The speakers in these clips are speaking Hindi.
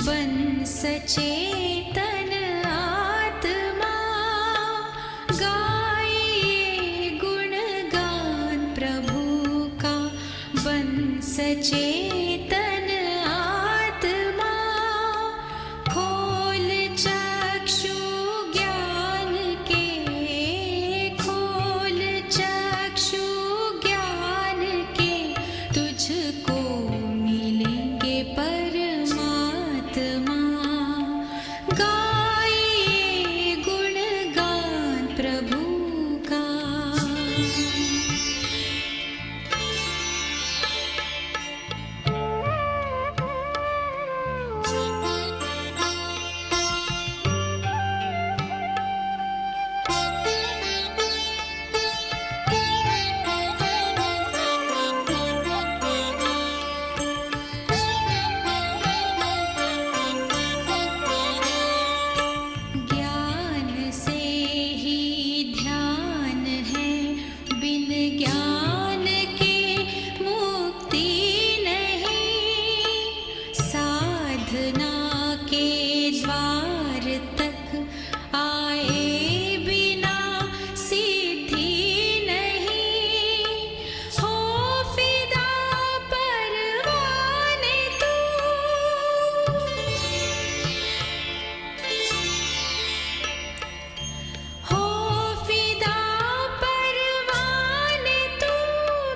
बन सचेतन आत्मा, गाइए गुणगान प्रभु का। बन सचेतन आत्मा, खोल चक्षु ज्ञान के, खोल चक्षु ज्ञान के, तुझको मिलेंगे परमात्मा। गाइए गुणगान प्रभु का। ज्ञान से ही ध्यान है, बिन ज्ञान के मुक्ति नहीं। साधना के द्वार तक आए बिना सिद्धि नहीं। हो फिदा परवाने तू, हो फिदा परवाने तू।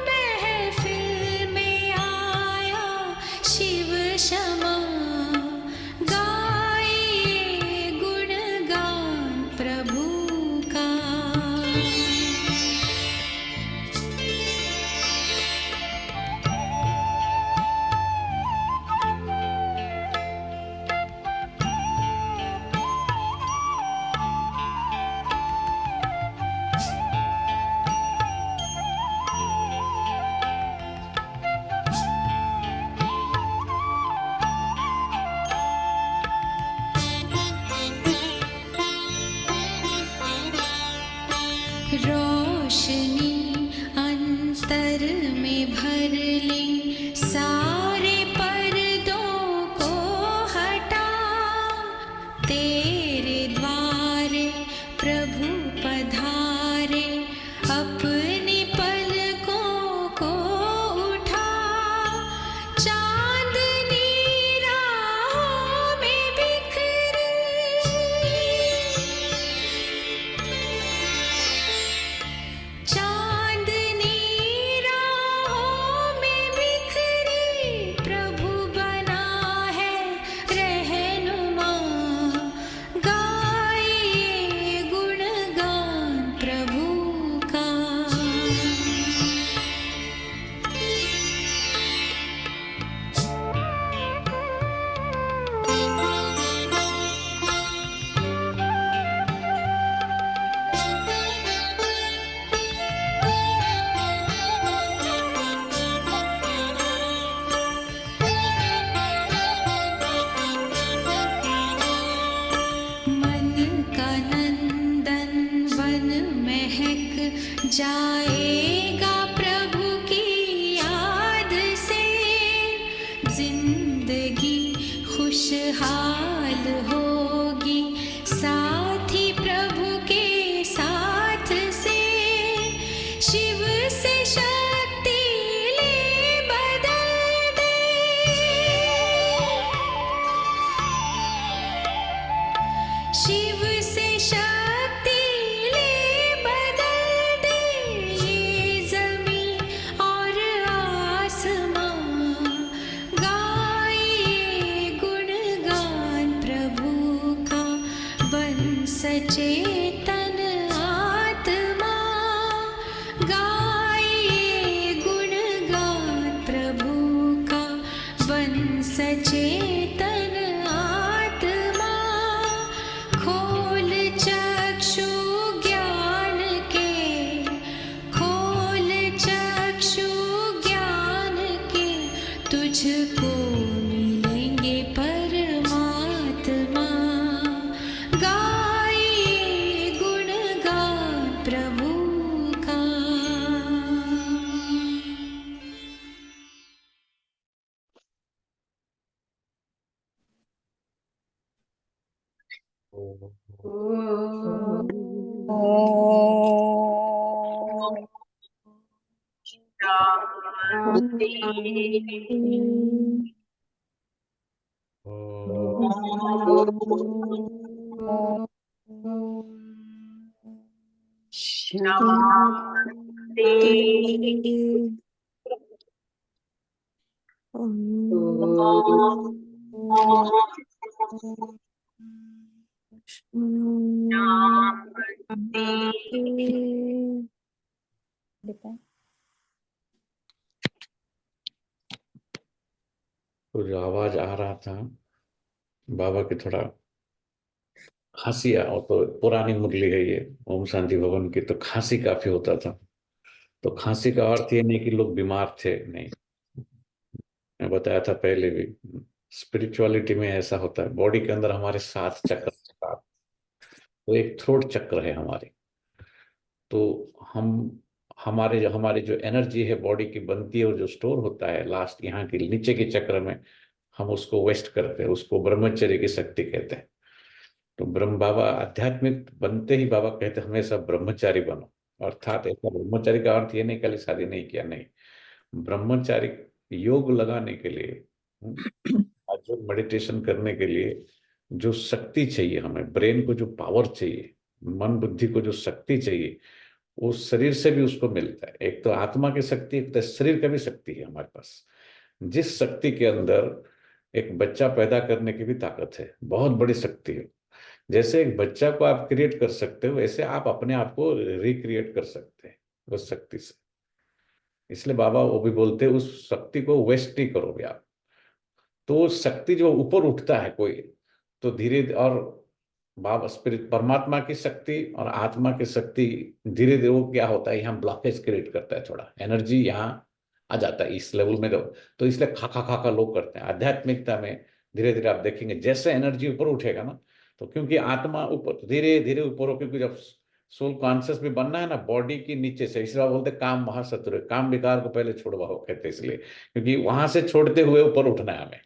महफिल में आया शिव क्षमा, गाइए गुणगान प्रभु का। रोशनी अंतर में भर ले, सारे पर्दों को हटा। तेरे द्वारे प्रभु पधारे, अपनी पलकों को उठा। चांदनी राहों में बिखरी, चांदनी राहों में बिखरी। प्रभु बना है रहनुमा, गाइए गुणगान प्रभु का। मन का नंदन वन महक जाएगा प्रभु की याद से। जिंदगी खुशहाल होगी साथी प्रभु के साथ से। शिव से शक्ति ले बदल दे, शिव से शक्ति ले बदल दे। ये जमीन और आसमां, गाइए गुणगान प्रभु का। बन सचेतन आत्मा, गाइए गुणगान प्रभु का। बन सचेतन आत्मा, खोल चक्षु ज्ञान के, खोल चक्षु ज्ञान के, तुझको मिलेंगे परमात्मा। गाइए गुणगान प्रभु का। ॐ शान्ति। शान्ति। कुछ आवाज आ रहा था बाबा की, थोड़ा खांसी और तो पुरानी मुरली है ये ओम शांति भवन की, तो खांसी काफी होता था। तो खांसी का अर्थ ये नहीं कि लोग बीमार थे, नहीं। मैं बताया था पहले भी, स्पिरिचुअलिटी में ऐसा होता है। बॉडी के अंदर हमारे 7 चक्र, तो एक थ्रोट चक्र है हमारे। तो हम हमारे जो एनर्जी है बॉडी की बनती है और जो स्टोर होता है लास्ट यहाँ के नीचे के चक्र में, हम उसको वेस्ट करते हैं। उसको ब्रह्मचर्य की शक्ति कहते हैं। तो ब्रह्म बाबा आध्यात्मिक बनते ही बाबा कहते हैं हमेशा ब्रह्मचारी बनो। अर्थात ऐसा ब्रह्मचारी का अर्थ ये नहीं कल शादी नहीं किया, नहीं। ब्रह्मचारी योग लगाने के लिए, आज जो मेडिटेशन करने के लिए जो शक्ति चाहिए, हमें ब्रेन को जो पावर चाहिए, मन बुद्धि को जो शक्ति चाहिए, वो शरीर से भी उसको मिलता है। एक तो आत्मा की शक्ति, एक तो शरीर का भी शक्ति है हमारे पास। जिस शक्ति के अंदर एक बच्चा पैदा करने की भी ताकत है, बहुत बड़ी शक्ति है। जैसे एक बच्चा को आप क्रिएट कर सकते हो, वैसे आप अपने आप को रिक्रिएट कर सकते हैं उस शक्ति से। इसलिए बाबा वो भी बोलते हैं उस शक्ति को वेस्ट नहीं करोगे आप। तो शक्ति जो ऊपर उठता है कोई, तो धीरे, और बाबा स्पिरिट परमात्मा की शक्ति और आत्मा की शक्ति धीरे धीरे वो क्या होता है, यहाँ ब्लॉकेज क्रिएट करता है, थोड़ा एनर्जी यहाँ आ जाता है इस लेवल में। तो इसलिए खा खा लोग करते हैं आध्यात्मिकता में। धीरे धीरे आप देखेंगे जैसे एनर्जी ऊपर उठेगा ना, तो क्योंकि आत्मा ऊपर धीरे धीरे ऊपर हो, क्योंकि जब सोल कॉन्शियस भी बनना है ना बॉडी की नीचे से, इसलिए बोलते काम महाशत्रु है, काम विकार को पहले छोड़वाओ कहते हैं। इसलिए क्योंकि वहां से छोड़ते हुए ऊपर उठना है हमें।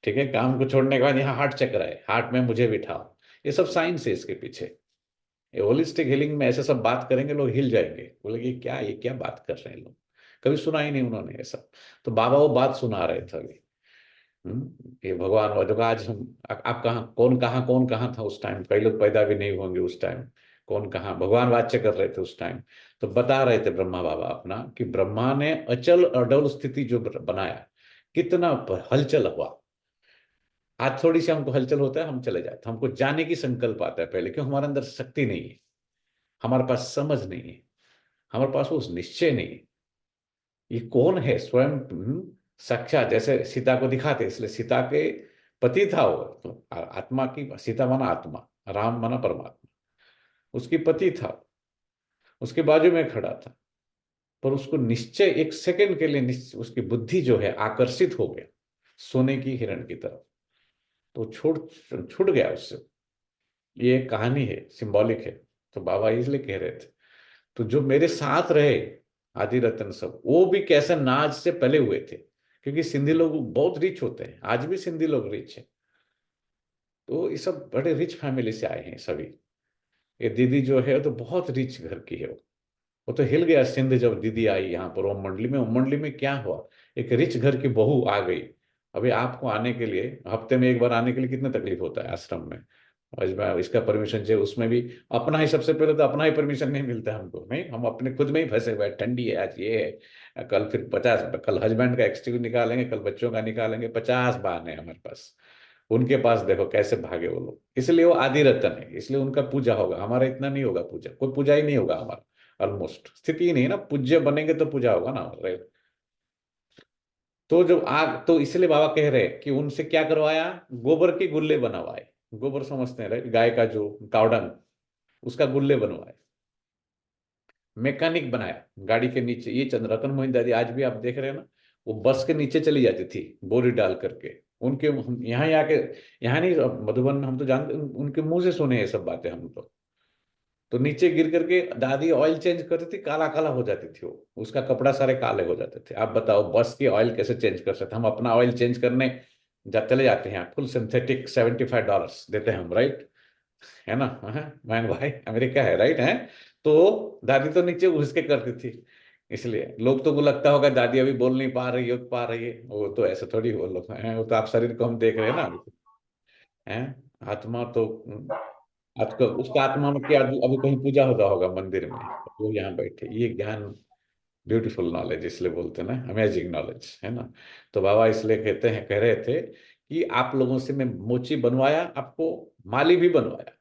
ठीक है, काम को छोड़ने के बाद यहाँ हार्ट चक्र है, हार्ट में मुझे बिठाओ। ये सब साइंस है इसके पीछे। ये होलिस्टिक हीलिंग में ऐसे सब बात करेंगे लोग हिल जाएंगे, बोलेंगे क्या ये क्या बात कर रहे हैं लोग, कभी सुना ही नहीं उन्होंने ये सब। तो बाबा वो बात सुना रहे थे अभी। ये भगवान वजह आज हम आप कौन कहाँ था उस टाइम, कई लोग पैदा भी नहीं होंगे उस टाइम। कौन कहाँ भगवान वाच्य कर रहे थे उस टाइम। तो बता रहे थे ब्रह्मा बाबा अपना कि ब्रह्मा ने अचल अडल स्थिति जो बनाया, कितना हलचल हुआ। आज थोड़ी सी हमको हलचल होता है, हम चले जाते, हमको जाने की संकल्प आता है पहले, क्यों हमारे अंदर शक्ति नहीं है, हमारे पास समझ नहीं है, हमारे पास वो निश्चय नहीं है। ये कौन है स्वयं, साक्षात जैसे सीता को दिखाते, इसलिए सीता के पति था वो। तो आत्मा की सीता माना आत्मा, राम माना परमात्मा, उसकी पति था, उसके बाजू में खड़ा था। पर उसको निश्चय एक सेकंड के लिए उसकी बुद्धि जो है आकर्षित हो गया सोने की हिरण की तरफ, तो छूट गया उससे। ये एक कहानी है, सिंबॉलिक है। तो बाबा इसलिए कह रहे थे, तो जो मेरे साथ रहे आदि रतन सब, वो भी कैसे नाज से पले हुए थे, क्योंकि सिंधी लोग बहुत रिच होते हैं, आज भी सिंधी लोग रिच है। तो ये सब बड़े रिच फैमिली से आए हैं सभी। ये दीदी जो है तो बहुत रिच घर की है वो तो हिल गया सिंध जब दीदी आई यहाँ पर ओम मंडली में। ओम मंडली में क्या हुआ, एक रिच घर की बहू आ गई। अभी आपको आने के लिए, हफ्ते में एक बार आने के लिए कितना तकलीफ होता है आश्रम में। और इसका परमिशन चाहिए, उसमें भी अपना ही, सबसे पहले तो अपना ही परमिशन नहीं मिलता है हमको, नहीं, हम अपने खुद में ही फंसे हुए हैं। ठंडी है आज, ये है, कल फिर 50, कल हस्बैंड का एक्सक्यूज निकालेंगे, कल बच्चों का निकालेंगे, 50 बहाने हैं हमारे पास। उनके पास देखो कैसे भागे वो लोग, इसलिए वो आदि रतन है, इसलिए उनका पूजा होगा, हमारा इतना नहीं होगा पूजा, कोई पूजा ही नहीं होगा हमारा। ऑलमोस्ट स्थिति ही नहीं है ना, पूज्य बनेंगे तो पूजा होगा ना, राइट। तो जब आग, तो इसलिए बाबा कह रहे हैं कि उनसे क्या करवाया, गोबर के गुल्ले बनवाए। गोबर समझते हैं राइट, गाय का जो कावडंग, उसका गुल्ले बनवाए। मैकेनिक बनाया गाड़ी के नीचे। ये रतन मोहन दादी आज भी आप देख रहे हैं ना, वो बस के नीचे चली जाती थी बोरी डाल करके। उनके यहाँ ही आके, यहाँ नहीं मधुबन, हम तो जानते, उनके मुंह से सुने ये सब बातें हम तो नीचे गिर करके दादी ऑयल चेंज करती थी, काला काला हो जाती थी वो, उसका कपड़ा सारे काले हो जाते थे। आप बताओ बस की ऑयल कैसे चेंज कर सकते, हम अपना ऑयल चेंज करने चले जाते हैं, फुल सिंथेटिक $75 देते हैं हम, राइट। है ना? बहन भाई अमेरिका है, राइट है। तो दादी तो नीचे घुस के करती थी, इसलिए लोग तो को लगता होगा दादी अभी बोल नहीं पा रही है, वो तो ऐसा थोड़ी वो लोग हैं, वो तो आप शरीर को हम देख रहे हैं ना अभी, हैं। आत्मा तो आपका उसका आत्मा में क्या अभी कहीं पूजा होता होगा मंदिर में, वो यहाँ बैठे, ये ज्ञान ब्यूटीफुल नॉलेज इसलिए बोलते हैं ना, अमेजिंग नॉलेज, है ना। तो बाबा इसलिए कहते हैं, कह रहे थे कि आप लोगों से मैं मोची बनवाया, आपको माली भी बनवाया।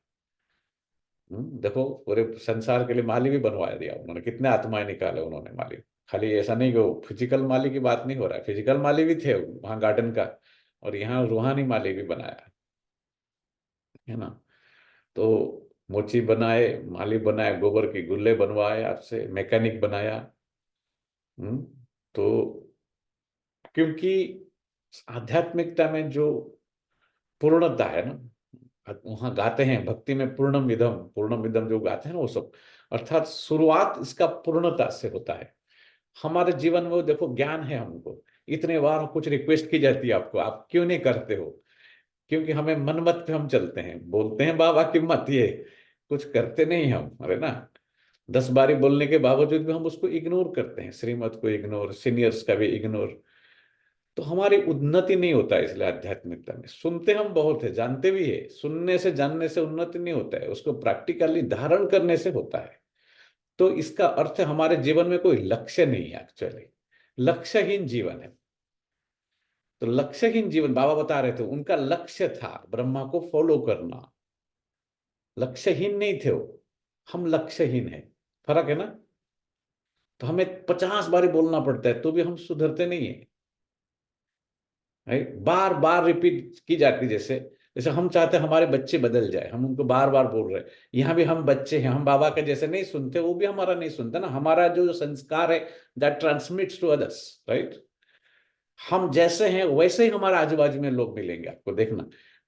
देखो पूरे संसार के लिए माली भी बनवा दिया उन्होंने, कितने आत्माएं निकाले उन्होंने माली। खाली ऐसा नहीं कि वो फिजिकल माली की बात नहीं हो रहा है, फिजिकल माली भी थे वहां गार्डन का, और यहाँ रूहानी माली भी बनाया, है ना। तो मोची बनाए, माली बनाए, गोबर के गुल्ले बनवाए आपसे, मैकेनिक बनाया। हम्म, तो क्योंकि आध्यात्मिकता में जो पूर्णता है ना, वहां गाते हैं भक्ति में पूर्णम विदम जो गाते हैं ना वो सब, अर्थात शुरुआत इसका पूर्णता से होता है। हमारे जीवन में वो देखो ज्ञान है, हमको इतने बार कुछ रिक्वेस्ट की जाती है आपको, आप क्यों नहीं करते हो? क्योंकि हमें मनमत पे हम चलते हैं, बोलते हैं बाबा की मत, ये कुछ करते नहीं हम, अरे ना। 10 बारी बोलने के बावजूद भी हम उसको इग्नोर करते हैं, श्रीमत को इग्नोर, सीनियर्स का भी इग्नोर। तो हमारी उन्नति नहीं होता है। इसलिए आध्यात्मिकता में सुनते हम बहुत है, जानते भी है, सुनने से जानने से उन्नति नहीं होता है, उसको प्रैक्टिकली धारण करने से होता है। तो इसका अर्थ है हमारे जीवन में कोई लक्ष्य नहीं है, एक्चुअली लक्ष्यहीन जीवन है। तो लक्ष्यहीन जीवन बाबा बता रहे थे, उनका लक्ष्य था ब्रह्मा को फॉलो करना, लक्ष्यहीन नहीं थे वो। हम लक्ष्यहीन है, फर्क है ना। तो हमें 50 बारी बोलना पड़ता है तो भी हम सुधरते नहीं है, राइट। बार बार रिपीट की जाती, जैसे जैसे हम चाहते हैं हमारे बच्चे बदल जाए, हम उनको बार बार बोल रहे हैं। यहाँ भी हम बच्चे हैं, हम बाबा के जैसे नहीं सुनते, वो भी हमारा नहीं सुनते ना। हमारा जो संस्कार है that transmits to others, right. हम जैसे हैं वैसे ही हमारे आजू बाजू में लोग मिलेंगे, आपको देखना।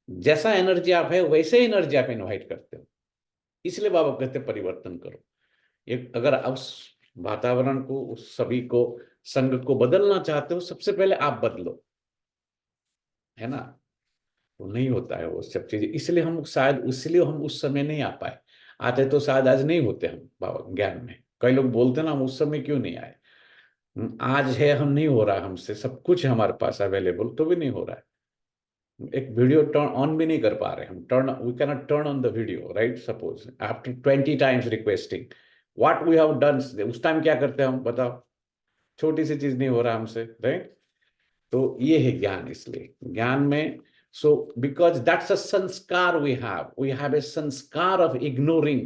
जैसा एनर्जी आप है वैसे ही एनर्जी आप इनवाइट करते हो। इसलिए बाबा कहते हैं परिवर्तन करो। एक अगर आप उस वातावरण को, उस सभी को, संघ को बदलना चाहते हो, सबसे पहले आप बदलो, है ना। तो नहीं होता है वो सब चीजें, इसलिए हम शायद, इसलिए हम उस समय नहीं आ पाए। आते तो शायद आज नहीं होते हम बाबा ज्ञान में। कई लोग बोलते ना हम उस समय क्यों नहीं आए। आज है, हम नहीं हो रहा, हमसे सब कुछ है हमारे पास अवेलेबल, तो भी नहीं हो रहा है। एक वीडियो टर्न ऑन भी नहीं कर पा रहे हम, turn we can not turn on the video, right. Suppose after 20 times requesting what we have done, उस टाइम क्या करते हैं हम, बताओ। छोटी सी चीज नहीं हो रहा हमसे, राइट। तो ये है ज्ञान। इसलिए ज्ञान में, सो बिकॉज दैट्स अ संस्कार वी हैव ए संस्कार ऑफ इग्नोरिंग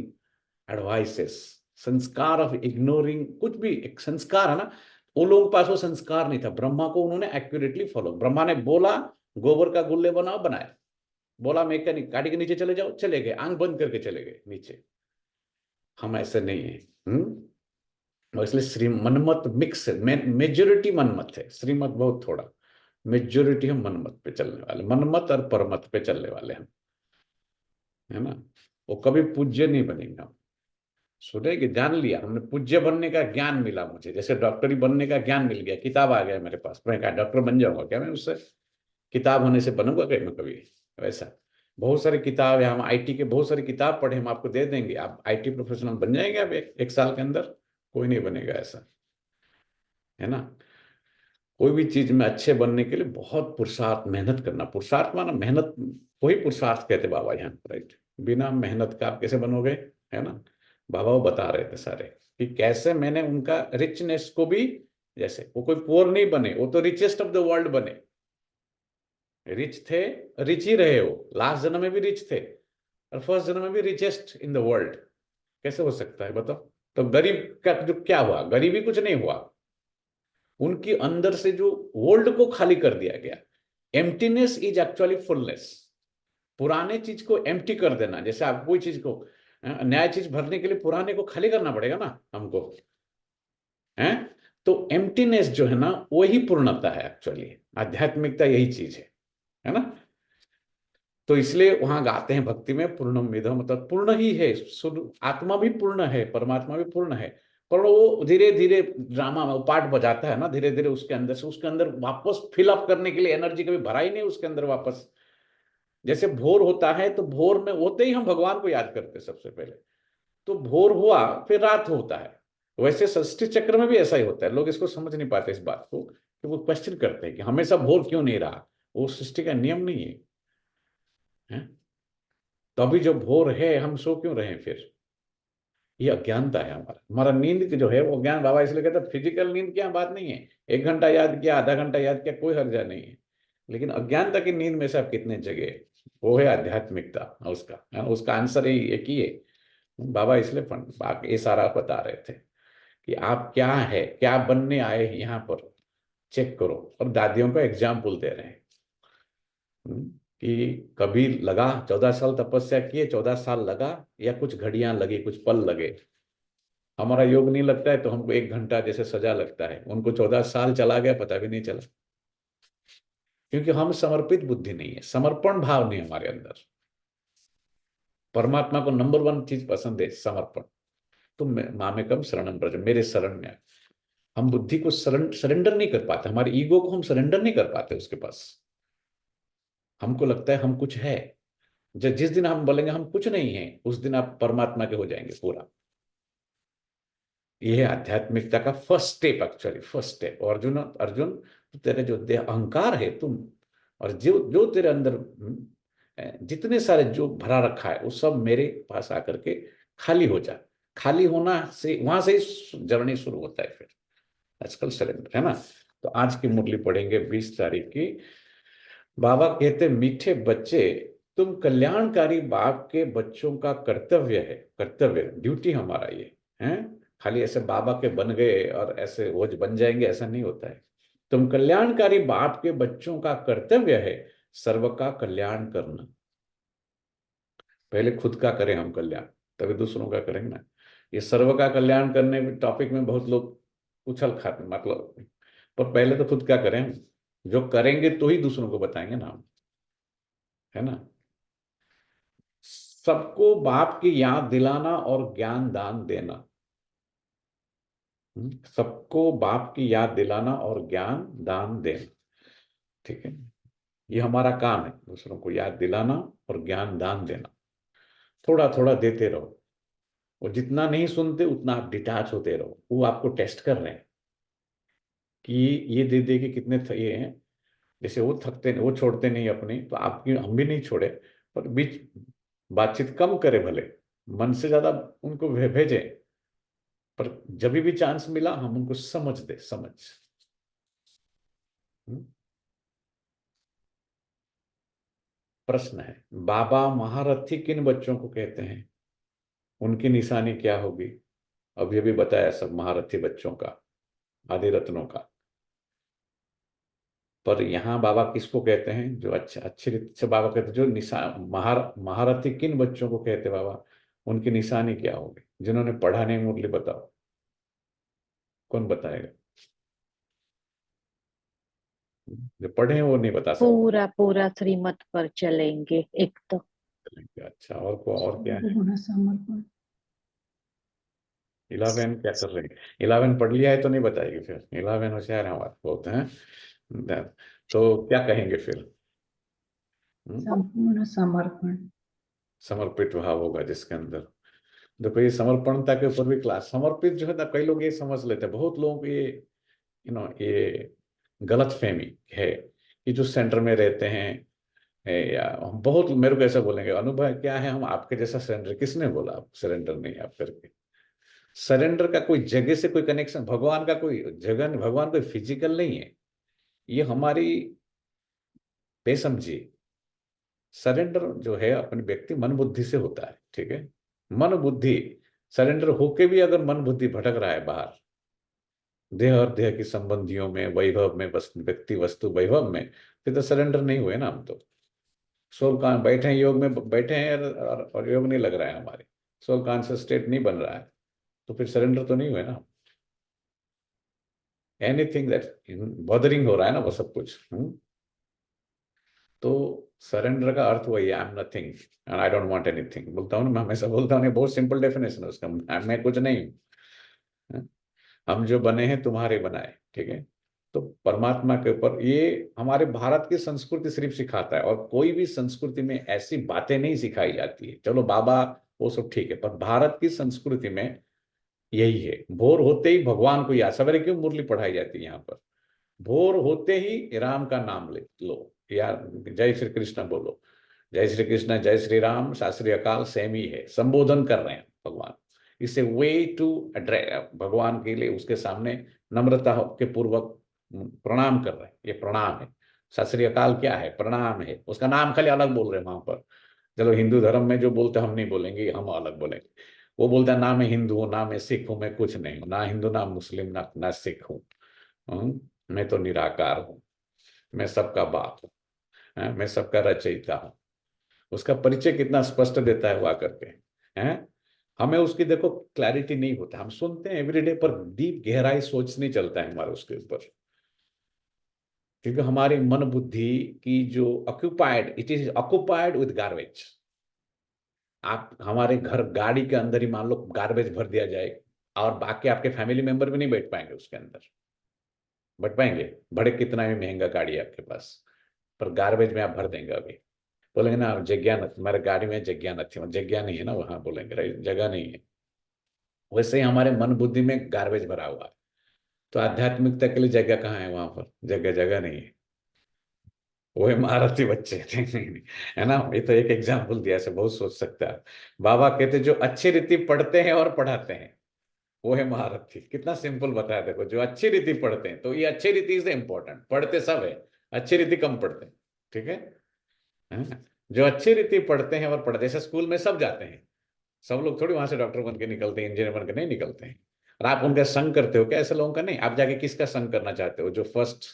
एडवाइसेस, संस्कार ऑफ इग्नोरिंग कुछ भी, एक संस्कार है ना। उन लोगों के पास वो संस्कार नहीं था। ब्रह्मा को उन्होंने एक्यूरेटली फॉलो, ब्रह्मा ने बोला गोबर का गुल्ले बनाओ, बनाया। बोला मैकेनिक गाड़ी के नीचे चले जाओ, चले गए, आंख बंद करके चले गए नीचे। हम ऐसे नहीं है। और इसलिए श्री मनमत मिक्स है, मेजोरिटी मनमत है, श्रीमत बहुत थोड़ा। मेजोरिटी हम मनमत पे चलने वाले, मनमत और परमत पे चलने वाले हम, है ना। वो कभी पूज्य नहीं बनेंगे हम। सुने कि जान लिया हमने, पूज्य बनने का ज्ञान मिला मुझे, जैसे डॉक्टरी बनने का ज्ञान मिल गया, किताब आ गया मेरे पास, मैं कहा डॉक्टर बन जाऊंगा क्या मैं उससे? किताब होने से बनूंगा क्या मैं कभी? वैसा बहुत सारी किताब है, हम आईटी के बहुत सारी किताब पढ़े, हम आपको दे देंगे, आप आईटी प्रोफेशनल बन जाएंगे आप एक साल के अंदर। कोई नहीं बनेगा ऐसा, है ना। कोई भी चीज में अच्छे बनने के लिए बहुत पुरुषार्थ, मेहनत करना। पुरुषार्थ माना मेहनत, वही पुरुषार्थ कहते बाबा यहाँ, राइट। बिना मेहनत का आप कैसे बनोगे, है ना। बाबा वो बता रहे थे सारे कि कैसे मैंने उनका रिचनेस को भी, जैसे वो कोई पुअर नहीं बने, वो तो रिचेस्ट ऑफ द वर्ल्ड बने। रिच थे, रिच ही रहे, वो लास्ट जन्म में भी रिच थे और फर्स्ट जन्म में भी रिचेस्ट इन द वर्ल्ड। कैसे हो सकता है बताओ? तो गरीब का जो क्या हुआ, गरीबी कुछ नहीं हुआ, उनकी अंदर से जो वर्ल्ड को खाली कर दिया गया। Emptiness is actually fullness. पुराने चीज को एम्प्टी कर देना, जैसे आप कोई चीज को, नया चीज भरने के लिए पुराने को खाली करना पड़ेगा ना हमको, है। तो एम्प्टीनेस जो है ना, वही पूर्णता है एक्चुअली। आध्यात्मिकता यही चीज है ना। तो इसलिए वहां गाते हैं भक्ति में पूर्णम विधम, मतलब पूर्ण ही है, आत्मा भी पूर्ण है, परमात्मा भी पूर्ण है। पर वो धीरे धीरे ड्रामा में पार्ट बजाता है ना, धीरे धीरे उसके अंदर से, उसके अंदर वापस फिल अप करने के लिए एनर्जी कभी भरा ही नहीं उसके अंदर वापस। जैसे भोर होता है तो भोर में होते ही हम भगवान को याद करते हैं सबसे पहले, तो भोर हुआ फिर रात होता है। वैसे सृष्टि चक्र में भी ऐसा ही होता है। लोग इसको समझ नहीं पाते इस बात को, कि वो क्वेश्चन करते हैं कि हमेशा भोर क्यों नहीं रहा। वो सृष्टि का नियम नहीं है? तो अभी जो भोर है हम सो क्यों रहे फिर? ये अज्ञानता है हमारा। हमारा नींद जो है वो ज्ञान, बाबा इसलिए कहते हैं फिजिकल नींद क्या बात नहीं है, 1 घंटा याद किया, आधा घंटा याद किया, कोई हर्जा नहीं है। लेकिन अज्ञानता की नींद में से आप कितने जगे, वो है आध्यात्मिकता। उसका उसका आंसर ही एक ही है। बाबा इसलिए ये सारा बता रहे थे कि आप क्या है, क्या बनने आए हैं यहाँ पर, चेक करो। और दादियों का एग्जाम्पल दे रहे हैं कि कभी लगा 14 साल तपस्या किए, 14 साल लगा, या कुछ घड़ियां लगी, कुछ पल लगे। हमारा योग नहीं लगता है तो हमको 1 घंटा जैसे सजा लगता है, उनको 14 साल चला गया पता भी नहीं चला, क्योंकि हम समर्पित बुद्धि नहीं है, समर्पण भाव नहीं हमारे अंदर। परमात्मा को नंबर 1 चीज पसंद है, समर्पण। तुम मामेकम शरणम ब्रज, मेरे शरण में। हम बुद्धि को सरेंडर नहीं कर पाते, हमारे ईगो को हम सरेंडर नहीं कर पाते उसके पास। हमको लगता है हम कुछ है। जिस दिन हम बोलेंगे हम कुछ नहीं है, उस दिन आप परमात्मा के हो जाएंगे पूरा। यह है आध्यात्मिकता का first step, actually first step. और अर्जुन, अर्जुन तेरे जो देह अहंकार है तुम, और जो जो तेरे अंदर जितने सारे जो भरा रखा है वो सब मेरे पास आकर के खाली हो जा। खाली होना से वहां से ही जर्नी शुरू होता है फिर आजकल सरेंडर, है ना। तो आज की मुरली पढ़ेंगे 20 तारीख की। बाबा कहते मीठे बच्चे, तुम कल्याणकारी बाप के बच्चों का कर्तव्य है, कर्तव्य ड्यूटी हमारा ये है। खाली ऐसे बाबा के बन गए और ऐसे वो बन जाएंगे, ऐसा नहीं होता है। तुम कल्याणकारी बाप के बच्चों का कर्तव्य है सर्व का कल्याण करना। पहले खुद का करें हम कल्याण, तभी दूसरों का करेंगे ना। ये सर्व का कल्याण करने टॉपिक में बहुत लोग उछल खाते, मतलब, पर पहले तो खुद का करें। जो करेंगे तो ही दूसरों को बताएंगे ना हम, है ना। सबको बाप की याद दिलाना और ज्ञान दान देना। सबको बाप की याद दिलाना और ज्ञान दान देना, ठीक है। ये हमारा काम है, दूसरों को याद दिलाना और ज्ञान दान देना। थोड़ा थोड़ा देते रहो, और जितना नहीं सुनते उतना आप डिटैच होते रहो। वो आपको टेस्ट कर रहे हैं कि ये दे दे के कितने ये हैं। जैसे वो थकते नहीं, वो छोड़ते नहीं अपनी, तो आपकी हम भी नहीं छोड़े। पर बीच बातचीत कम करे भले, मन से ज्यादा उनको भेजें, पर जब भी चांस मिला हम उनको समझ दे, समझ। प्रश्न है, बाबा महारथी किन बच्चों को कहते हैं, उनकी निशानी क्या होगी? अभी अभी बताया सब महारथी बच्चों का, आदि रत्नों का। पर यहाँ बाबा किसको कहते हैं? जो अच्छे अच्छे रीति से बाबा कहते हैं, जो महारथी किन बच्चों को कहते हैं बाबा, उनकी निशानी क्या होगी? जिन्होंने पढ़ा नहीं मुरली बताओ, कौन बताएगा? जो पढ़े हैं वो नहीं बता सकते। पूरा पूरा श्रीमत पर चलेंगे एक तो। अच्छा, और क्या है? पूर्ण समर्पण। 11 क्या कर रहे हैं? 11 पढ़ लिया है तो नहीं बताएगी फिर? 11 होशियार है हमारे बहुत हैं। तो क्या कहेंगे फिर? संपूर्ण समर्पण। समर्पित भाव होगा जिसके अंदर। देखो ये समर्पणता के ऊपर भी क्लास, समर्पित जो है ना, कई लोग ये समझ लेते हैं, बहुत लोगों को ये ये गलत फहमी है कि जो सेंटर में रहते हैं, या बहुत मेरे को ऐसा बोलेंगे, अनुभव क्या है हम आपके जैसा सरेंडर? किसने बोला आप सरेंडर नहीं आप करके? सरेंडर का कोई जगह से कोई कनेक्शन, भगवान का कोई जगह नहीं, भगवान कोई फिजिकल नहीं है, ये हमारी बेसमझी। सरेंडर जो है अपने व्यक्ति मन बुद्धि से होता है, ठीक है। मन बुद्धि सरेंडर होके भी अगर मन बुद्धि भटक रहा है बाहर, देह और देह की संबंधियों में, वैभव में, व्यक्ति वस्तु वैभव में, फिर तो सरेंडर नहीं हुए ना हम तो। सोल कहाँ बैठे हैं, योग में बैठे हैं, और योग नहीं लग रहा है हमारे, सोल कॉन्शियस स्टेट नहीं बन रहा है, तो फिर सरेंडर तो नहीं हुए ना। एनीथिंग दैट बॉदरिंग हो रहा है ना वो सब कुछ। तो सरेंडर का अर्थ वही है, I am nothing and I don't want anything. बोलता हूँ ना, मैं हमेशा बोलता हूँ, बहुत सिंपल डेफिनेशन है उसका, मैं कुछ नहीं हूँ। हम जो बने हैं तुम्हारे बनाए, ठीक है। तो परमात्मा के ऊपर ये हमारे भारत की संस्कृति सिर्फ सिखाता है, और कोई भी संस्कृति में ऐसी बातें नहीं सिखाई जाती है। चलो बाबा वो सब ठीक है, पर भारत की संस्कृति में यही है, भोर होते ही भगवान को याद। सवेरे क्यों मुरली पढ़ाई जाती है यहाँ पर? भोर होते ही राम का नाम ले लो, या जय श्री कृष्ण बोलो, जय श्री कृष्ण, जय श्री राम, सत श्री अकाल सेम ही है, संबोधन कर रहे हैं भगवान। इसे वे टू एड्रेस भगवान के लिए, उसके सामने नम्रता के पूर्वक प्रणाम कर रहे हैं, ये प्रणाम है। सत श्री अकाल क्या है? प्रणाम है। उसका नाम खाली अलग बोल रहे हैं वहां पर। चलो हिंदू धर्म में जो बोलते हम नहीं बोलेंगे, हम अलग बोलेंगे। वो बोलता है ना मैं हिंदू हूँ, ना मैं सिख हूँ, मैं कुछ नहीं हूँ, ना हिंदू ना मुस्लिम ना सिख हूँ, मैं तो निराकार हूँ, मैं सबका बाप हूँ, मैं सबका रचयिता हूँ। उसका परिचय कितना स्पष्ट देता है वो आकर के, हैं? हमें उसकी देखो क्लैरिटी नहीं होता, हम सुनते हैं एवरीडे, पर डीप गहराई सोच नहीं चलता है हमारे उसके ऊपर, क्योंकि हमारी मन बुद्धि की जो occupied, it is occupied with garbage. आप हमारे घर गाड़ी के अंदर ही मान लो गार्बेज भर दिया जाए, और बाकी आपके फैमिली मेंबर भी नहीं बैठ पाएंगे उसके अंदर। बैठ पाएंगे? बड़े कितना भी महंगा गाड़ी है आपके पास, पर गार्बेज में आप भर देंगे। अभी बोलेंगे ना जगह नहीं, हमारे गाड़ी में जगह नहीं, जगह नहीं है ना वहां, बोलेंगे राइट, जगह नहीं है। वैसे ही हमारे मन बुद्धि में गार्बेज भरा हुआ है। तो आध्यात्मिकता के लिए जगह कहाँ है? वहां पर जगह जगह नहीं है। वो है महारथी बच्चे नहीं, है ना। ये तो एक एग्जाम्पल दिया, ऐसे बहुत सोच सकता है। बाबा कहते जो अच्छी रीति पढ़ते हैं और पढ़ाते हैं वो है महारथी। कितना सिंपल बताया देखो, जो अच्छी रीति पढ़ते हैं, तो ये अच्छी रीति इज इंपॉर्टेंट, पढ़ते सब है, अच्छी रीति कम पढ़ते हैं, ठीक है? जो अच्छी रीति पढ़ते हैं और पढ़ते, जैसे स्कूल में सब जाते हैं, सब लोग थोड़ी वहां से डॉक्टर बन के निकलते हैं, इंजीनियर बन के नहीं निकलते हैं। और आप उनका संग करते हो क्या? ऐसे लोगों का नहीं। आप जाके किसका संग करना चाहते हो? जो फर्स्ट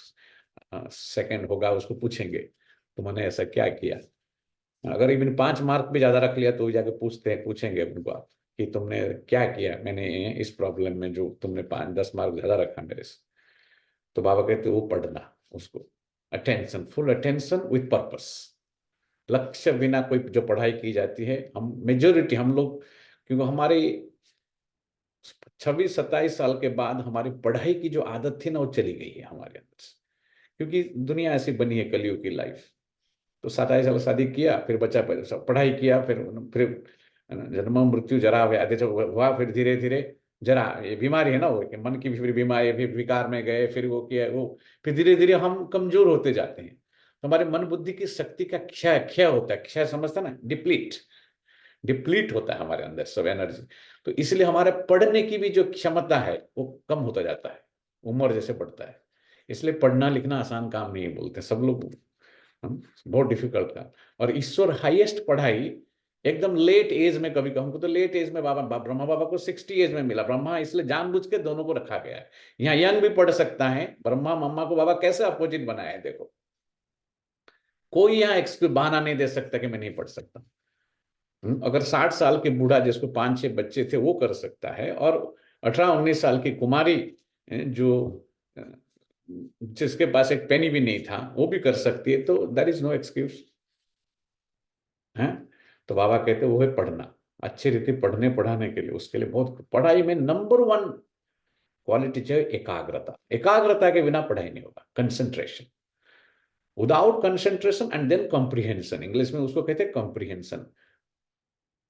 सेकंड होगा उसको पूछेंगे तुमने ऐसा क्या किया। अगर इवन 5 मार्क भी ज्यादा रख लिया तो भी जाके पूछेंगे उनको आप कि तुमने क्या किया, मैंने इस प्रॉब्लम में जो तुमने 5-10 मार्क ज्यादा रखा मेरे से। तो बाबा कहते वो पढ़ना, उसको attention, full attention with purpose, लक्ष्य बिना कोई जो पढ़ाई की जाती है। हम मेजोरिटी हम लोग, क्योंकि हमारे 26-27 साल के बाद हमारी पढ़ाई की जो आदत थी ना वो चली गई है हमारे अंदर से, क्योंकि दुनिया ऐसी बनी है, कलयुग की लाइफ। तो 27 साल शादी किया, फिर बच्चा पढ़ाई किया, फिर जन्म मृत्यु जरा व्याधि हुआ, फिर धीरे धीरे जरा ये बीमारी है ना वो, कि मन की फिर बीमारी, फिर विकार में गए, फिर वो किया वो, फिर धीरे धीरे हम कमजोर होते जाते हैं। तो हमारे मन बुद्धि की शक्ति का क्षय क्षय होता है, क्षय समझता ना, डिप्लीट होता है हमारे अंदर सब एनर्जी। तो इसलिए हमारे पढ़ने की भी जो क्षमता है वो कम होता जाता है उम्र जैसे बढ़ता है। इसलिए पढ़ना लिखना आसान काम नहीं बोलते सब लोग, बहुत डिफिकल्ट काम। और ईश्वर हाईएस्ट पढ़ाई एकदम लेट एज में, कभी हमको तो लेट एज में ब्रह्मा बाबा को 60 एज में मिला। ब्रह्मा इसलिए जानबूझ के दोनों को रखा गया है। यहाँ यंग भी पढ़ सकता है, ब्रह्मा मम्मा को बाबा कैसे अपोजिट बनाया है देखो। कोई यहाँ एक्सक्यूज बहाना नहीं दे सकता कि मैं नहीं पढ़ सकता। अगर 60 साल के बूढ़ा जिसको 5-6 बच्चे थे वो कर सकता है, और 18-19 साल की कुमारी जो जिसके पास एक पेनी भी नहीं था वो भी कर सकती है, तो देयर इज नो एक्सक्यूज है। तो बाबा कहते वो है पढ़ना, अच्छी रीति पढ़ने पढ़ाने के लिए, उसके लिए बहुत पढ़ाई में नंबर 1 क्वालिटी चाहिए एकाग्रता। एकाग्रता के बिना पढ़ाई नहीं होगा। Concentration, without concentration and then comprehension, English में उसको कहते हैं कॉम्प्रिहेंशन।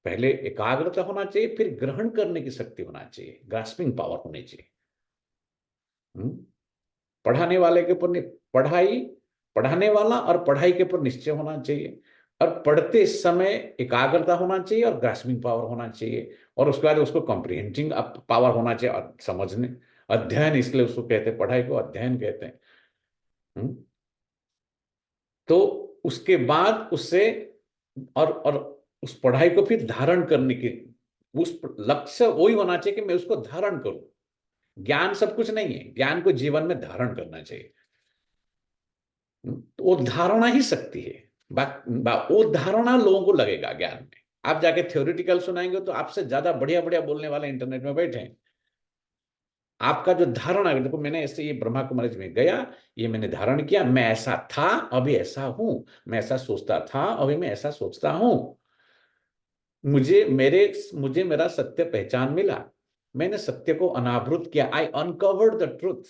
पहले एकाग्रता होना चाहिए, फिर ग्रहण करने की शक्ति होना चाहिए, ग्रास्पिंग पावर होनी चाहिए। पढ़ाने वाले के ऊपर पढ़ाई, पढ़ाने वाला और पढ़ाई के ऊपर निश्चय होना चाहिए, और पढ़ते समय एकाग्रता होना चाहिए और ग्रास्पिंग पावर होना चाहिए, और उसके बाद उसको कॉम्प्रिहेंडिंग पावर होना चाहिए और समझने, अध्ययन, इसलिए उसको कहते हैं, पढ़ाई को अध्ययन कहते हैं। तो उसके बाद उससे और उस पढ़ाई को फिर धारण करने की, उस लक्ष्य वही होना चाहिए कि मैं उसको धारण करूं। ज्ञान सब कुछ नहीं है, ज्ञान को जीवन में धारण करना चाहिए। तो वो धारणा ही शक्ति है। वो धारणा लोगों को लगेगा ज्ञान में। आप जाके थ्योरेटिकल सुनाएंगे तो आपसे ज्यादा बढ़िया बढ़िया बोलने वाले इंटरनेट में बैठे हैं। आपका जो धारणा, देखो मैंने ऐसे ये ब्रह्मा कुमारी में गया, ये मैंने धारण किया, मैं ऐसा था अभी ऐसा हूं, मैं ऐसा सोचता था अभी मैं ऐसा सोचता हूं, मुझे मेरा सत्य पहचान मिला, मैंने सत्य को अनावृत किया, I uncovered the truth.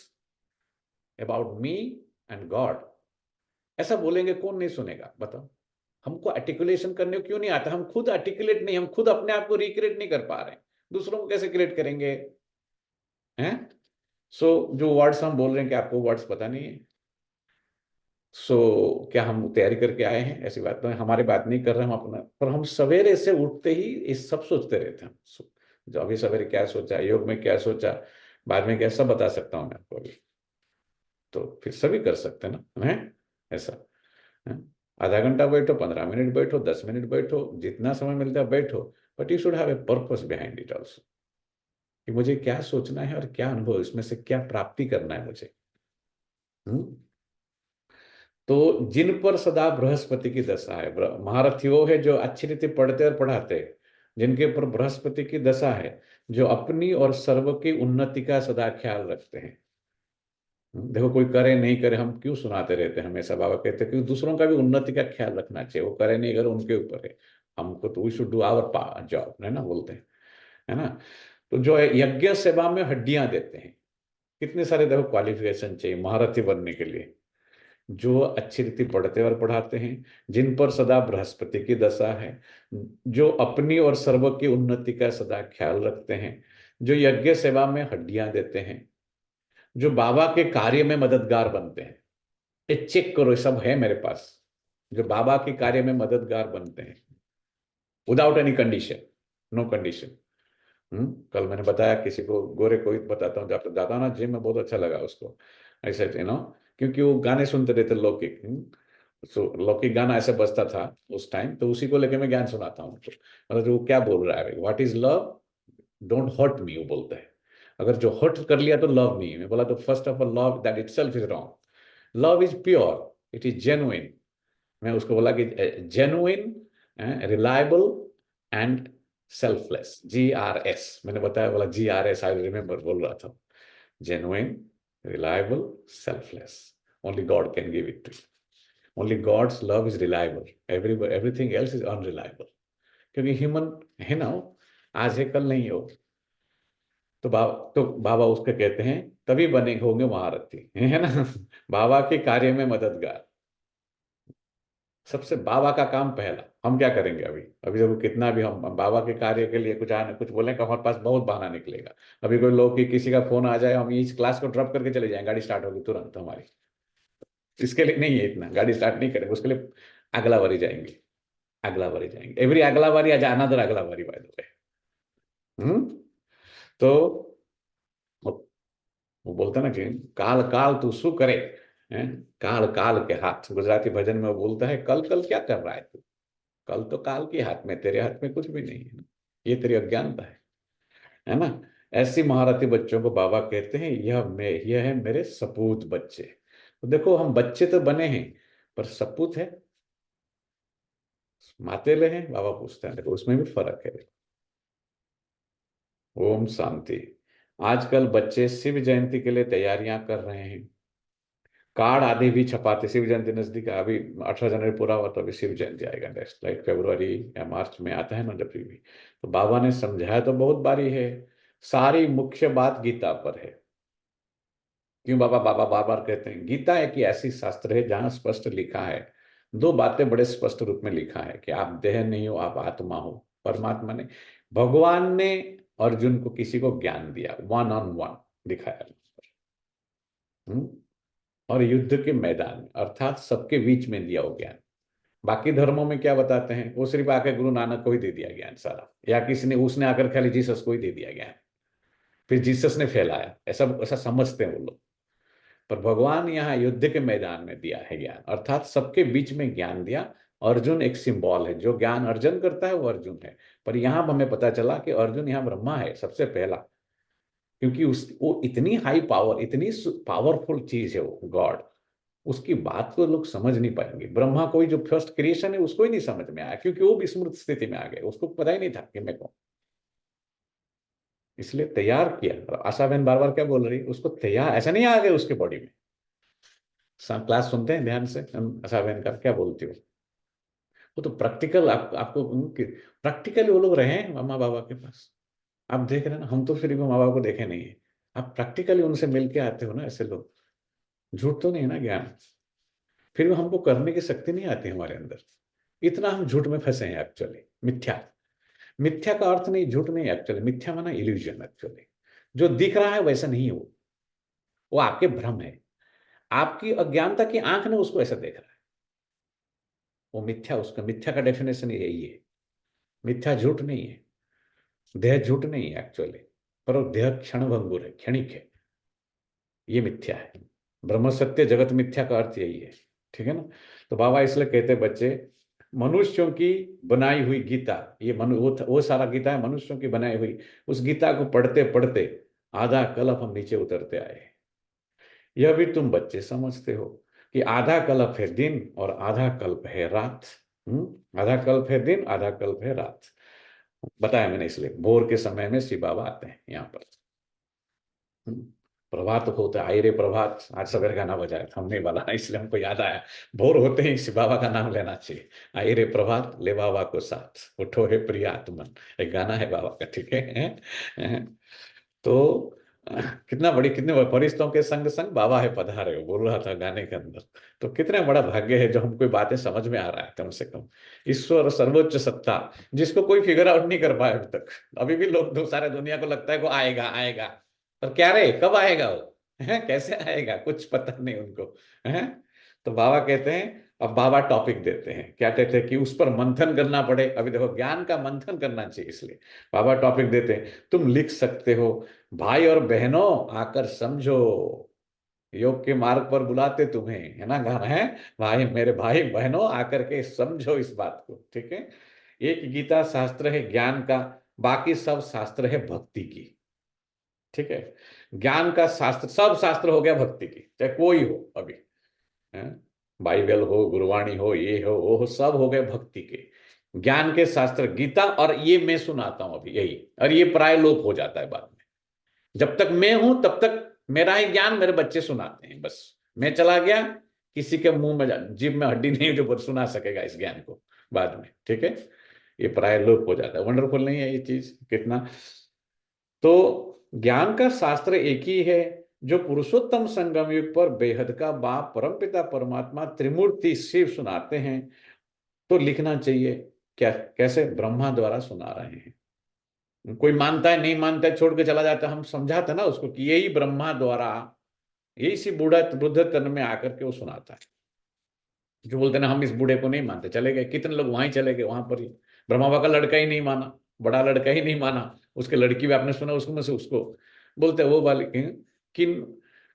About me and God. ऐसा बोलेंगे कौन नहीं सुनेगा बताओ। हमको आर्टिकुलेशन करने को क्यों नहीं आता? हम खुद आर्टिकुलेट नहीं, हम खुद अपने आप को रिक्रिएट नहीं कर पा रहे हैं, दूसरों को कैसे क्रिएट करेंगे? हैं? सो जो वर्ड्स हम बोल रहे हैं, कि आपको वर्ड्स पता नहीं है? क्या हम तैयारी करके आए हैं? ऐसी बात तो हमारी बात नहीं कर रहे हम अपना, पर हम सवेरे से उठते ही इस सब सोचते रहते हैं। जो अभी सवेरे क्या सोचा, योग में क्या सोचा, बाद में क्या, सब बता सकता हूँ मैं आपको अभी। तो फिर सभी कर सकते हैं ना, है ऐसा? है? आधा घंटा बैठो, 15 मिनट बैठो, 10 मिनट बैठो, जितना समय मिलता है बैठो, but you should have a purpose behind it also, कि मुझे क्या सोचना है और क्या अनुभव, इसमें से क्या प्राप्ति करना है मुझे। हम्म। तो जिन पर सदा बृहस्पति की दशा है, महारथी वो है जो अच्छी रीति पढ़ते और पढ़ाते हैं, जिनके ऊपर बृहस्पति की दशा है, जो अपनी और सर्व की उन्नति का सदा ख्याल रखते हैं। देखो, कोई करे नहीं करे, हम क्यों सुनाते रहते हैं हमेशा? बाबा कहते हैं कि दूसरों का भी उन्नति का ख्याल रखना चाहिए, वो करे नहीं करे उनके ऊपर है, हमको तो we should do our job, है ना, बोलते हैं, है ना। तो जो है यज्ञ सेवा में हड्डियां देते हैं, कितने सारे देखो क्वालिफिकेशन चाहिए महारथी बनने के लिए। जो अच्छी रीति पढ़ते और पढ़ाते हैं, जिन पर सदा बृहस्पति की दशा है, जो अपनी और सर्व की उन्नति का सदा ख्याल रखते हैं, जो यज्ञ सेवा में हड्डियां देते हैं, जो बाबा के कार्य में मददगार बनते हैं। ये चेक करो, ये सब है मेरे पास, जो बाबा के कार्य में मददगार बनते हैं without any condition, no condition. कल मैंने बताया किसी को, गोरे को ही बताता हूँ, जब जाता ना जिम में, बहुत अच्छा लगा उसको ऐसे, क्योंकि वो गाने सुनते रहते लौकिक। लौकिक गाना ऐसे बजता था उस टाइम, तो उसी को लेके मैं ज्ञान सुनाता हूँ उनको। मतलब जो क्या बोल रहा है, what is love, don't hurt me, वो बोलता है। अगर जो हर्ट कर लिया तो लव नहीं है। मैं बोला तो first of all love that itself is wrong. Love is pure, it is genuine. मैं उसको बोला कि genuine, reliable and selfless, GRS मैंने बताया, बोला GRS, आई रिमेम्बर बोल रहा था। Genuine, reliable, selfless, only God can give it to you. Only God's love is reliable, everything else is unreliable, क्योंकि ह्यूमन है ना, आज है कल नहीं हो। तो बाबा उसके कहते हैं तभी बने होंगे महारथी, है ना। बाबा के कार्य में मददगार, सबसे बाबा का काम पहला। हम क्या करेंगे अभी? अभी देखो कितना भी हम बाबा के कार्य के लिए कुछ आने कुछ बोले, हमारे पास बहुत बहाना निकलेगा। अभी कोई लोग की किसी का फोन आ जाए, हम इस क्लास को ड्रॉप करके चले जाएंगे, गाड़ी स्टार्ट होगी तुरंत हमारी। इसके लिए नहीं है, इतना गाड़ी स्टार्ट नहीं करेंगे, उसके लिए अगला बारी जाएंगे, अगला बारी जाएंगे, एवरी अगला बारी आज अनदर अगला बारी, बाय द वे। तो वो बोलता ना कि काल काल तू शू करे, हैं? काल काल के हाथ, गुजराती भजन में वो बोलता है, कल कल क्या कर रहा है तू? कल तो काल के हाथ में, तेरे हाथ में कुछ भी नहीं है ना, ये तेरी अज्ञानता है ना। ऐसी महारथी बच्चों को बाबा कहते हैं यह है मेरे सपूत बच्चे। तो देखो, हम बच्चे तो बने हैं, पर सपूत है, मातेले हैं, बाबा पूछते हैं, देखो उसमें भी फर्क है। ओम शांति। आजकल बच्चे शिव जयंती के लिए तैयारियां कर रहे हैं, कार्ड आदि भी छपाते, शिव जयंती नजदीक है, अभी 18 जनवरी पूरा हुआ तो अभी शिव जयंती आएगा नेक्स्ट, लाइक फरवरी या मार्च में आता है ना जब भी। तो बाबा ने समझाया तो बहुत बारी है, सारी मुख्य बात गीता पर है। क्यों बाबा बाबा बार बार कहते हैं? गीता एक ऐसी शास्त्र है जहां स्पष्ट लिखा है, दो बातें बड़े स्पष्ट रूप में लिखा है कि आप देह नहीं हो, आप आत्मा हो। परमात्मा ने, भगवान ने अर्जुन को किसी को ज्ञान दिया, 1-on-1 दिखाया। हम्म? और युद्ध के मैदान में, अर्थात सबके बीच में दिया हो ज्ञान। बाकी धर्मों में क्या बताते हैं? वो सिर्फ आकर गुरु नानक को ही दे दिया ज्ञान सारा, या किसी ने उसने आकर खाली जीसस को ही दे दिया ज्ञान, फिर जीसस ने फैलाया, ऐसा ऐसा समझते हैं वो लोग। पर भगवान यहाँ युद्ध के मैदान में दिया है ज्ञान, अर्थात सबके बीच में ज्ञान दिया। अर्जुन एक सिंबल है, जो ज्ञान अर्जन करता है वो अर्जुन है। पर यहाँ हमें पता चला कि अर्जुन यहाँ ब्रह्मा है सबसे पहला, क्योंकि वो इतनी हाई पावर, इतनी पावरफुल चीज है वो गॉड, उसकी बात को लोग समझ नहीं पाएंगे। ब्रह्मा कोई जो फर्स्ट क्रिएशन है उसको ही नहीं समझ में आया, क्योंकि वो विस्मृत स्थिति में आ गए, उसको पता ही नहीं था कि मैं कौन। इसलिए तैयार किया। और आशा बहन बार बार क्या बोल रही, उसको तैयार ऐसा नहीं आ गए उसके बॉडी में। क्लास सुनते हैं ध्यान से, आशा बहन का क्या बोलती हो? वो तो प्रैक्टिकल आपको प्रैक्टिकली वो लोग रहे हैं माँ बाबा के पास। आप देख रहे हैं ना, हम तो फिर भी माँ बाबा को देखे नहीं है। आप प्रैक्टिकली उनसे मिल के आते हो ना, ऐसे लोग। झूठ तो नहीं है ना ज्ञान, फिर भी हमको करने की शक्ति नहीं आती हमारे अंदर। इतना हम झूठ में फंसे हैं एक्चुअली। मिथ्या, मिथ्या का अर्थ नहीं झूठ नहीं एक्चुअली, मिथ्या माना इल्यूजन एक्चुअली। जो दिख रहा है वैसा नहीं है वो आपके भ्रम है, आपकी अज्ञानता की आंख ने उसको ऐसा देख रहा है, वो मिथ्या, उसका मिथ्या का डेफिनेशन यही है। मिथ्या झूठ नहीं है, देह झूठ नहीं है एक्चुअली, पर वो देह क्षण भंगुर है, क्षणिक है, ये मिथ्या है। ब्रह्म सत्य जगत मिथ्या का अर्थ यही है, ठीक है ना। तो बाबा इसलिए कहते बच्चे, मनुष्यों की बनाई हुई गीता, ये वो सारा गीता है मनुष्यों की बनाई हुई, उस गीता को पढ़ते पढ़ते आधा कल्प हम नीचे उतरते आए। यह भी तुम बच्चे समझते हो कि आधा कल्प है दिन और आधा कल्प है रात। आधा कल्प है दिन, आधा कल्प है रात, बताया मैंने। इसलिए भोर के समय में शिव बाबा आते हैं यहाँ पर। प्रभात होता है, आई रे प्रभात, आज सवेरे गाना बजाया था, हमने वाला इसलिए हमको याद आया, भोर होते ही शिव बाबा का नाम लेना चाहिए। आई रे प्रभात, ले बाबा को साथ, उठो है प्रियात्मन, एक गाना है बाबा का, ठीक है। तो कितने फरिश्तों के संग संग बाबा है पधारे, वो बोल रहा था गाने के अंदर। तो कितने बड़ा भाग्य है जो हमको ये बातें समझ में आ रहा है कम से कम। ईश्वर सर्वोच्च सत्ता, जिसको कोई फिगर आउट नहीं कर पाया अभी तक। अभी भी लोग सारे दुनिया को लगता है को आएगा आएगा, पर क्या रे कब आएगा वो, है कैसे आएगा, कुछ पता नहीं उनको, है। तो बाबा कहते हैं, अब बाबा टॉपिक देते हैं, क्या कहते हैं कि उस पर मंथन करना पड़े। अभी देखो ज्ञान का मंथन करना चाहिए, इसलिए बाबा टॉपिक देते हैं, तुम लिख सकते हो, भाई और बहनों आकर समझो, योग के मार्ग पर बुलाते तुम्हें, है ना गाना है, भाई मेरे भाई बहनों आकर के समझो इस बात को, ठीक है। एक गीता शास्त्र है ज्ञान का, बाकी सब शास्त्र है भक्ति की, ठीक है। ज्ञान का शास्त्र, सब शास्त्र हो गया भक्ति की, चाहे कोई हो अभी, है? बाइबल हो, गुरवाणी हो, ये हो वो हो, सब हो गए भक्ति के। ज्ञान के शास्त्र गीता, और ये मैं सुनाता हूं अभी यही, और ये प्राय लोप हो जाता है बाद में। जब तक मैं हूं तब तक मेरा ही ज्ञान मेरे बच्चे सुनाते हैं, बस मैं चला गया किसी के मुंह में, जीभ में हड्डी नहीं जो सुना सकेगा इस ज्ञान को बाद में, ठीक है। ये प्राय लोप हो जाता है। वंडरफुल नहीं है ये चीज कितना। तो ज्ञान का शास्त्र एक ही है जो पुरुषोत्तम संगम युग पर बेहद का बाप परमपिता परमात्मा त्रिमूर्ति शिव सुनाते हैं। तो लिखना चाहिए क्या, कैसे ब्रह्मा द्वारा सुना रहे हैं। कोई मानता है नहीं मानता है छोड़ के चला जाता है, हम समझाते ना उसको कि यही ब्रह्मा द्वारा, यही सी बूढ़ा बुद्ध तन में आकर के वो सुनाता है। जो बोलते ना हम इस बूढ़े को नहीं मानते, चले गए, कितने लोग वहां ही चले गए, वहां पर ही ब्रह्मा बाबा का लड़का ही नहीं माना, बड़ा लड़का ही नहीं माना, उसके लड़की भी आपने सुना उसको में से उसको बोलते वो वाले कि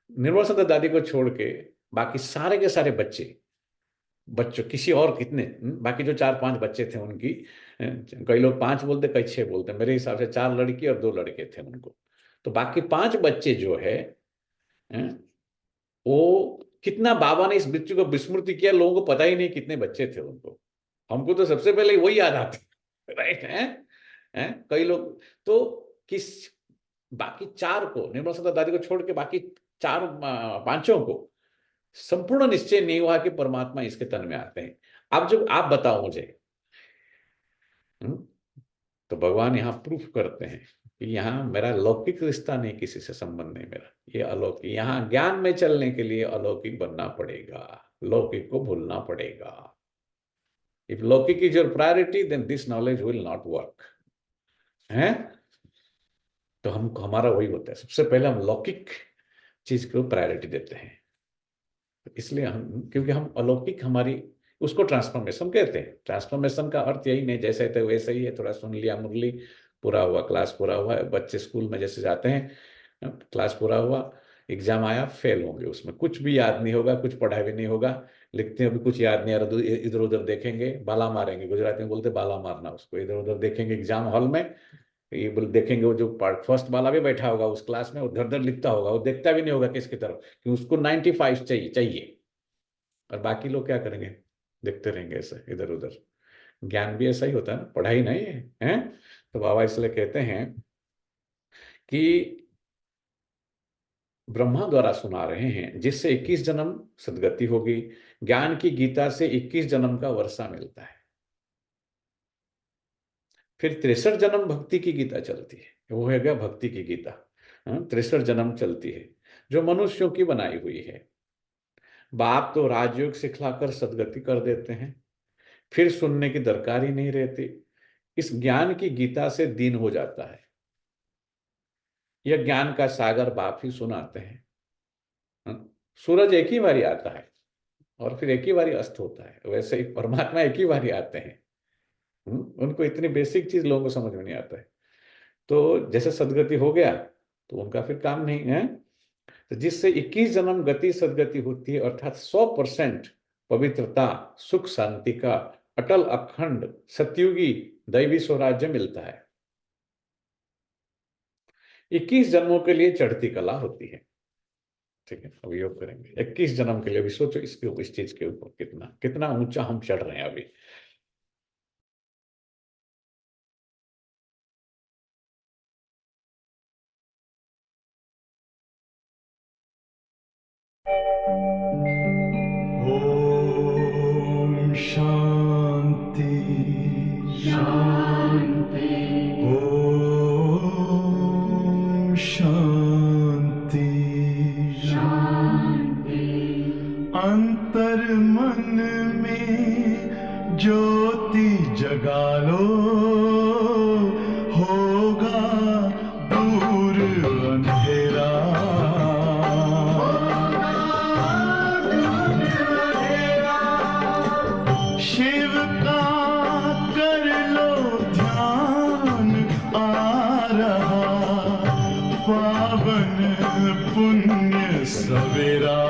निर्मल सत्य दादी को छोड़ के बाकी सारे के सारे बच्चों किसी और कितने, बाकी जो 4-5 बच्चे थे उनकी, कई लोग 5 बोलते कई 6 बोलते, मेरे हिसाब से 4 लड़की और 2 लड़के थे उनको। तो बाकी 5 बच्चे जो है, वो कितना बाबा ने इस बच्चे को विस्मृति किया, लोगों को पता ही नहीं कितने बच्चे थे उनको। हमको तो सबसे पहले वही याद आते, राइट है। कई लोग तो किस, बाकी 4 को, निर्मला सत्ता दादी को छोड़ के बाकी 4-5 को संपूर्ण निश्चय नहीं हुआ कि परमात्मा इसके तन में आते हैं। अब जब आप बताओ मुझे, तो भगवान यहाँ प्रूफ करते हैं कि यहाँ मेरा लौकिक रिश्ता नहीं, किसी से संबंध नहीं मेरा, ये अलौकिक। यहाँ ज्ञान में चलने के लिए अलौकिक बनना पड़ेगा, लौकिक को भूलना पड़ेगा। इफ लौकिक is your priority then this knowledge will not work, है। तो हम हमारा वही होता है, सबसे पहले हम लौकिक चीज को प्रायोरिटी देते हैं, इसलिए हम, क्योंकि हम अलौकिक हमारी, उसको ट्रांसफॉर्मेशन कहते हैं। ट्रांसफॉर्मेशन का अर्थ यही नहीं जैसे थे वैसे ही है, थोड़ा सुन लिया मुरली, पूरा हुआ, क्लास पूरा हुआ। बच्चे स्कूल में जैसे जाते हैं, क्लास पूरा हुआ, एग्जाम आया, फेल होंगे, उसमें कुछ भी याद नहीं होगा, कुछ पढ़ाई भी नहीं होगा, लिखते हैं भी कुछ याद नहीं आ रहा, इधर उधर देखेंगे, बाला मारेंगे, गुजराती में बोलते बाला मारना उसको, इधर उधर देखेंगे एग्जाम हॉल में, ये देखेंगे वो जो फर्स्ट वाला भी बैठा होगा उस क्लास में, उधर उधर लिखता होगा, वो देखता भी नहीं होगा किसकी तरफ, कि उसको 95 चाहिए। और बाकी लोग क्या करेंगे, देखते रहेंगे ऐसे इधर उधर। ज्ञान भी ऐसा ही होता है ना, पढ़ाई नहीं है। तो बाबा इसलिए कहते हैं कि ब्रह्मा द्वारा सुना रहे हैं, जिससे 21 जन्म सदगति होगी। ज्ञान की गीता से 21 जन्म का वर्षा मिलता है। फिर 63 जन्म भक्ति की गीता चलती है, वो है गया भक्ति की गीता। 63 जन्म चलती है जो मनुष्यों की बनाई हुई है। बाप तो राजयोग सिखलाकर सदगति कर देते हैं, फिर सुनने की दरकार ही नहीं रहती। इस ज्ञान की गीता से दीन हो जाता है। यह ज्ञान का सागर बाप ही सुनाते हैं। सूरज एक ही बारी आता है और फिर एक ही बारी अस्त होता है, वैसे ही परमात्मा एक ही बारी आते हैं। उनको इतनी बेसिक चीज लोगों को समझ में नहीं आता है। तो जैसे सदगति हो गया तो उनका फिर काम नहीं है। तो जिससे 21 जन्म गति सदगति होती है, अर्थात 100% पवित्रता, सुख, शांति का अटल अखंड सतयुगी दैवी स्वराज्य मिलता है। 21 जन्मों के लिए चढ़ती कला होती है। ठीक है, अब योग करेंगे 21 जन्म के लिए। अभी सोचो इसके ऊपर, इस चीज के ऊपर कितना कितना ऊंचा हम चढ़ रहे हैं अभी। ओम शांति शांति। ओम शांति शांति। अंतर मन में ज्योति जगा लो, होगा दूर अंधेरा। शिव का कर लो ध्यान, आ रहा पावन पुण्य सवेरा।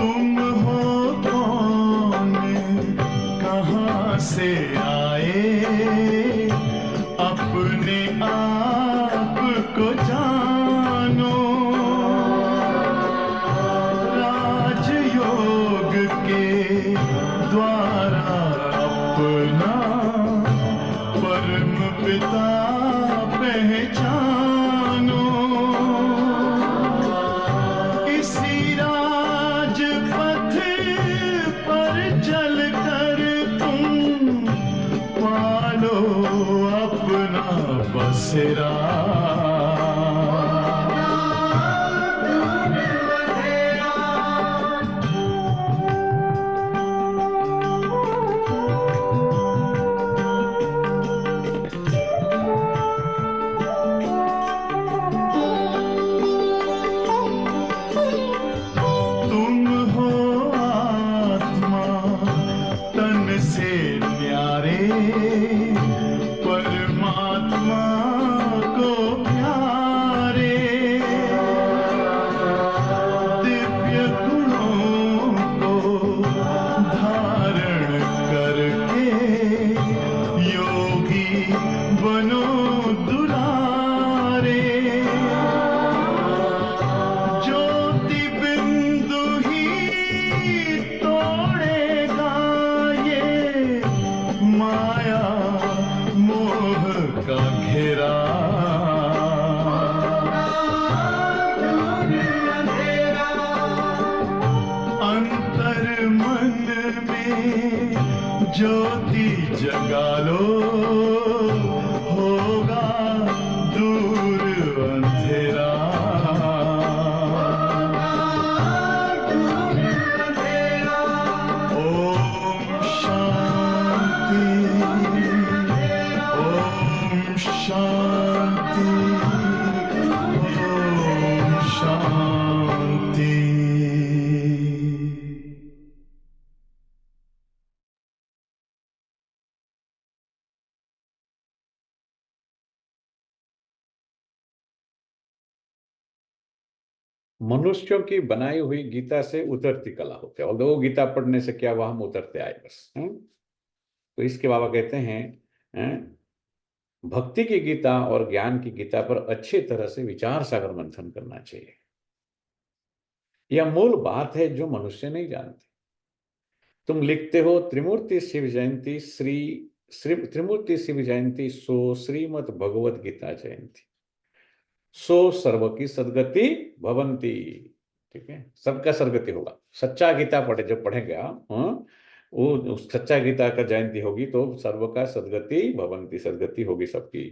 तुम हो कौन, कहाँ से आए, अपने आप को जानो। राजयोग के द्वारा अपना परम पिता पहचानो। इसी राजपथ पर चलकर तुम पालो अपना बसेरा। तुम हो आत्मा तन से न्यारे, परमात्मा को प्यारे। दिव्य गुणों को धारण करके योगी बनो दुलारे। ज्योति बिंदु ही तोड़ेगा ये माया मोह का घेरा। अंतर मन में ज्योति जगा लो, होगा दूर अंधेरा। ओम शांति। ओम शांति। ओम शांति। मनुष्यों की बनाई हुई गीता से उतरती कला होती है, और वो गीता पढ़ने से क्या हुआ, हम उतरते आए बस। तो इसके बाबा कहते हैं, भक्ति की गीता और ज्ञान की गीता पर अच्छी तरह से विचार सागर मंथन करना चाहिए। यह मूल बात है जो मनुष्य नहीं जानते। तुम लिखते हो त्रिमूर्ति शिव जयंती, त्रिमूर्ति शिव जयंती सो श्रीमद भगवत गीता जयंती। सो सर्व की सदगति भवंती। ठीक है, सबका सदगति होगा। सच्चा गीता पढ़े, जब पढ़ेंगे आप, हाँ, वो सच्चा गीता का जयंती होगी तो सर्व का सदगति भवंती, सदगति होगी सबकी।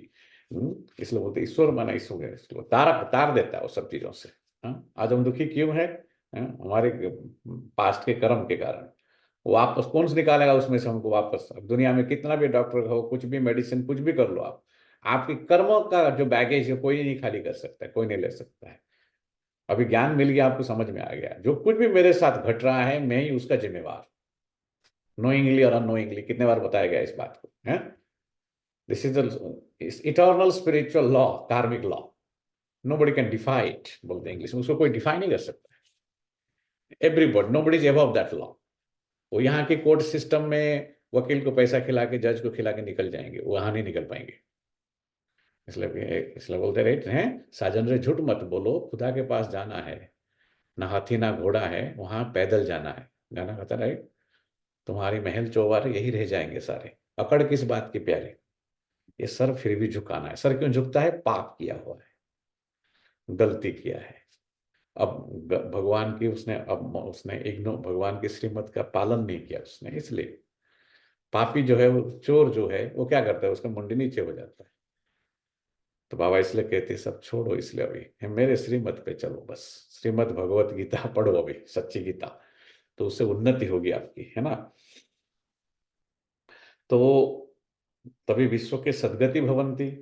इसलिए बोलते ईश्वर माना ईश्वर है, इसलिए तार देता है वो सब चीजों से। हाँ, आज हम दुखी क्यों है? हमारे पास्ट के कर्म के कारण। वापस कौन से निकालेगा उसमें से हमको वापस? अब दुनिया में कितना भी डॉक्टर हो, कुछ भी मेडिसिन, कुछ भी कर लो आप, आपके कर्मों का जो बैगेज है कोई नहीं खाली कर सकता है, कोई नहीं ले सकता है। अभी ज्ञान मिल गया, आपको समझ में आ गया, जो कुछ भी मेरे साथ घट रहा है मैं ही उसका जिम्मेवार, नोइंगली और अनोइंगली। कितने बार बताया गया इस बात को, है? This is the eternal spiritual law, karmic law. Nobody can defy it, बोलते हैं इंग्लिश में, उसको कोई डिफाई नहीं कर सकता। Everybody, nobody is above that law. वो यहाँ के कोर्ट सिस्टम में वकील को पैसा खिला के, जज को खिला के निकल जाएंगे, वहां नहीं निकल पाएंगे। इसलिए बोलते रहते हैं, साजन रे झूठ मत बोलो, खुदा के पास जाना है, ना हाथी ना घोड़ा है, वहां पैदल जाना है। गाना कहता रहे, तुम्हारी महल चौबार यही रह जाएंगे सारे, अकड़ किस बात की प्यारे, ये सर फिर भी झुकाना है। सर क्यों झुकता है? पाप किया हुआ है, गलती किया है। अब भगवान की उसने इग्नो, भगवान की श्रीमत का पालन नहीं किया उसने, इसलिए पापी जो है, वो चोर जो है, वो क्या करता है, उसका मुंडी नीचे हो जाता है। तो बाबा इसलिए कहते सब छोड़ो, इसलिए अभी मेरे श्रीमत पे चलो, बस श्रीमद भगवत गीता पढ़ो अभी, सच्ची गीता, तो उससे उन्नति होगी आपकी, है ना? तो तभी विश्व के सद्गति भवंती।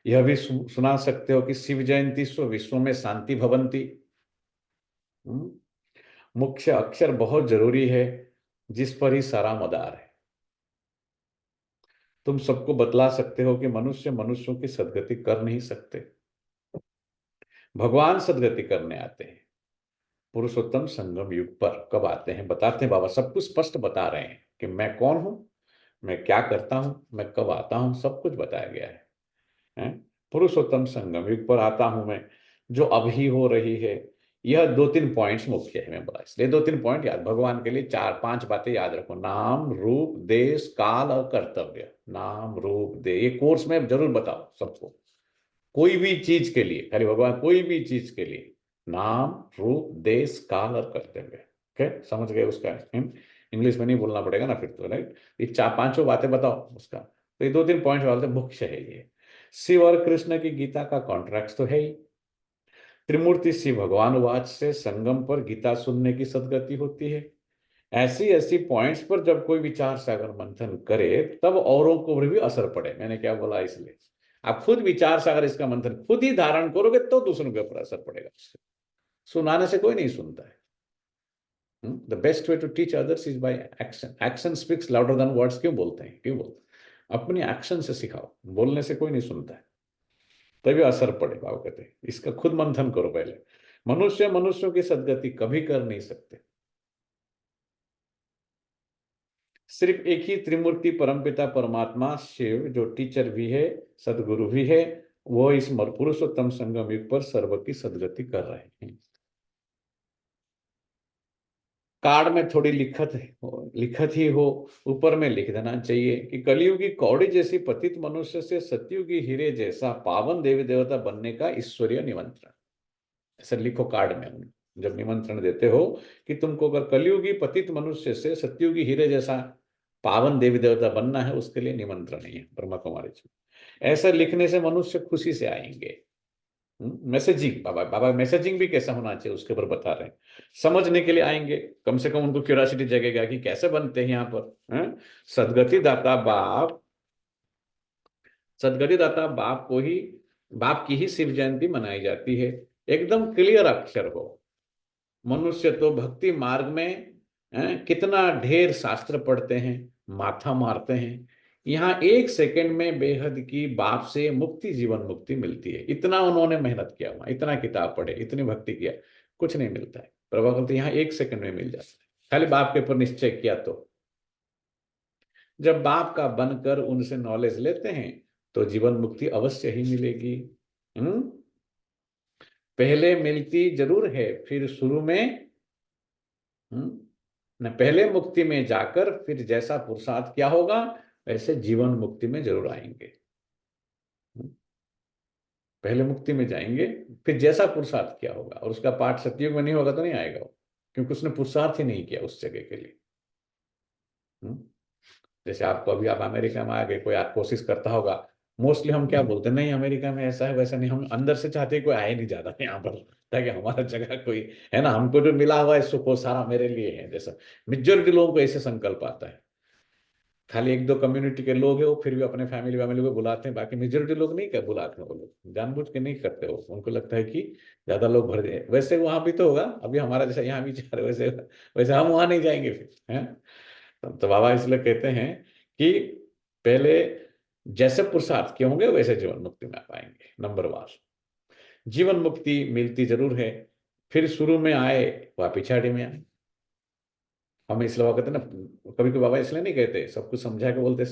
यह भी सुना सकते हो कि शिव जयंती स्व विश्व में शांति भवंती। मुख्य अक्षर बहुत जरूरी है, जिस पर ही सारा मदार है। तुम सबको बतला सकते हो कि मनुष्य मनुष्यों की सद्गति कर नहीं सकते, भगवान सद्गति करने आते हैं। पुरुषोत्तम संगम युग पर कब आते हैं? बताते हैं बाबा, सब कुछ स्पष्ट बता रहे हैं कि मैं कौन हूं, मैं क्या करता हूं, मैं कब आता हूं, सब कुछ बताया गया है? पुरुषोत्तम संगम युग पर आता हूं मैं, जो अभी हो रही है। यह 2-3 पॉइंट्स मुख्य है, मैं बोला इसलिए 2-3 पॉइंट याद, भगवान के लिए 4-5 बातें याद रखो। नाम, रूप, देश, काल और कर्तव्य। नाम, रूप, देश, ये कोर्स में जरूर बताओ सबको, कोई भी चीज के लिए, खाली भगवान, कोई भी चीज के लिए नाम, रूप, देश, काल और कर्तव्य। ओके, समझ गए उसका? इंग्लिश में नहीं बोलना पड़ेगा ना फिर तो, राइट? ये 4-5 बातें बताओ उसका। तो ये 2-3 पॉइंट वाले मुख्य है ये। शिव और कृष्ण की गीता का कॉन्ट्रैक्ट तो है ही। त्रिमूर्ति शिव भगवान वाच से संगम पर गीता सुनने की सदगति होती है। ऐसी ऐसी पॉइंट्स पर जब कोई विचार सागर मंथन करे, तब औरों को भी असर पड़े। मैंने क्या बोला? इसलिए आप खुद विचार सागर, इसका मंथन खुद ही धारण करोगे तो दूसरों के ऊपर असर पड़ेगा। सुनाने से कोई नहीं सुनता है। The best way to teach others is by action. Action speaks louder than words. क्यों बोलते हैं? क्यों बोलते हैं? अपनी एक्शन से सिखाओ, बोलने से कोई नहीं सुनता है, तभी असर पड़े। बाबा कहते हैं इसका खुद मंथन करो पहले। मनुष्य मनुष्यों की सदगति कभी कर नहीं सकते। सिर्फ एक ही त्रिमूर्ति परमपिता परमात्मा शिव, जो टीचर भी है, सदगुरु भी है, वो इस पुरुषोत्तम संगम युग पर सर्व की सदगति कर रहे हैं। कार्ड में थोड़ी लिखत ही हो, ऊपर में लिख देना चाहिए कि कलियुगी कौड़ी जैसी पतित मनुष्य से सतयुगी हीरे जैसा पावन देवी देवता बनने का ईश्वरीय निमंत्रण। ऐसा लिखो कार्ड में, जब निमंत्रण देते हो कि तुमको अगर कलियुगी पतित मनुष्य से सतयुगी हीरे जैसा पावन देवी देवता बनना है, उसके लिए निमंत्रण ही है ब्रह्मा कुमारी जी। ऐसा लिखने से मनुष्य खुशी से आएंगे। मैसेजिंग, बाबा मैसेजिंग भी कैसा होना चाहिए उसके ऊपर बता रहे हैं। समझने के लिए आएंगे, कम से कम उनको क्यूरियोसिटी जगेगा कि कैसे बनते हैं यहाँ पर। सदगति दाता बाप, सदगति दाता बाप को ही, बाप की ही शिव जयंती मनाई जाती है। एकदम क्लियर अक्षर हो। मनुष्य तो भक्ति मार्ग में कितना ढेर शास्त्र पढ़ते हैं, माथा मारते हैं, यहाँ 1 सेकंड में बेहद की बाप से मुक्ति, जीवन मुक्ति मिलती है। इतना उन्होंने मेहनत किया हुआ, इतना किताब पढ़े, इतनी भक्ति किया, कुछ नहीं मिलता है। प्रभा कहते यहाँ 1 सेकंड में मिल जाता है, खाली बाप के ऊपर निश्चय किया तो। जब बाप का बनकर उनसे नॉलेज लेते हैं तो जीवन मुक्ति अवश्य ही मिलेगी। पहले मिलती जरूर है, फिर शुरू में न, पहले मुक्ति में जाकर फिर जैसा पुरुषार्थ क्या होगा, वैसे जीवन मुक्ति में जरूर आएंगे। पहले मुक्ति में जाएंगे, फिर जैसा पुरुषार्थ किया होगा, और उसका पाठ सतयुग में नहीं होगा तो नहीं आएगा वो, क्योंकि उसने पुरुषार्थ ही नहीं किया उस जगह के लिए। जैसे आपको अभी आप अमेरिका में आ गए, कोई आप कोशिश करता होगा, मोस्टली हम क्या बोलते हैं, नहीं अमेरिका में ऐसा है वैसा नहीं, हम अंदर से चाहते हैं कोई आए नहीं ज्यादा यहाँ पर, ताकि हमारा जगह कोई है ना, हमको जो मिला हुआ है सुख वो सारा मेरे लिए है, जैसा मेजोरिटी लोगों को ऐसे संकल्प आता है। खाली एक दो कम्युनिटी के लोग हैं वो फिर भी अपने फैमिली वैमिली को बुलाते हैं, बाकी मेजोरिटी लोग नहीं कर बुलाते हैं, वो लोग जानबूझ के नहीं करते हो, उनको लगता है कि ज्यादा लोग भर जाए। वैसे वहां भी तो होगा, अभी हमारा जैसा यहाँ विचार है, वैसे वैसे हम वहां नहीं जाएंगे फिर, है। तो बाबा इसलिए कहते हैं कि पहले जैसे पुरुषार्थ किए होंगे वैसे जीवन मुक्ति में आ पाएंगे। नंबर 1 जीवन मुक्ति मिलती जरूर है, फिर शुरू में आए वह पिछाड़ी में आए। हम इसलिए कहते ना, कभी कभी बाबा इसलिए नहीं कहते सब कुछ समझा के बोलते,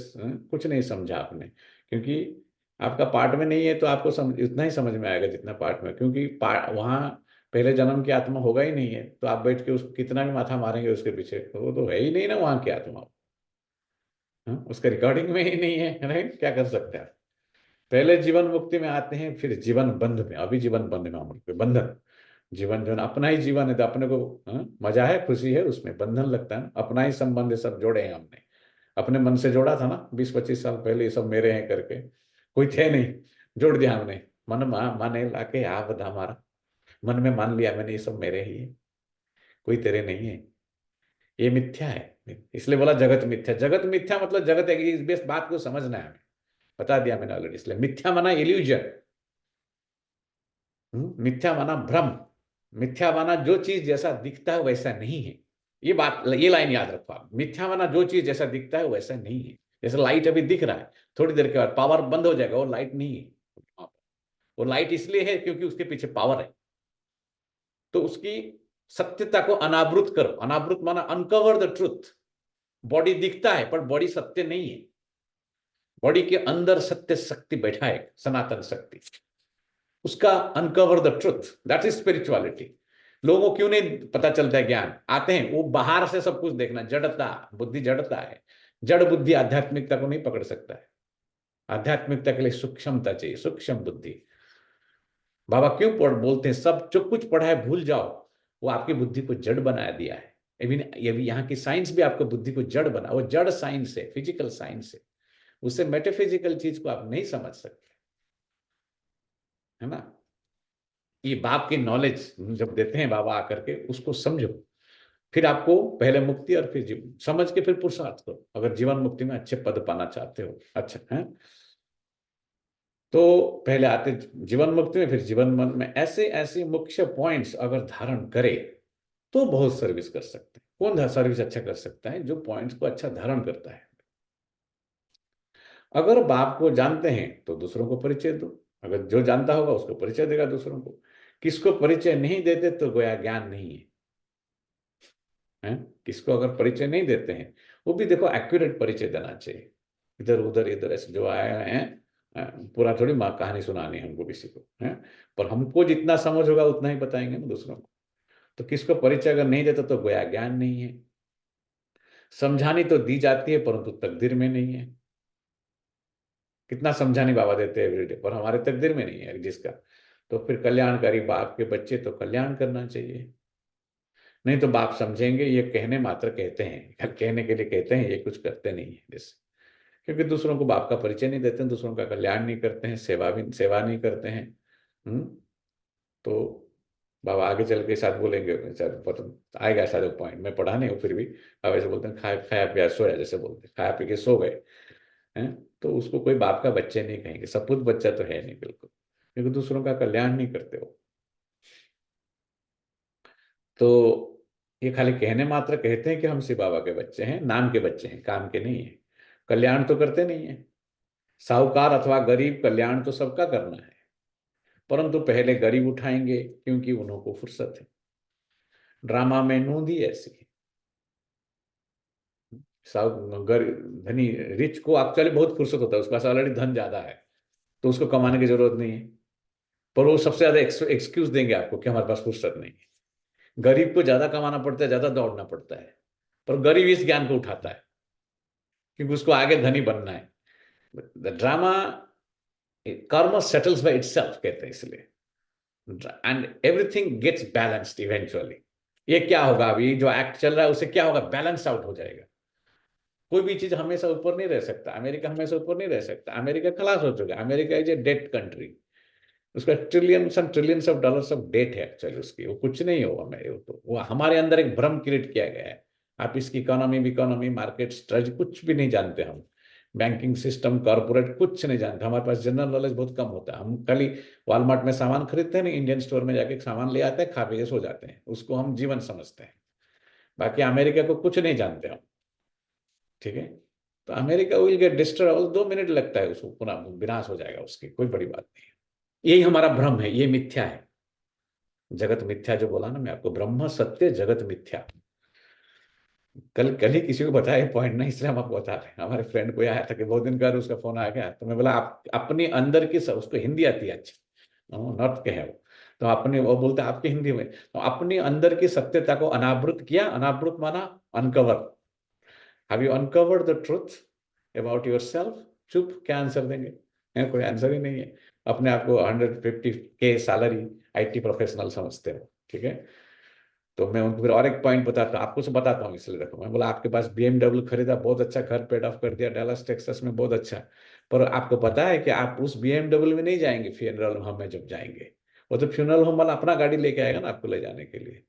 कुछ नहीं समझा आपने, क्योंकि आपका पाठ में नहीं है तो आपको उतना ही समझ में आएगा जितना पाठ में, क्योंकि वहां पहले जन्म की आत्मा होगा ही नहीं है, तो आप बैठ के उसको कितना भी माथा मारेंगे उसके पीछे, तो वो तो है ही नहीं ना वहां की आत्मा। उसका रिकॉर्डिंग में ही नहीं है, राइट, क्या कर सकते हैं। पहले जीवन मुक्ति में आते हैं, फिर जीवन बंध में, अभी जीवन बंध में हम लोग बंधन, जीवन जो है अपना ही जीवन है, तो अपने को मजा है, खुशी है, उसमें बंधन लगता है, अपना ही संबंध सब जोड़े हैं हमने, अपने मन से जोड़ा था ना 20-25 साल पहले, ये सब मेरे हैं करके, कोई थे नहीं, जोड़ दिया हमने, मन माने लाके आ बधा हमारा, मन में मान लिया मैंने ये सब मेरे ही है, कोई तेरे नहीं है, ये मिथ्या है। इसलिए बोला जगत मिथ्या, जगत मिथ्या मतलब जगत है, इस बेस बात को समझना है, हमें बता दिया मैंने ऑलरेडी। इसलिए मिथ्या माना इल्यूजन, मिथ्या माना भ्रम, मिथ्या माना जो चीज जैसा दिखता है वैसा नहीं है। ये बात, ये लाइन याद रखो आप, मिथ्या माना जो चीज जैसा दिखता है वैसा नहीं है। जैसे लाइट अभी दिख रहा है, थोड़ी देर के बाद पावर बंद हो जाएगा, वो लाइट नहीं है, वो लाइट इसलिए है क्योंकि उसके पीछे पावर है। तो उसकी सत्यता को अनावृत करो, अनावृत माना अनकवर द ट्रुथ। बॉडी दिखता है पर बॉडी सत्य नहीं है, बॉडी के अंदर सत्य शक्ति बैठा है, सनातन शक्ति, उसका uncover the truth, that is spirituality. लोगों को क्यों नहीं पता चलता है ज्ञान, आते हैं वो बाहर से सब कुछ देखना, जड़ता, बुद्धि जड़ता है, जड़ बुद्धि आध्यात्मिकता को नहीं पकड़ सकता है। आध्यात्मिकता के लिए सूक्ष्मता चाहिए, सूक्ष्म बुद्धि। बाबा क्यों बोलते हैं सब जो कुछ पढ़ा है भूल जाओ, वो आपकी बुद्धि को जड़ बना दिया है। ये भी यहाँ की साइंस भी आपको बुद्धि को जड़ बना, वो जड़ साइंस है, फिजिकल साइंस है, उससे मेटाफिजिकल चीज को आप नहीं समझ सकते, है ना। ये बाप की नॉलेज जब देते हैं बाबा आकर के, उसको समझो, फिर आपको पहले मुक्ति और फिर जीवन समझ के फिर पुरुषार्थ करो, अगर जीवन मुक्ति में अच्छे पद पाना चाहते हो। अच्छा है, तो पहले आते जीवन मुक्ति में, फिर जीवन मन में, ऐसे ऐसे मुख्य पॉइंट्स अगर धारण करे तो बहुत सर्विस कर सकते हैं। कौन सर्विस अच्छा कर सकता है? जो पॉइंट्स को अच्छा धारण करता है। अगर बाप को जानते हैं तो दूसरों को परिचय दो, अगर जो जानता होगा उसको परिचय देगा दूसरों को। किसको परिचय नहीं देते तो गोया ज्ञान नहीं है, किसको अगर परिचय नहीं देते हैं, वो भी देखो एक्यूरेट परिचय देना चाहिए। इधर उधर इधर ऐसे जो आए हैं, पूरा थोड़ी माँ कहानी सुनानी है हमको किसी को, है, पर हमको जितना समझ होगा उतना ही बताएंगे ना दूसरों को। तो किसको परिचय अगर नहीं देता तो गोया ज्ञान नहीं है। समझानी तो दी जाती है परंतु तकदीर में नहीं है। कितना समझाने बाबा देते हैं एवरीडे, पर हमारे तकदीर में नहीं है जिसका। तो फिर कल्याणकारी बाप के बच्चे तो कल्याण करना चाहिए, नहीं तो बाप समझेंगे ये कहने मात्र कहते हैं, कहने के लिए कहते हैं, ये कुछ करते नहीं है जैसे, क्योंकि दूसरों को बाप का परिचय नहीं देते हैं, दूसरों का कल्याण नहीं करते हैं, सेवा नहीं करते हैं। तो बाबा आगे चल के साथ बोलेंगे, आएगा शायद पॉइंट, मैं पढ़ा नहीं हूँ फिर भी अब ऐसे बोलते हैं, खाया पिया सोया, जैसे बोलते हैं खाया पी के सो गए हैं, तो उसको कोई बाप का बच्चे नहीं कहेंगे, सपूत बच्चा तो है नहीं बिल्कुल, क्योंकि दूसरों का कल्याण नहीं करते हो। तो ये खाली कहने मात्र कहते हैं कि हम शिव बाबा के बच्चे हैं, नाम के बच्चे हैं, काम के नहीं है, कल्याण तो करते नहीं है। साहूकार अथवा गरीब, कल्याण तो सबका करना है, परंतु पहले गरीब उठाएंगे क्योंकि उन्हों को फुर्सत है। ड्रामा में नूंद ही ऐसी है, धनी रिच को एक्चुअली बहुत फुर्सत होता है, उसके पास ऑलरेडी धन ज्यादा है, तो उसको कमाने की जरूरत नहीं है, पर वो सबसे ज्यादा एक्सक्यूज देंगे आपको कि हमारे पास फुर्सत नहीं है। गरीब को ज्यादा कमाना पड़ता है, ज्यादा दौड़ना पड़ता है, पर गरीब इस ज्ञान को उठाता है क्योंकि उसको आगे धनी बनना है। The drama karma settles by itself कहते हैं इसलिए, and everything gets balanced eventually. ये क्या होगा, अभी जो एक्ट चल रहा है उसे क्या होगा, बैलेंस आउट हो जाएगा। कोई भी चीज हमेशा ऊपर नहीं रह सकता, अमेरिका हमेशा ऊपर नहीं रह सकता, अमेरिका खलास हो चुका है, America is a debt country, उसका trillions of dollars of debt है एक्चुअली उसकी, वो कुछ नहीं होगा मेरे, वो हमारे अंदर एक भ्रम क्रिएट किया गया है। आप इसकी इकोनॉमी मार्केट स्ट्रेटजी कुछ भी नहीं जानते, हम बैंकिंग सिस्टम कॉर्पोरेट कुछ नहीं जानते, हमारे पास जनरल नॉलेज बहुत कम होता है। हम खाली वॉलमार्ट में सामान खरीदते हैं ना, इंडियन स्टोर में जाके सामान ले आते हैं, खा पी के सो जाते हैं, उसको हम जीवन समझते हैं। बाकी अमेरिका को कुछ नहीं जानते हम, ठीक है। तो America will get destroy, 2 minute लगता है उसको, पूरा विनाश हो जाएगा उसकी, कोई बड़ी बात नहीं है। यही हमारा भ्रम है, ये मिथ्या है, जगत मिथ्या जो बोला ना मैं आपको, ब्रह्म सत्य जगत मिथ्या। कल ही किसी को बताया पॉइंट नहीं, इसलिए हम आपको बता रहे हैं। हमारे फ्रेंड को आया था कि बहुत दिन का उसका फोन आ गया, तो मैं बोला आप अपनी अंदर की, उसको हिंदी आती है अच्छा, नॉर्थ के है वो, तो अपने वो बोलते आपकी हिंदी में, तो अपनी अंदर की सत्यता को अनावृत किया, अनावृत माना uncover. Have you uncovered the truth about yourself? चुप, क्या आंसर देंगे, कोई आंसर ही नहीं है। अपने आप को 150K सैलरी IT प्रोफेशनल समझते हो, ठीक है। तो मैं उनको फिर और एक पॉइंट बताता हूँ, आपको से बताता हूँ इसलिए देखो, मैं बोला आपके पास BMW खरीदा, बहुत अच्छा, घर पेड ऑफ कर दिया डैलस टेक्सास में, बहुत अच्छा, पर आपको पता है कि आप उस BMW में नहीं जाएंगे फ्यूनरल होम में जब जाएंगे, वो तो फ्यूनरल होम वाला अपना गाड़ी लेके आएगा ना आपको ले जाने के लिए।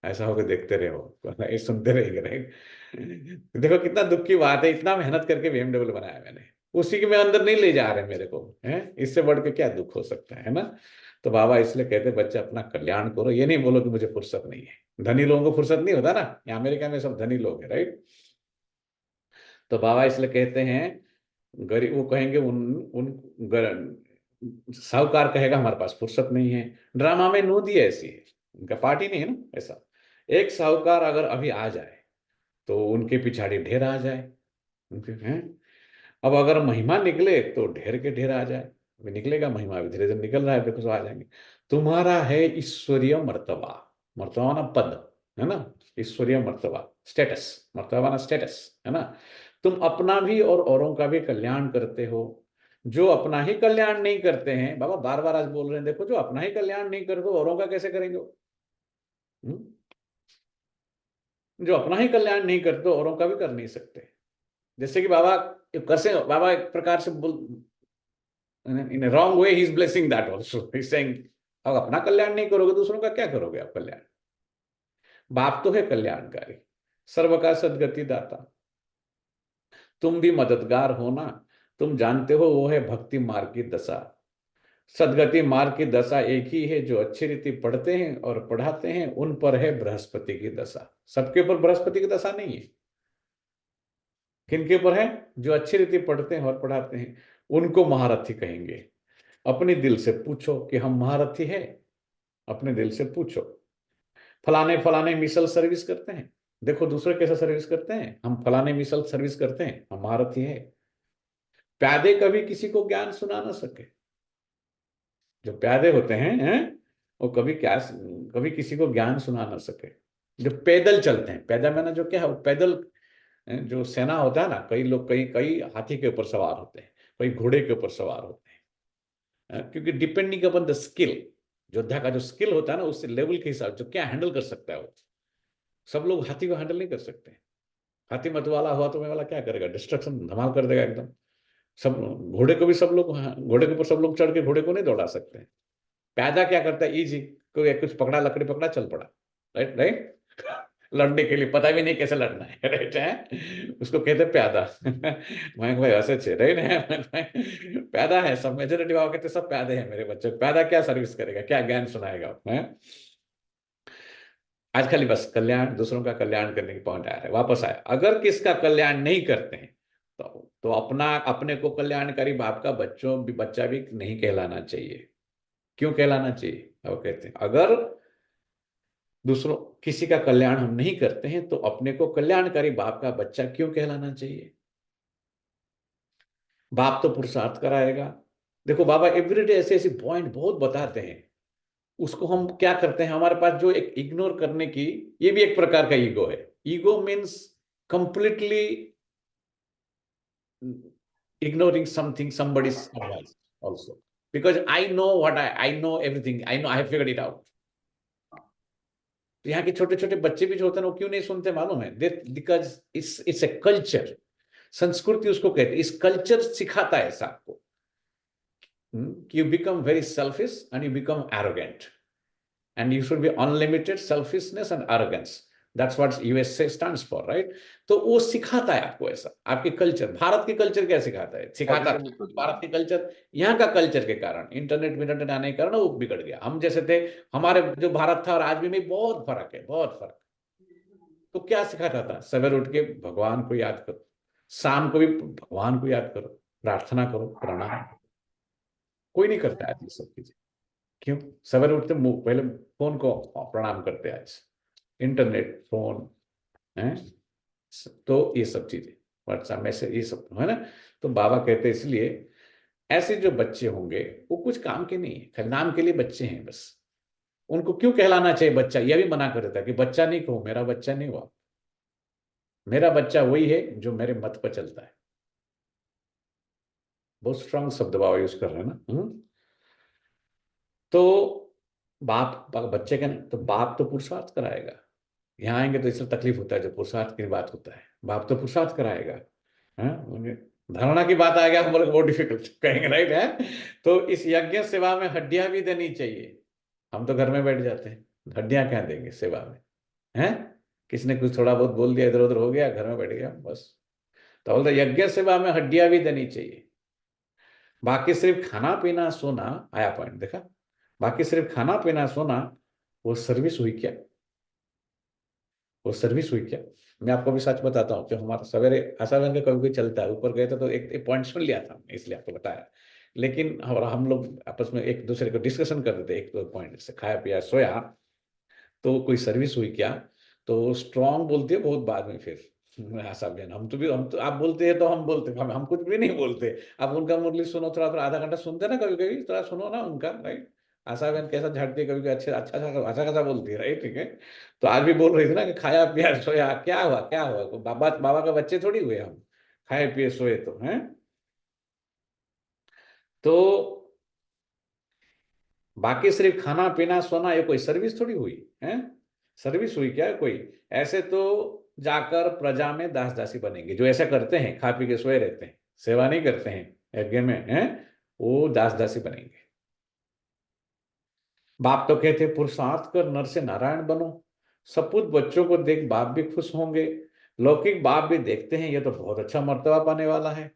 ऐसा होकर देखते रहे हो, ये सुनते रहेंगे। देखो कितना दुख की बात है, इतना मेहनत करके BMW बनाया मैंने, उसी के में अंदर नहीं ले जा रहे मेरे को, है इससे बढ़ के क्या दुख हो सकता है ना। तो बाबा इसलिए कहते बच्चे अपना कल्याण करो, ये नहीं बोलो कि मुझे फुर्सत नहीं है। धनी लोगों को फुर्सत नहीं होता ना, यहाँ अमेरिका में सब धनी लोग हैं, राइट। तो बाबा इसलिए कहते हैं, गरीब वो कहेंगे, साहूकार कहेगा हमारे पास फुर्सत नहीं है। ड्रामा में नूदी ऐसी है, उनका पार्टी नहीं है ना ऐसा। एक साहूकार अगर अभी आ जाए तो उनके पिछाड़ी ढेर आ जाए, उनके हैं। अब अगर महिमा निकले तो ढेर के ढेर आ जाए, अभी निकलेगा महिमा, अभी धीरे धीरे निकल रहा है, देखो सब आ जाएंगे। तुम्हारा है ईश्वरीय मर्तबा, मर्तबा ना पद, है ना, ईश्वरीय मर्तबा, स्टेटस, मर्तबा ना स्टेटस, है ना। तुम अपना भी और औरों का भी कल्याण करते हो। जो अपना ही कल्याण नहीं करते हैं, बाबा बार बार आज बोल रहे हैं, देखो जो अपना ही कल्याण नहीं करते औरों का कैसे करेंगे वो? जो अपना ही कल्याण नहीं करते औरों का भी कर नहीं सकते। जैसे कि बाबा कैसे, बाबा एक प्रकार से in wrong way he is blessing that also, he is saying अब अपना कल्याण नहीं करोगे दूसरों का क्या करोगे आप कल्याण? बाप तो है कल्याणकारी, सर्व का सदगति दाता, तुम भी मददगार हो ना। तुम जानते हो वो है भक्ति मार्ग की दशा, सदगति मार्ग की दशा एक ही है, जो अच्छी रीति पढ़ते हैं और पढ़ाते हैं उन पर है बृहस्पति की दशा। सबके ऊपर बृहस्पति की दशा नहीं है। किनके ऊपर है? जो अच्छी रीति पढ़ते हैं और पढ़ाते हैं, उनको महारथी कहेंगे। अपने दिल से पूछो कि हम महारथी है, अपने दिल से पूछो। फलाने फलाने मिसल सर्विस करते हैं, देखो दूसरे कैसे सर्विस करते हैं, हम फलाने मिसल सर्विस करते हैं, हम महारथी है। प्यादे कभी किसी को ज्ञान सुना ना सके, जो प्यादे होते हैं वो कभी किसी को ज्ञान सुना ना सके। जो पैदल चलते हैं, पैदल मैंने जो क्या है, वो पैदल जो सेना होता है ना, कई लोग कई हाथी के ऊपर सवार होते हैं, कई घोड़े के ऊपर सवार होते हैं, क्योंकि डिपेंडिंग अपॉन द स्किल, योद्धा का जो स्किल होता है ना, उस लेवल के हिसाब जो क्या हैंडल कर सकता है वो। सब लोग हाथी को हैंडल नहीं कर सकते। हाथी मत वाला हुआ तो मैं वाला क्या करेगा, डिस्ट्रक्शन धमाल कर देगा एकदम। सब घोड़े को भी सब लोग, घोड़े के ऊपर सब लोग चढ़ के घोड़े को नहीं दौड़ा सकते। प्यादा क्या करता है, इजी, कोई कुछ पकड़ा, लकड़ी पकड़ा, चल पड़ा, राइट राइट लड़ने के लिए, पता भी नहीं कैसे लड़ना है, राइट है, उसको कहते प्यादा। मैं भाई ऐसे छे राइट है, प्यादा है सब, मेजोरिटी वाले कहते सब प्यादे हैं मेरे बच्चे। प्यादा क्या सर्विस करेगा, क्या ज्ञान सुनाएगा है? आज खाली बस कल्याण, दूसरों का कल्याण करने की पॉइंट आ रहा है, वापस आया। अगर किसका कल्याण नहीं करते हैं तो अपने को कल्याणकारी बाप का बच्चा भी नहीं कहलाना चाहिए। क्यों कहलाना चाहिए? वो कहते हैं अगर दूसरों किसी का कल्याण हम नहीं करते हैं तो अपने को कल्याणकारी बाप का बच्चा क्यों कहलाना चाहिए? बाप तो पुरुषार्थ कराएगा। देखो बाबा एवरीडे ऐसे ऐसे पॉइंट बहुत बताते हैं, उसको हम क्या करते हैं, हमारे पास जो एक इग्नोर करने की, ये भी एक प्रकार का ईगो है। Ego means completely ignoring something, somebody's advice, also, because I know what I know everything. I know I have figured it out. तो यहाँ के छोटे छोटे बच्चे भी जो होते हैं वो क्यों नहीं सुनते मालूम है? Because it's a culture. संस्कृति उसको कहते हैं. इस कल्चर सिखाता है ऐसा आपको कि you become very selfish and you become arrogant and you should be unlimited selfishness and arrogance. That's what USA stands for, right? तो वो सिखाता है आपको ऐसा. आपके कल्चर, भारत की कल्चर क्या सिखाता है? सिखाता है भारत की कल्चर. यहाँ का कल्चर के कारण, इंटरनेट आने के कारण वो बिगड़ गया. हम जैसे थे, हमारे जो भारत था और आज भी में बहुत फर्क है, बहुत फर्क. तो क्या सिखाता था? सवेरे उठ के भगवान को याद करो, शाम को भी भगवान को याद करो, प्रार्थना करो, प्रणाम. कोई नहीं करता है ये सब चीजें. क्यों? सवेरे उठते पहले फोन को प्रणाम करते हैं. आज इंटरनेट, फोन है, तो ये सब चीजें, व्हाट्सएप मैसेज, ये सब है ना. तो बाबा कहते हैं इसलिए ऐसे जो बच्चे होंगे वो कुछ काम के नहीं है, नाम के लिए बच्चे हैं बस. उनको क्यों कहलाना चाहिए बच्चा? यह भी मना कर देता है कि बच्चा नहीं कहो, मेरा बच्चा नहीं हुआ. मेरा बच्चा वही है जो मेरे मत पर चलता है. बहुत स्ट्रांग शब्द बाबा यूज कर रहे हैं ना. तो बाप बच्चे का नहीं, तो बाप तो पुरुषार्थ कराएगा. यहाँ आएंगे तो इसलिए तकलीफ होता है जब पुरुषार्थ की बात होता है. बाप तो पुरुषार्थ कराएगा. धारणा की बात आ गया, हमारे बहुत डिफिकल्ट कहेंगे, राइट है. तो इस यज्ञ सेवा में हड्डियां भी देनी चाहिए. हम तो घर में बैठ जाते हैं, हड्डियां क्या देंगे सेवा में? हैं? किसने कुछ थोड़ा बहुत बोल दिया, इधर उधर हो गया, घर में बैठ गया बस. तो बोलते यज्ञ सेवा में हड्डियां भी देनी चाहिए. बाकी सिर्फ खाना पीना सोना, आया पॉइंट देखा? बाकी सिर्फ खाना पीना सोना, वो सर्विस हुई क्या? वो सर्विस हुई क्या? मैं आपको भी सच बताता हूँ कि हमारा सवेरे आशा बहन का कभी कोई चलता है, ऊपर गए थे तो एक पॉइंट सुन लिया था, इसलिए आपको बताया. लेकिन हम लोग आपस में एक दूसरे को डिस्कशन करते थे, एक दो पॉइंट से खाया पिया सोया, तो कोई सर्विस हुई क्या? तो स्ट्रॉन्ग बोलती है बहुत बाद में. फिर आशा बहन, हम तो आप बोलते हैं तो हम बोलते, हम कुछ भी नहीं बोलते. आप उनका मुरली सुनो, थोड़ा थोड़ा आधा घंटा सुनते ना, कभी कभी थोड़ा सुनो ना उनका, राइट? आशा बहन कैसा झाड़ती है, कभी अच्छा खासा बोलती है, राइट? ठीक है. तो आज भी बोल रही थी ना कि खाया पिया सोया, क्या हुआ क्या हुआ? बाबा का बच्चे थोड़ी हुए हम, खाए पिए सोए तो हैं. तो बाकी सिर्फ खाना पीना सोना, ये कोई सर्विस थोड़ी हुई है? सर्विस हुई क्या कोई? ऐसे तो जाकर प्रजा में दास दासी बनेंगे. जो ऐसा करते हैं, खा पी के सोए रहते हैं, सेवा नहीं करते हैं यज्ञ में, हैं, वो दास दासी बनेंगे. बाप तो कहते पुरुषार्थ कर नर से नारायण बनो. सपूत बच्चों को देख बाप भी खुश होंगे. लौकिक बाप भी देखते हैं ये तो बहुत अच्छा मर्तबा पाने वाला है,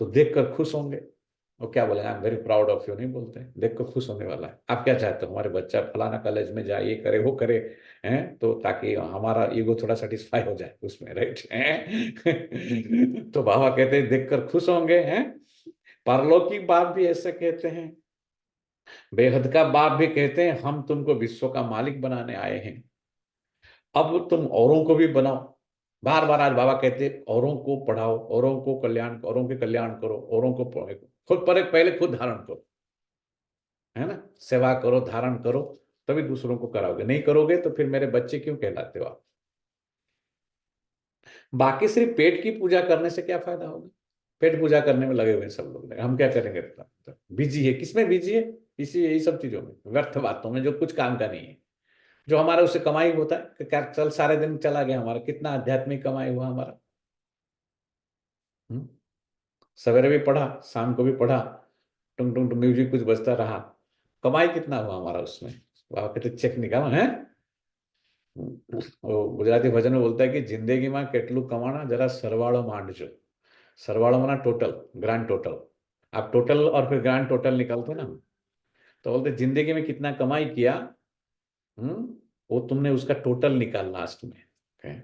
तो देखकर खुश होंगे. वो क्या बोलेंगे? I am very proud of you नहीं बोलते, देखकर खुश होने वाला है. आप क्या चाहते हो? हमारे बच्चा फलाना कॉलेज में जाए, ये करे वो करे, हैं, तो ताकि हमारा ईगो थोड़ा सेटिस्फाई हो जाए उसमें, राइट? तो बाबा कहते हैं देखकर खुश होंगे. हैं, परलौकिक बाप भी ऐसे कहते हैं. बेहद का बाप भी कहते हैं हम तुमको विश्व का मालिक बनाने आए हैं, अब तुम औरों को भी बनाओ. बार बार आज बाबा कहते हैं औरों को पढ़ाओ, औरों को कल्याण, औरों के कल्याण करो, औरों को खुद पर पहले खुद धारण करो, है ना? सेवा करो, धारण करो, तभी दूसरों को कराओगे. नहीं करोगे तो फिर मेरे बच्चे क्यों कहलाते हो आप? बाकी सिर्फ पेट की पूजा करने से क्या फायदा होगा? पेट पूजा करने में लगे हुए सब लोग, हम क्या करेंगे? बिजी है, किसमें बिजी है? इसी यही सब चीजों में, व्यर्थ बातों में जो कुछ काम का नहीं है. जो हमारा उससे कमाई होता है, क्या चल सारे दिन चला गया हमारा, कितना आध्यात्मिक कमाई हुआ हमारा? सवेरे भी पढ़ा, शाम को भी पढ़ा, टुंग टुंग म्यूजिक कुछ बजता रहा, कमाई कितना हुआ हमारा उसमें? बाबा कहते चेक निकालो है. वो गुजराती भजन में बोलता है कि जिंदगी में केटलू कमाना जरा सरवाड़ो मांडजो. सरवाड़ो माना टोटल, ग्रांड टोटल. आप टोटल और फिर ग्रांड टोटल निकालते ना, तो बोलते जिंदगी में कितना कमाई किया, वो तुमने उसका टोटल निकाल लास्ट में.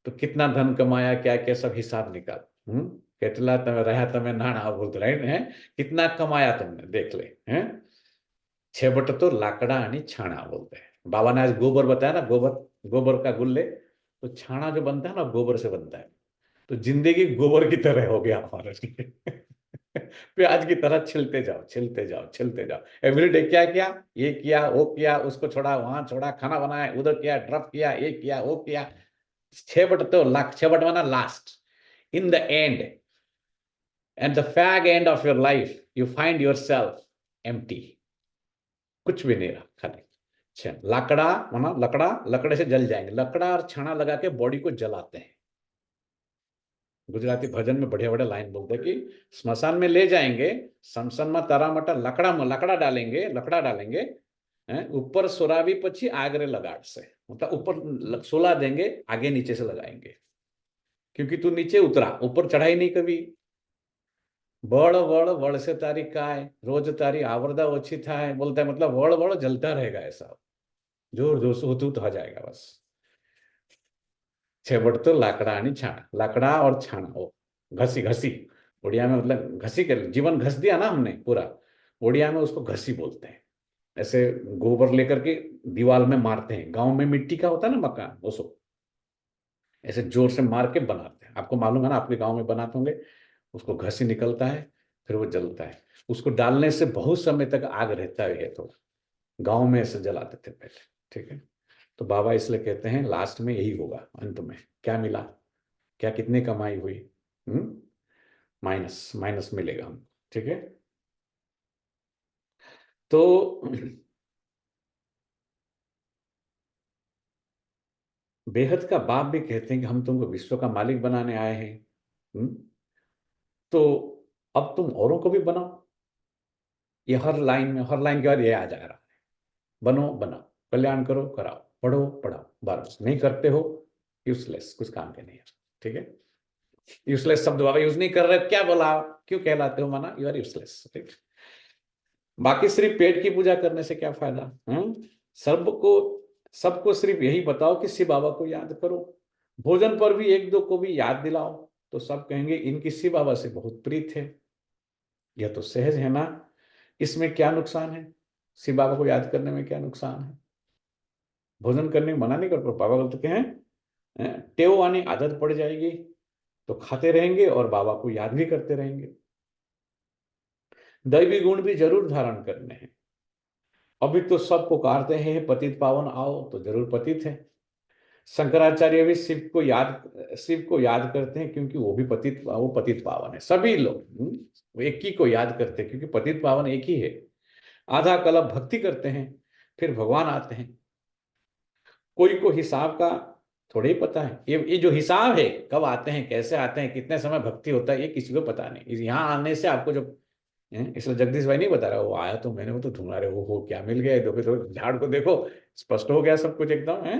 तो कितना धन कमाया, क्या क्या सब हिसाब निकाल. केटला तमें रहा तमें नाणा बोलते, राइट है? कितना कमाया तुमने देख ले. हैं, छेबट तो लाकड़ा आणि छाना बोलते हैं. बाबा ने आज गोबर बताया ना, गोबर का गुल्ले, तो छाना जो बनता है ना गोबर से बनता है. तो जिंदगी गोबर की तरह हो गया हमारे लिए. प्याज की तरह छिलते जाओ, छिलते जाओ, छिलते जाओ. एवरीडे क्या किया, ये किया, वो किया, उसको छोड़ा, वहां छोड़ा, खाना बनाया, उधर किया, ड्रॉप किया, ये किया, वो किया. छेबट तो छेबट माना last, in the end at the fag end of your life you find your self empty, कुछ भी नहीं रहा, खाली लाकड़ा माना लकड़ा, लकड़े से जल जाएंगे, लकड़ा और छाना लगा के बॉडी को जलाते हैं। गुजराती भजन में बढ़िया बढ़िया लाइन बोलते हैं कि स्मशान में ले जाएंगे, समसन में तारा मटा लकड़ा डालेंगे, ऊपर सोरावी पछी आगरे लगाड़ से, मतलब ऊपर सोला देंगे, आगे नीचे से लगाएंगे, क्योंकि तू नीचे उतरा, ऊपर चढ़ाई नहीं कभी। बड़ वड़ वड़ से तारी काय, रोज तारी आवरदा ओछी थाय, बोलता है मतलब वड़ वड़ जलता रहेगा, ऐसा जोर जोर से होतूत हो जाएगा बस। छेवट तो लाकड़ा आणि छाना, लाकड़ा और छाना, वो घसी घसी, उड़िया में मतलब घसी कर जीवन घस दिया ना हमने पूरा, उड़िया में उसको घसी बोलते हैं। ऐसे गोबर लेकर के दीवार में मारते हैं, गांव में मिट्टी का होता है ना मकान, उसको ऐसे जोर से मार के बनाते हैं। आपको मालूम है ना, आपके गांव में बनाते होंगे, उसको घसी निकलता है, फिर वो जलता है। उसको डालने से बहुत समय तक आग रहता है, तो गांव में ऐसे जलाते थे पहले, ठीक है। तो बाबा इसलिए कहते हैं लास्ट में यही होगा, अंत में क्या मिला, क्या कितनी कमाई हुई, माइनस माइनस मिलेगा हमको, ठीक है। तो बेहद का बाप भी कहते हैं कि हम तुमको विश्व का मालिक बनाने आए हैं, तो अब तुम औरों को भी बनाओ। ये हर लाइन के बाद ये आ जा रहा है, बनो बनाओ, कल्याण करो कराओ, पढ़ो पढ़ाओ, बस नहीं करते हो यूजलेस, कुछ काम के नहीं है, ठीक है। यूजलेस शब्द बाबा यूज नहीं कर रहे, क्या बोला, क्यों कहलाते हो, माना यू आर यूजलेस, ठीक। बाकी सिर्फ पेट की पूजा करने से क्या फायदा, सबको सिर्फ यही बताओ कि शिव बाबा को याद करो, भोजन पर भी एक दो को भी याद दिलाओ, तो सब कहेंगे इनकी शिव बाबा से बहुत प्रीत है। यह तो सहज है ना, इसमें क्या नुकसान है, शिव बाबा को याद करने में क्या नुकसान है। भोजन करने में मना नहीं कर, बाबा बोलते हैं टेव आनी आदत पड़ जाएगी तो खाते रहेंगे और बाबा को याद भी करते रहेंगे। दैवी गुण भी जरूर धारण करने हैं। अभी तो सब पुकारते हैं पतित पावन आओ, तो जरूर पतित है। शंकराचार्य भी शिव को याद करते हैं, क्योंकि वो पतित पावन है। सभी लोग एक ही को याद करते हैं, क्योंकि पतित पावन एक ही है। आधा कल्प भक्ति करते हैं, फिर भगवान आते हैं। कोई को हिसाब का थोड़ा ही पता है, ये जो हिसाब है, कब आते हैं, कैसे आते हैं, कितने समय भक्ति होता है, ये किसी को पता नहीं। यहाँ आने से आपको जो, इसलिए जगदीश भाई नहीं बता रहा, वो आया तो मैंने वो तो ढूंढा रहे, वो क्या मिल गया, देखो तो झाड़ को देखो, स्पष्ट हो गया सब कुछ एकदम है।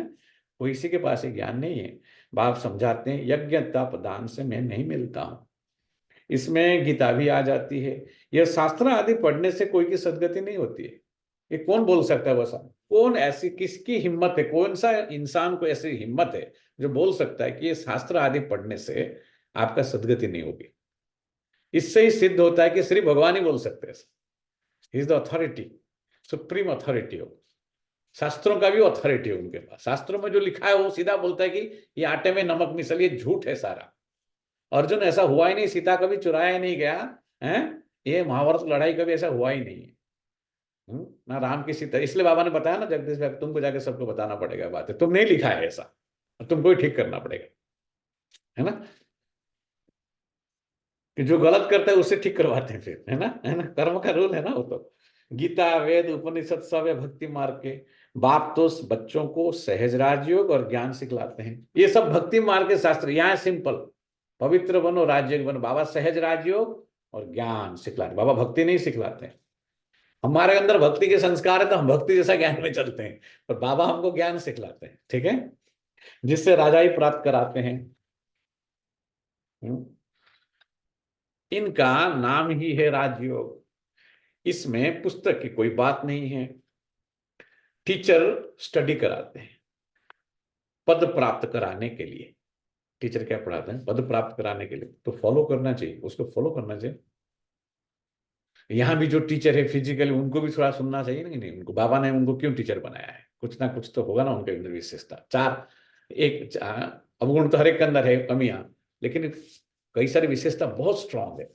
वो इसी के पास ही ज्ञान नहीं है। बाप समझाते हैं यज्ञ तप दान से मैं नहीं मिलता हूँ। इसमें गीता भी आ जाती है। यह शास्त्र आदि पढ़ने से कोई की सदगति नहीं होती है। ये कौन बोल सकता है, वैसा कौन, ऐसी किसकी हिम्मत है, कौन सा इंसान को ऐसी हिम्मत है जो बोल सकता है कि ये शास्त्र आदि पढ़ने से आपका सदगति नहीं होगी। इससे ही सिद्ध होता है कि श्री भगवान ही बोल सकते हैं। He is the authority, supreme authority हो। शास्त्रों का भी अथॉरिटी है उनके पास। शास्त्रों में जो लिखा है वो सीधा बोलता है कि ये आटे में नमक मिसल, ये झूठ है सारा। अर्जुन ऐसा हुआ ही नहीं, सीता कभी चुराया नहीं गया है, ये महाभारत लड़ाई कभी ऐसा हुआ ही नहीं है ना, राम की सीता। इसलिए बाबा ने बताया ना जगदीश भाई, तुमको जाके सबको बताना पड़ेगा बात है, तुम नहीं लिखा है ऐसा, तुमको ही ठीक करना पड़ेगा, है ना। कि जो गलत करता है उससे ठीक करवाते हैं फिर, है ना, कर्म का रूल है ना वो तो। गीता वेद उपनिषद सब है भक्ति मार्ग के। बाप तो बच्चों को सहज राजयोग और ज्ञान सिखलाते हैं। ये सब भक्ति मार्ग के शास्त्र। यहाँ सिंपल, पवित्र बनो राजयोग बनो। बाबा सहज राजयोग और ज्ञान सिखलाते, बाबा भक्ति नहीं सिखलाते हैं। हमारे अंदर भक्ति के संस्कार है तो हम भक्ति जैसा ज्ञान में चलते हैं, पर बाबा हमको ज्ञान सिखलाते हैं, ठीक है, जिससे राजाई प्राप्त कराते हैं। इनका नाम ही है राजयोग। इसमें पुस्तक की कोई बात नहीं है। टीचर स्टडी कराते हैं पद प्राप्त कराने के लिए। टीचर क्या पढ़ाते हैं, पद प्राप्त कराने के लिए, तो फॉलो करना चाहिए, उसको फॉलो करना चाहिए। यहाँ भी जो टीचर है फिजिकली, उनको भी थोड़ा सुनना चाहिए ना, नहीं उनको बाबा ने उनको क्यों टीचर बनाया है, कुछ ना कुछ तो होगा ना उनके अंदर विशेषता। अवगुण तो हर एक के अंदर है, कमियां, लेकिन कई सारी विशेषता बहुत स्ट्रांग है।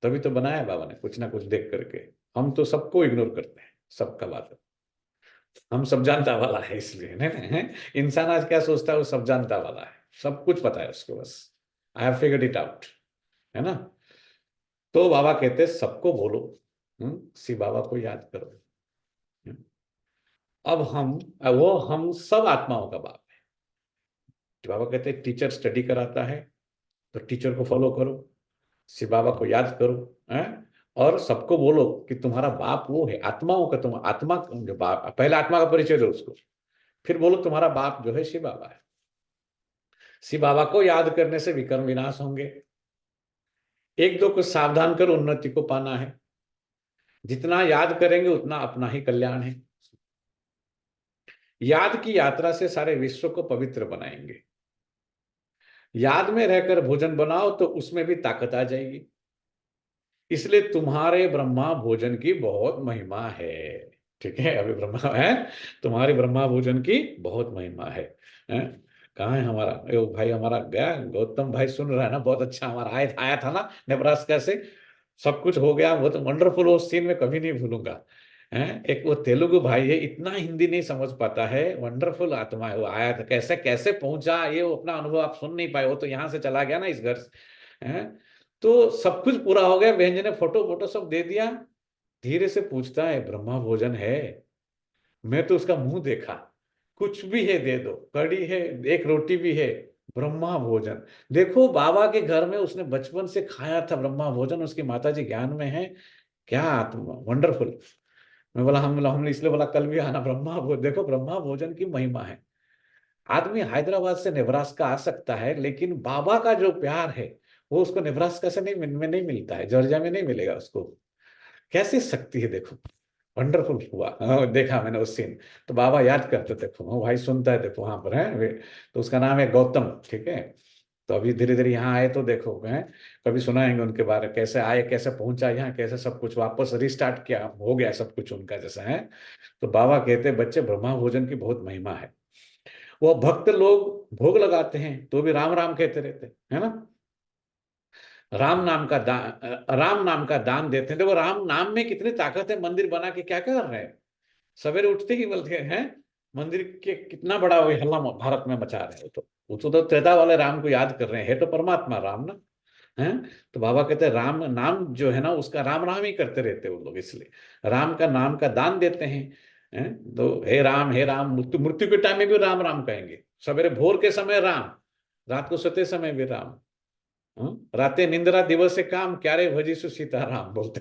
तभी तो बनाया है बाबा ने, कुछ ना कुछ देख करके। हम तो सबको इग्नोर करते हैं, सबका बात है। हम सब जानता वाला है, इसलिए नहीं। इंसान आज क्या सोचता है, वो सब जानता वाला है, सब कुछ पता है उसको, बस I have figured it out. है ना। तो बाबा कहते सबको बोलो, शिव बाबा को याद करो। हम्म। अब हम सब आत्माओं का बाप है। तो बाबा कहते हैं टीचर स्टडी कराता है तो टीचर को फॉलो करो, शिव बाबा को याद करो, हैं? और सबको बोलो कि तुम्हारा बाप वो है, आत्माओं का, तुम आत्मा जो बाप, पहले आत्मा का परिचय दो उसको, फिर बोलो तुम्हारा बाप जो है शिव बाबा है। शिव बाबा को याद करने से विकर्म विनाश होंगे। एक दो को सावधान कर उन्नति को पाना है। जितना याद करेंगे उतना अपना ही कल्याण है। याद की यात्रा से सारे विश्व को पवित्र बनाएंगे। याद में रहकर भोजन बनाओ तो उसमें भी ताकत आ जाएगी। इसलिए तुम्हारे ब्रह्मा भोजन की बहुत महिमा है। ठीक है, अभी ब्रह्मा है, तुम्हारे ब्रह्मा भोजन की बहुत महिमा है? कहाँ है हमारा भाई, हमारा गया गौतम भाई, सुन रहा है ना, बहुत अच्छा, हमारा आया था ना नेब्रास्का से, सब कुछ हो गया, वो तो वंडरफुल, वो सीन में कभी नहीं भूलूंगा। एक वो तेलुगु भाई है, इतना हिंदी नहीं समझ पाता है, वंडरफुल आत्मा है, वो आया था, कैसे कैसे पहुंचा, ये वो अपना अनुभव आप सुन नहीं पाए, वो तो यहाँ से चला गया ना इस घर से, तो सब कुछ पूरा हो गया, बहन जी ने फोटो फोटो सब दे दिया। धीरे से पूछता है ब्रह्मा भोजन है? मैं तो उसका मुंह देखा, कुछ भी है दे दो, कड़ी है, एक रोटी भी है, ब्रह्मा भोजन। देखो बाबा के घर में उसने बचपन से खाया था ब्रह्मा भोजन, उसकी माताजी ज्ञान में है, क्या आत्मा, वंडरफुल। मैं बोला हमने इसलिए बोला कल भी आना, ब्रह्मा भोजन, देखो ब्रह्मा भोजन की महिमा है। आदमी हैदराबाद से नेब्रास्का आ सकता है, लेकिन बाबा का जो प्यार है वो उसको नेब्रास्का से नहीं मिलता है, जॉर्जिया में नहीं मिलेगा उसको। कैसी शक्ति है देखो, वंडरफुल हुआ। देखा मैंने उस सीन, तो बाबा याद करते, देखो वो भाई सुनता है, देखो वहां पर है तो उसका नाम है गौतम। ठीक है, तो अभी धीरे धीरे यहाँ आए तो देखो है, कभी सुनाएंगे उनके बारे में, कैसे आए, कैसे पहुंचा यहाँ, कैसे सब कुछ वापस रिस्टार्ट किया, हो गया सब कुछ उनका जैसा है। तो बाबा कहते बच्चे ब्रह्मा भोजन की बहुत महिमा है। वो भक्त लोग भोग लगाते हैं तो भी राम राम कहते रहते है ना। राम नाम का दान देते हैं। देखो राम नाम में कितनी ताकत है, मंदिर बना के क्या कर रहे हैं, सवेरे उठते ही बोलते हैं मंदिर के, कितना बड़ा वो हल्ला भारत में मचा रहे हो, तो वो तो त्रेता वाले राम को याद कर रहे हैं, है तो परमात्मा राम ना, है। तो बाबा कहते हैं राम नाम जो है ना, उसका राम राम ही करते रहते हैं वो लोग, इसलिए राम का नाम का दान देते हैं? तो हे राम, मृत्यु मृत्यु के टाइम में भी राम राम कहेंगे, सवेरे भोर के समय राम, रात को सोते समय भी राम, राते निंद्रा दिवस से काम, क्यारे भजीसु सीताराम बोलते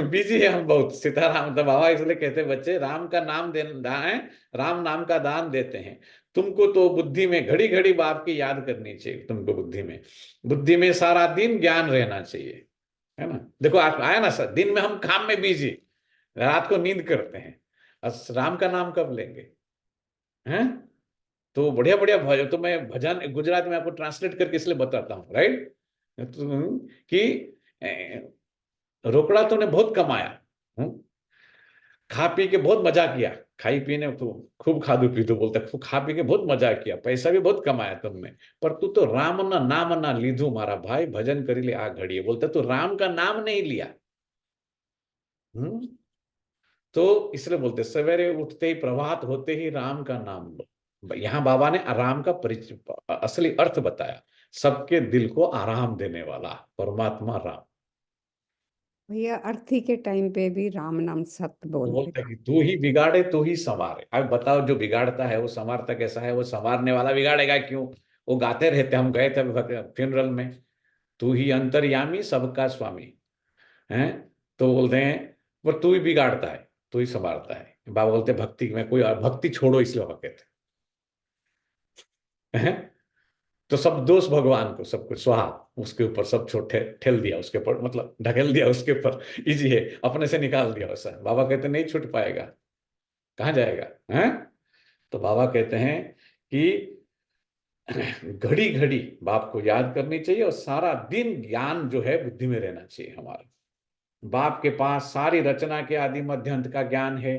बिजी है हम बहुत, सीताराम। तो बाबा इसलिए कहते बच्चे राम का नाम राम नाम का दान देते हैं। तुमको तो बुद्धि में घड़ी घड़ी बाप की याद करनी चाहिए, तुमको बुद्धि में सारा दिन ज्ञान रहना चाहिए, है ना। देखो आप आया ना सर, दिन में हम काम में बिजी, रात को नींद करते हैं, राम का नाम कब लेंगे, हैं? तो बढ़िया बढ़िया भजन, तो मैं भजन गुजरात में आपको ट्रांसलेट करके इसलिए बताता हूँ, राइट, तो, कि रोकड़ा तो ने बहुत कमाया, खा पी के बहुत मजा किया, खाई पीने तो खूब खादू पीदू बोलता, खूब खा पी के बहुत मजा किया, पैसा भी बहुत कमाया तुमने, पर तू तो राम ना नाम ना लीधू मारा भाई, भजन करी ले आ घड़िए, बोलता तू राम का नाम नहीं लिया। तो इसलिए बोलते सवेरे उठते ही, प्रभात होते ही राम का नाम लो। यहाँ बाबा ने आराम का परिचय, असली अर्थ बताया, सबके दिल को आराम देने वाला परमात्मा राम। भैया अर्थी के टाइम पे भी राम नाम सत्य तो बोलते बोलते कि तू ही बिगाड़े तू ही संवारे। अब बताओ जो बिगाड़ता है वो संवारता कैसा है, वो संवारने वाला बिगाड़ेगा क्यों। वो गाते रहते, हम गए थे फ्यूनरल में, तू ही अंतर्यामी सबका स्वामी है, तो बोलते हैं पर तू ही बिगाड़ता है तू ही संवारता है। बाबा बोलते भक्ति में कोई, भक्ति छोड़ो, इसलिए बाबा कहते हैं तो सब दोष भगवान को, सब कुछ स्वाहा, उसके ऊपर सब ठेल दिया, उसके ऊपर मतलब ढकेल दिया, उसके ऊपर इजी है, अपने से निकाल दिया वैसा। बाबा कहते नहीं छूट पाएगा, कहाँ जाएगा, हैं? तो बाबा कहते हैं कि घड़ी घड़ी बाप को याद करनी चाहिए, और सारा दिन ज्ञान जो है बुद्धि में रहना चाहिए हमारा। बाप के पास सारी रचना के आदि मध्य अंत का ज्ञान है,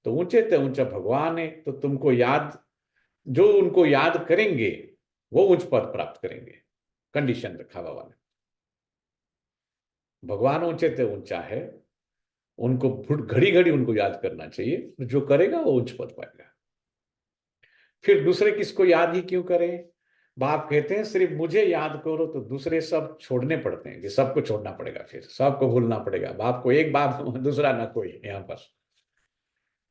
तो ऊंचे से ऊंचा भगवान है, तो तुमको याद, जो उनको याद करेंगे वो उच्च पद प्राप्त करेंगे। कंडीशन रखा बाबा ने, भगवान ऊंचे से ऊंचा है, उनको घड़ी घड़ी उनको याद करना चाहिए, जो करेगा वो उच्च पद पाएगा। फिर दूसरे किसको याद ही क्यों करें, बाप कहते हैं सिर्फ मुझे याद करो, तो दूसरे सब छोड़ने पड़ते हैं, कि सबको छोड़ना पड़ेगा, फिर सबको भूलना पड़ेगा। बाप को एक बाप, दूसरा ना कोई यहाँ पर।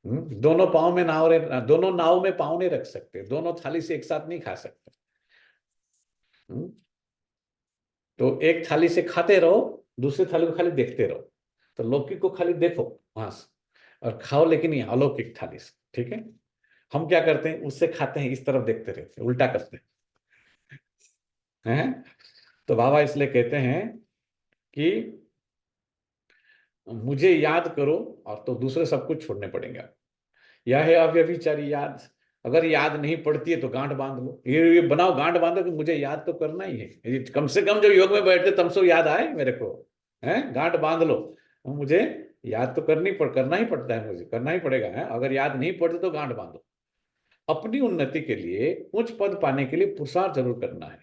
दोनों पाँव में नाव दोनों नाव में पाँव नहीं रख सकते, दोनों थाली से एक साथ नहीं खा सकते। तो एक थाली से खाते रहो, दूसरी थाली को खाली देखते रहो। तो लौकिक को खाली देखो वहां से और खाओ, लेकिन ये अलौकिक थाली से, ठीक है। हम क्या करते हैं, उससे खाते हैं, इस तरफ देखते रहते हैं, उल्टा करते हैं। तो बाबा इसलिए कहते हैं कि मुझे याद करो, और तो दूसरे सब कुछ छोड़ने पड़ेंगे। यह है अव्यभिचारी याद। अगर याद नहीं पड़ती है तो गांठ बांध लो, ये बनाओ, गांठ बांधो कि मुझे याद तो करना ही है। कम से कम जब योग में बैठते तब से याद आए मेरे को, है, गांठ बांध लो, मुझे याद तो करना ही पड़ता है, मुझे करना ही पड़ेगा, है। अगर याद नहीं पड़ती तो गांठ बांधो। अपनी उन्नति के लिए, उच्च पद पाने के लिए पुरुषार्थ जरूर करना है।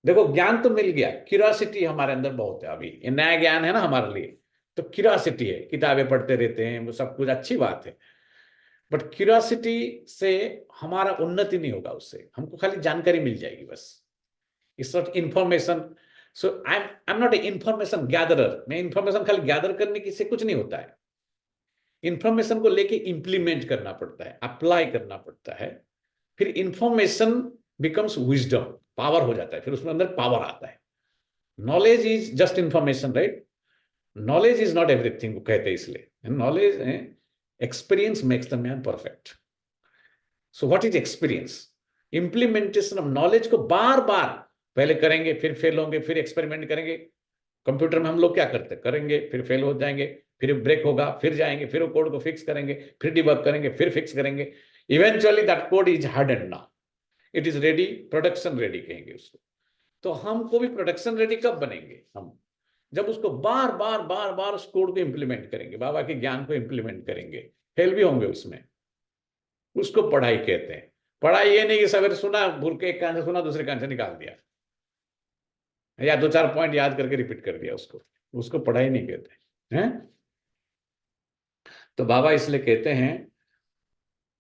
देखो ज्ञान तो मिल गया, क्यूरियोसिटी हमारे अंदर बहुत है। अभी ये नया ज्ञान है ना हमारे लिए, तो क्यूरियोसिटी है, किताबें पढ़ते रहते हैं, वो सब कुछ अच्छी बात है। बट क्यूरियोसिटी से हमारा उन्नति नहीं होगा, उससे हमको खाली जानकारी मिल जाएगी बस। It's not information. So I am not a information gatherer. मैं इंफॉर्मेशन खाली गैदर करने की से कुछ नहीं होता है। इंफॉर्मेशन को लेके इंप्लीमेंट करना पड़ता है, अप्लाई करना पड़ता है, फिर इंफॉर्मेशन बिकम्स विजडम, पावर हो जाता है, फिर उसमें अंदर पावर आता है। Knowledge is just information, right. Knowledge is not everything कहते हैं, इसलिए knowledge, experience makes the man perfect. So what is experience? Implementation of knowledge को बार बार पहले करेंगे, फिर फेल होंगे, फिर एक्सपेरिमेंट करेंगे। कंप्यूटर में हम लोग क्या करते हैं, करेंगे, फिर फेल हो जाएंगे, फिर ब्रेक होगा, फिर जाएंगे, फिर वो कोड को फिक्स करेंगे, फिर डिबग करेंगे, फिर फिक्स करेंगे। Eventually that code is hardened now, it is ready, production ready कहेंगे उसको। तो हमको भी प्रोडक्शन रेडी कब बनेंगे हम? जब उसको बार बार बार बार उस कोड को इंप्लीमेंट करेंगे, बाबा के ज्ञान को इंप्लीमेंट करेंगे। फेल भी होंगे उसमें, उसको पढ़ाई कहते हैं। पढ़ाई ये नहीं कि सवेरे सुना, भूल के एक कान से सुना, दूसरे कान से निकाल दिया, या 2-4 पॉइंट याद करके रिपीट कर दिया, उसको पढ़ाई नहीं कहते हैं। तो बाबा इसलिए कहते हैं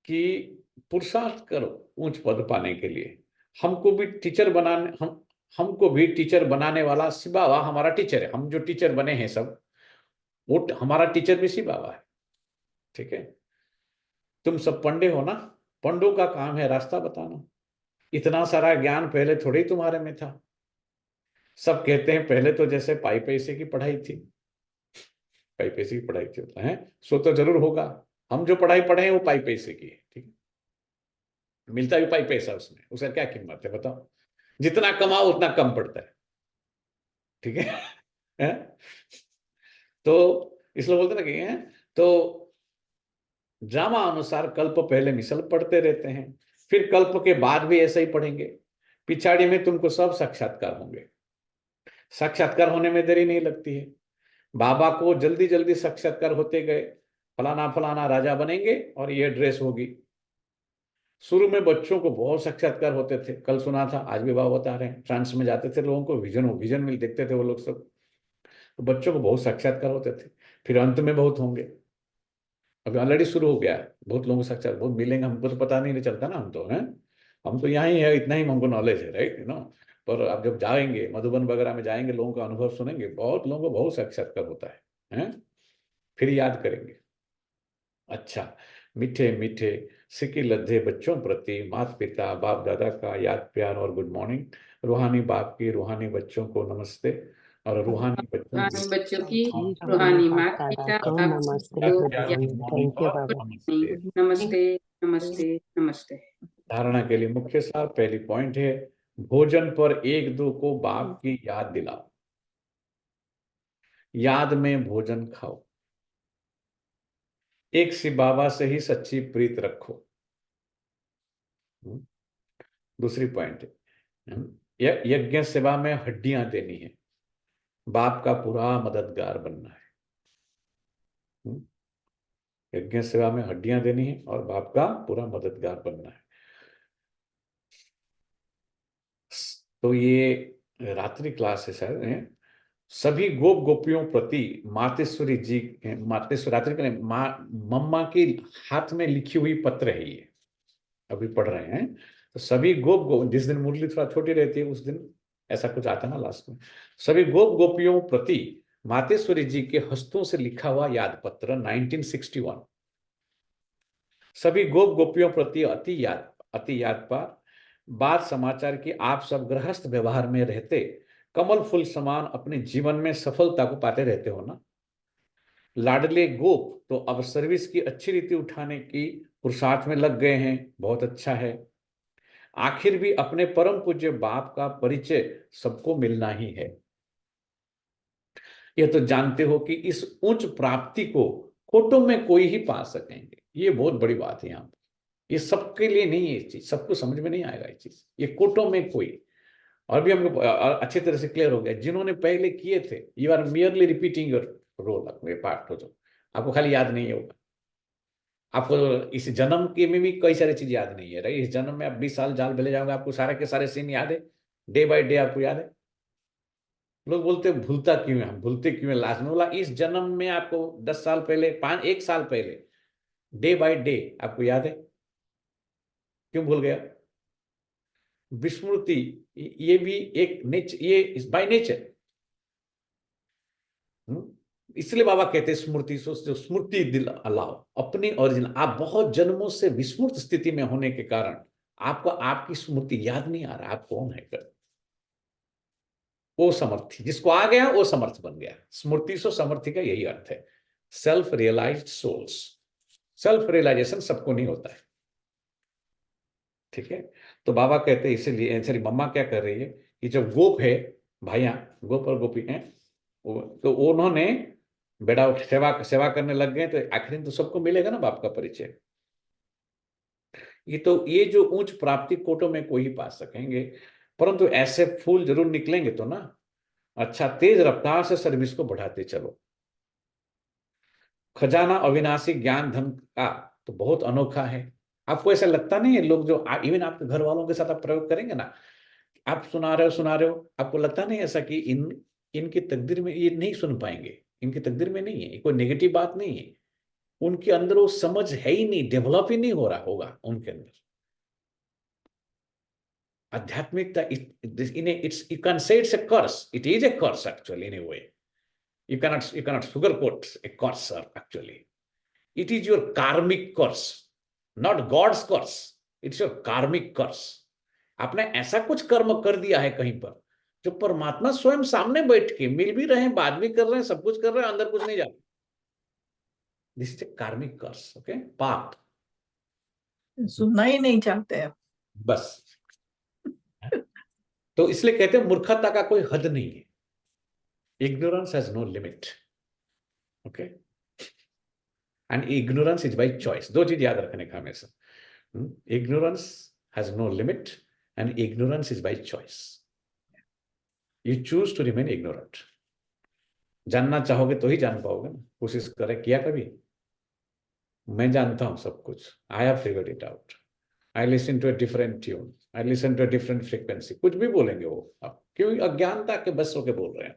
कि पुरुषार्थ करो उच्च पद पाने के लिए। हमको भी टीचर बनाने वाला शिव बाबा हमारा टीचर है। हम जो टीचर बने हैं सब, वो हमारा टीचर भी शिव बाबा है, ठीक है। तुम सब पंडे हो ना, पंडों का काम है रास्ता बताना। इतना सारा ज्ञान पहले थोड़े ही तुम्हारे में था। सब कहते हैं पहले तो जैसे पाई पैसे की पढ़ाई थी, पाई पैसे की पढ़ाई थी, होता है सो तो जरूर होगा। हम जो पढ़ाई पढ़े हैं वो पाई पैसे की है, ठीक है। मिलता भी पाई पैसा उसमें, उसका क्या कीमत है बताओ? जितना कमाओ उतना कम पड़ता है, ठीक है। तो इसलिए बोलते ना कि तो ड्रामा अनुसार कल्प पहले मिसल पढ़ते रहते हैं, फिर कल्प के बाद भी ऐसा ही पढ़ेंगे। पिछाड़ी में तुमको सब साक्षात्कार होंगे। साक्षात्कार होने में देरी नहीं लगती है। बाबा को जल्दी जल्दी साक्षात्कार होते गए, फलाना फलाना राजा बनेंगे और ये ड्रेस होगी। शुरू में बच्चों को बहुत साक्षात्कार होते थे, कल सुना था, आज भी बाबा बता रहे हैं। ट्रांस में जाते थे, लोगों को विजन में देखते थे वो लोग सब। तो बच्चों को बहुत साक्षात्कार होते थे, फिर अंत में बहुत होंगे। अभी ऑलरेडी शुरू हो गया है, बहुत लोगों को साक्षात्कार बहुत मिलेंगे। हमको तो पता नहीं चलता ना, हम तो यहाँ ही है, इतना ही हमको नॉलेज है, राइट, पर आप जब जाएंगे मधुबन वगैरह में जाएंगे, लोगों का अनुभव सुनेंगे, बहुत लोगों को बहुत साक्षात्कार होता है। फिर याद करेंगे। अच्छा, मीठे मीठे सिक्के लद्दे बच्चों प्रति माता पिता बाप दादा का याद प्यार और गुड मॉर्निंग। रूहानी बाप की रूहानी बच्चों को नमस्ते, और रूहानी बच्चों की रूहानी माता पिता नमस्ते नमस्ते नमस्ते। धारणा के लिए मुख्य सार, पहली पॉइंट है, भोजन पर 1-2 को बाप की याद दिलाओ। याद में भोजन खाओ। एक शिव बाबा से ही सच्ची प्रीत रखो। दूसरी पॉइंट है, यज्ञ सेवा में हड्डियां देनी है, बाप का पूरा मददगार बनना है। यज्ञ सेवा में हड्डियां देनी है और बाप का पूरा मददगार बनना है। तो ये रात्रि क्लास है सर। सभी गोप गोपियों प्रति मातेश्वरी जी, मातेश्वरी रात्रि के मम्मा की हाथ में लिखी हुई पत्र है ये, अभी पढ़ रहे हैं। तो सभी जिस दिन मुरली थोड़ा छोटी रहती है उस दिन ऐसा कुछ आता है ना लास्ट में, सभी गोपियों प्रति मातेश्वरी जी के हस्तों से लिखा हुआ याद पत्र 1961। सभी गोपियों प्रति अति याद पर बात समाचार की आप सब गृहस्थ व्यवहार में रहते कमल फूल समान अपने जीवन में सफलता को पाते रहते हो ना। लाडले गोप तो अब सर्विस की अच्छी रीति उठाने की पुरुषार्थ में लग गए हैं, बहुत अच्छा है। आखिर भी अपने परम पूज्य बाप का परिचय सबको मिलना ही है। यह तो जानते हो कि इस उच्च प्राप्ति को फोटो में कोई ही पा सकेंगे। ये बहुत बड़ी बात है यहाँ पर, ये सबके लिए नहीं है। ये चीज सबको समझ में नहीं आएगा ये चीज, ये कोटों में कोई। और भी हमको अच्छी तरह से क्लियर हो गया, जिन्होंने पहले किए थे, you are merely repeating your role, part हो जो आपको खाली याद नहीं होगा। आपको इस जन्म के में भी कई सारी चीज याद नहीं है, राइट। इस जन्म में आप 20 साल जाल भेले जाओगे, आपको सारे के सारे सीन याद है, डे बाय डे आपको याद है। लोग बोलते हैं भूलता क्यों है, हम भूलते क्यों है। लास्ट में बोला इस जन्म में आपको 10 साल पहले 1 साल पहले डे बाय डे आपको याद है, क्यों भूल गया। विस्मृति ये भी एक ये बाय नेचर। इसलिए बाबा कहते हैं स्मृति स्मृति दिल अलाओ अपनी ओरिजिनल। आप बहुत जन्मों से विस्मृत स्थिति में होने के कारण आपको आपकी स्मृति याद नहीं आ रहा आप कौन है कर। वो समर्थी जिसको आ गया वो समर्थ बन गया। स्मृति सो समर्थी का यही अर्थ है, self realised souls. Self realisation सबको नहीं होता है, ठीक है। तो बाबा कहते हैं इसीलिए सॉरी मम्मा क्या कर रही है कि जब गोप है भाइयां, गोप और गोपी हैं, तो उन्होंने बेटा सेवा करने लग गए, तो आखिर तो सबको मिलेगा ना बाप का परिचय। ये जो उच्च प्राप्ति कोटों में कोई ही पा सकेंगे, परंतु ऐसे फूल जरूर निकलेंगे तो ना। अच्छा, तेज रफ्तार से सर्विस को बढ़ाते चलो। खजाना अविनाशी ज्ञान धन का तो बहुत अनोखा है। आपको ऐसा लगता नहीं है, लोग जो इवन आपके घर वालों के साथ आप प्रयोग करेंगे ना, आप सुना रहे हो, आपको लगता नहीं ऐसा कि इनकी तकदीर में ये नहीं सुन पाएंगे, इनकी तकदीर में नहीं है, कोई नेगेटिव बात नहीं है, उनके अंदर वो समझ है ही नहीं, डेवलप ही नहीं हो रहा होगा उनके अंदर आध्यात्मिकता। You can say it's a curse, it is a curse actually in a way. You cannot sugarcoat a curse, sir, actually. It is your karmic curse, not God's curse. It's your karmic curse. आपने ऐसा कुछ कर्म कर दिया है कहीं पर जो परमात्मा स्वयं सामने बैठ के मिल भी रहे हैं, बात भी कर रहे हैं, सब कुछ कर रहे हैं, अंदर कुछ नहीं जा रहा। दिस इज ए कार्मिक कर्स, ओके, पाप। सुनना ही नहीं चाहते हैं बस। तो इसलिए कहते हैं मूर्खता का कोई हद नहीं है। Ignorance has no limit, okay? And ignorance is by choice. दो चीज याद रखने का हमेशा, ignorance has no limit and ignorance is by choice. You choose to remain ignorant. जानना चाहोगे तो ही जान पाओगे ना, कोशिश करें, किया कभी? मैं जानता हूं सब कुछ, I have figured it out. I listen to a different tune. I listen to a different frequency. कुछ भी बोलेंगे वो, आप क्यों अज्ञानता के बस होके बोल रहे हैं।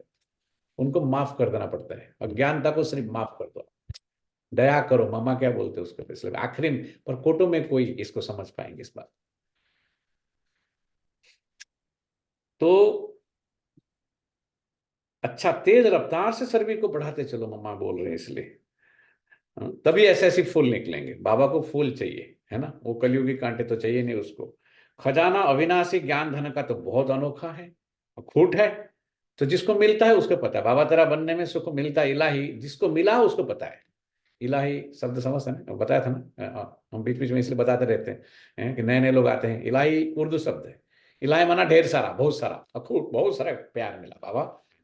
उनको माफ कर देना पड़ता है, अज्ञानता को सिर्फ माफ कर दो, दया करो, मामा क्या बोलते हैं उसके पिछले आखिरी पर कोटों में कोई इसको समझ पाएंगे इस बात। तो अच्छा, तेज रफ्तार से सर्विस को बढ़ाते चलो, मम्मा बोल रहे हैं इसलिए, तभी ऐसे फूल निकलेंगे। बाबा को फूल चाहिए है ना, वो कलयुगी कांटे तो चाहिए नहीं उसको। खजाना अविनाशी ज्ञान धन का तो बहुत अनोखा है, खूट है, तो जिसको मिलता है उसको पता है। बाबा तेरा बनने में सुख मिलता है इलाही, जिसको मिला उसको पता है। इलाही शब्द समझते हैं, बताया था ना, हम बीच बीच में इसलिए बताते रहते हैं कि नए नए लोग आते हैं। इलाही उर्दू शब्द है, इलाही माना ढेर सारा, बहुत सारा, अखूट, बहुत सारा प्यार मिला। बाबा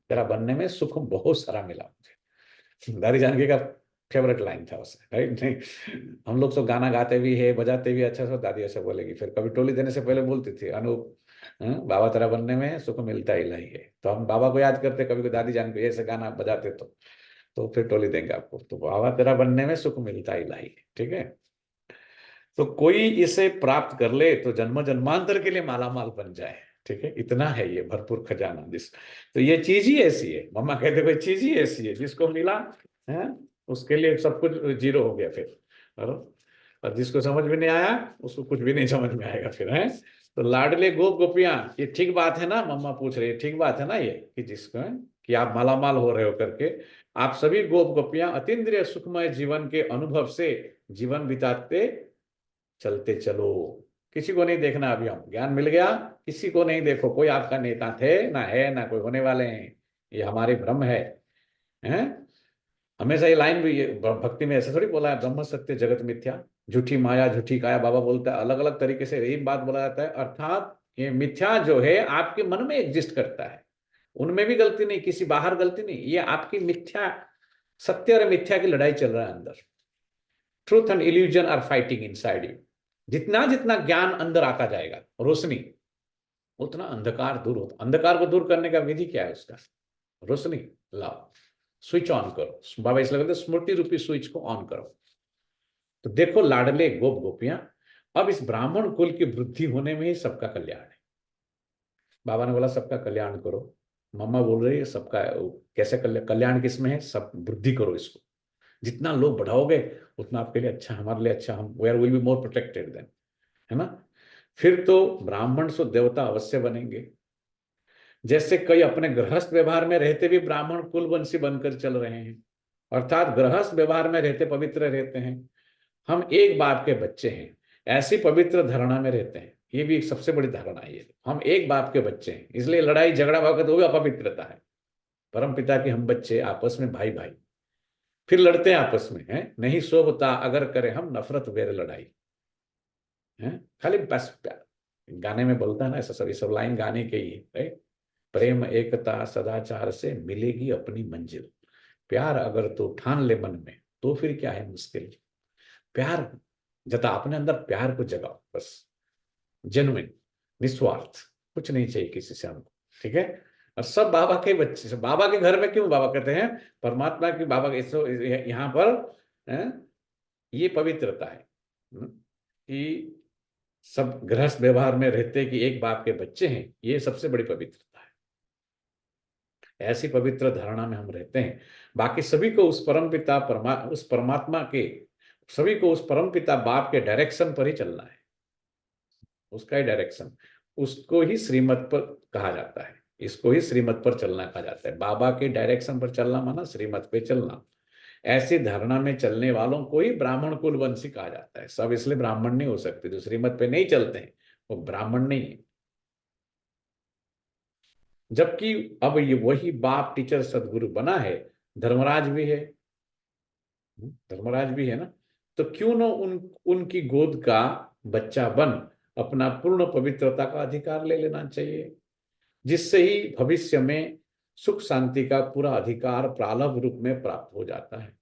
तेरा बनने में सुख बहुत सारा मिला मुझे। दादी जानकी का फेवरेट लाइन था उससे, राइट। नहीं, हम लोग तो गाना गाते भी है, बजाते भी अच्छा, सब दादी ऐसे बोलेगी। फिर कभी टोली देने से पहले बोलती थी, अनूप बाबा तेरा बनने में सुख मिलता इलाही है। तो हम बाबा को याद करते, कभी कोई दादी जान को ऐसे गाना बजाते तो फिर टोली देंगे आपको। तो बाबा तेरा बनने में सुख मिलता इलाही है, ठीक है। तो कोई इसे प्राप्त कर ले तो जन्म जन्मांतर के लिए मालामाल बन जाए, ठीक है। इतना है ये भरपूर खजाना जिस, तो ये चीज ही ऐसी है, मम्मा कहते कोई चीज ही ऐसी है, जिसको मिला है उसके लिए सब कुछ जीरो हो गया फिर, और जिसको समझ में नहीं आया उसको कुछ भी नहीं समझ में आएगा फिर, है। तो लाडले गोप गोपियां, ये ठीक बात है ना? मम्मा पूछ रही है, ठीक बात है ना ये कि जिसको कि आप मालामाल हो रहे हो करके, आप सभी गोप गोपियां अतीन्द्रिय सुखमय जीवन के अनुभव से जीवन बिताते चलते चलो। किसी को नहीं देखना, अभी हम ज्ञान मिल गया, किसी को नहीं देखो, कोई आपका नेता थे ना है ना कोई होने वाले हैं, ये हमारे भ्रम है, हैं? हमेशा ये लाइन भी, ये भक्ति में ऐसा थोड़ी बोला है, ब्रह्म सत्य जगत मिथ्या, झूठी माया झूठी काया, बाबा बोलता है, अलग अलग तरीके से यही बात बोला जाता है। अर्थात ये मिथ्या जो है आपके मन में एग्जिस्ट करता है, उनमें भी गलती नहीं, किसी बाहर गलती नहीं, ये आपकी मिथ्या, सत्य और मिथ्या की लड़ाई चल रहा है अंदर। Truth and illusion are fighting inside you. जितना जितना ज्ञान अंदर आता जाएगा, रोशनी, उतना अंधकार दूर होता। अंधकार को दूर करने का विधि क्या है उसका? रोशनी लाओ, स्विच ऑन करो। बाबा इसलिए कहते स्मृति रूपी स्विच को ऑन करो। तो देखो लाडले गोप गोपियां, अब इस ब्राह्मण कुल की वृद्धि होने में ही सबका कल्याण है। बाबा ने बोला सबका कल्याण करो, मम्मा बोल रही है सबका, कैसे कल्याण किसमें है? सब वृद्धि करो इसको, जितना लोग बढ़ाओगे उतना आपके लिए अच्छा, हमारे लिए अच्छा, हम we will be more protected then, है ना? फिर तो ब्राह्मण सो देवता अवश्य बनेंगे। जैसे कई अपने गृहस्थ व्यवहार में रहते भी ब्राह्मण कुलवंशी बनकर चल रहे हैं, अर्थात गृहस्थ व्यवहार में रहते पवित्र रहते हैं। हम एक बाप के बच्चे हैं, ऐसी पवित्र धारणा में रहते हैं। ये भी एक सबसे बड़ी धारणा है, हम एक बाप के बच्चे हैं, इसलिए लड़ाई झगड़ा भाग तो भी अपवित्रता है। परम पिता के हम बच्चे, आपस में भाई भाई, फिर लड़ते हैं आपस में, हैं? नहीं शोभता अगर करे हम नफरत वेर लड़ाई, हैं? खाली बस गाने में बोलता है ना ऐसा, सब सब लाइन गाने के ही है। प्रेम एकता सदाचार से मिलेगी अपनी मंजिल, प्यार अगर तो ठान ले मन में तो फिर क्या है मुश्किल। प्यार जता, अपने अंदर प्यार को जगाओ, बस जेन्युइन, निस्वार्थ, कुछ नहीं चाहिए किसी से हमको, ठीक है? और सब बाबा के बच्चे, सब बाबा के घर में। क्यों बाबा कहते हैं परमात्मा की, बाबा के यहाँ पर ये पवित्रता है कि सब गृहस्थ व्यवहार में रहते कि एक बाप के बच्चे हैं, ये सबसे बड़ी पवित्रता है। ऐसी पवित्र धारणा में हम रहते हैं। बाकी सभी को उस परमपिता उस परमात्मा के, सभी को उस परमपिता बाप के डायरेक्शन पर ही चलना है, उसका ही डायरेक्शन, उसको ही श्रीमत पर कहा जाता है, इसको ही श्रीमत पर चलना कहा जाता है। बाबा के डायरेक्शन पर चलना माना श्रीमत पे चलना। ऐसी धारणा में चलने वालों को ही ब्राह्मण कुलवंशी कहा जाता है। सब इसलिए ब्राह्मण नहीं हो सकते जो श्रीमत पे नहीं चलते हैं, वो ब्राह्मण नहीं है। जबकि अब ये वही बाप टीचर सदगुरु बना है, धर्मराज भी है, धर्मराज भी है ना, तो क्यों न उनकी गोद का बच्चा बन अपना पूर्ण पवित्रता का अधिकार ले लेना चाहिए, जिससे ही भविष्य में सुख शांति का पूरा अधिकार प्रारब्ध रूप में प्राप्त हो जाता है।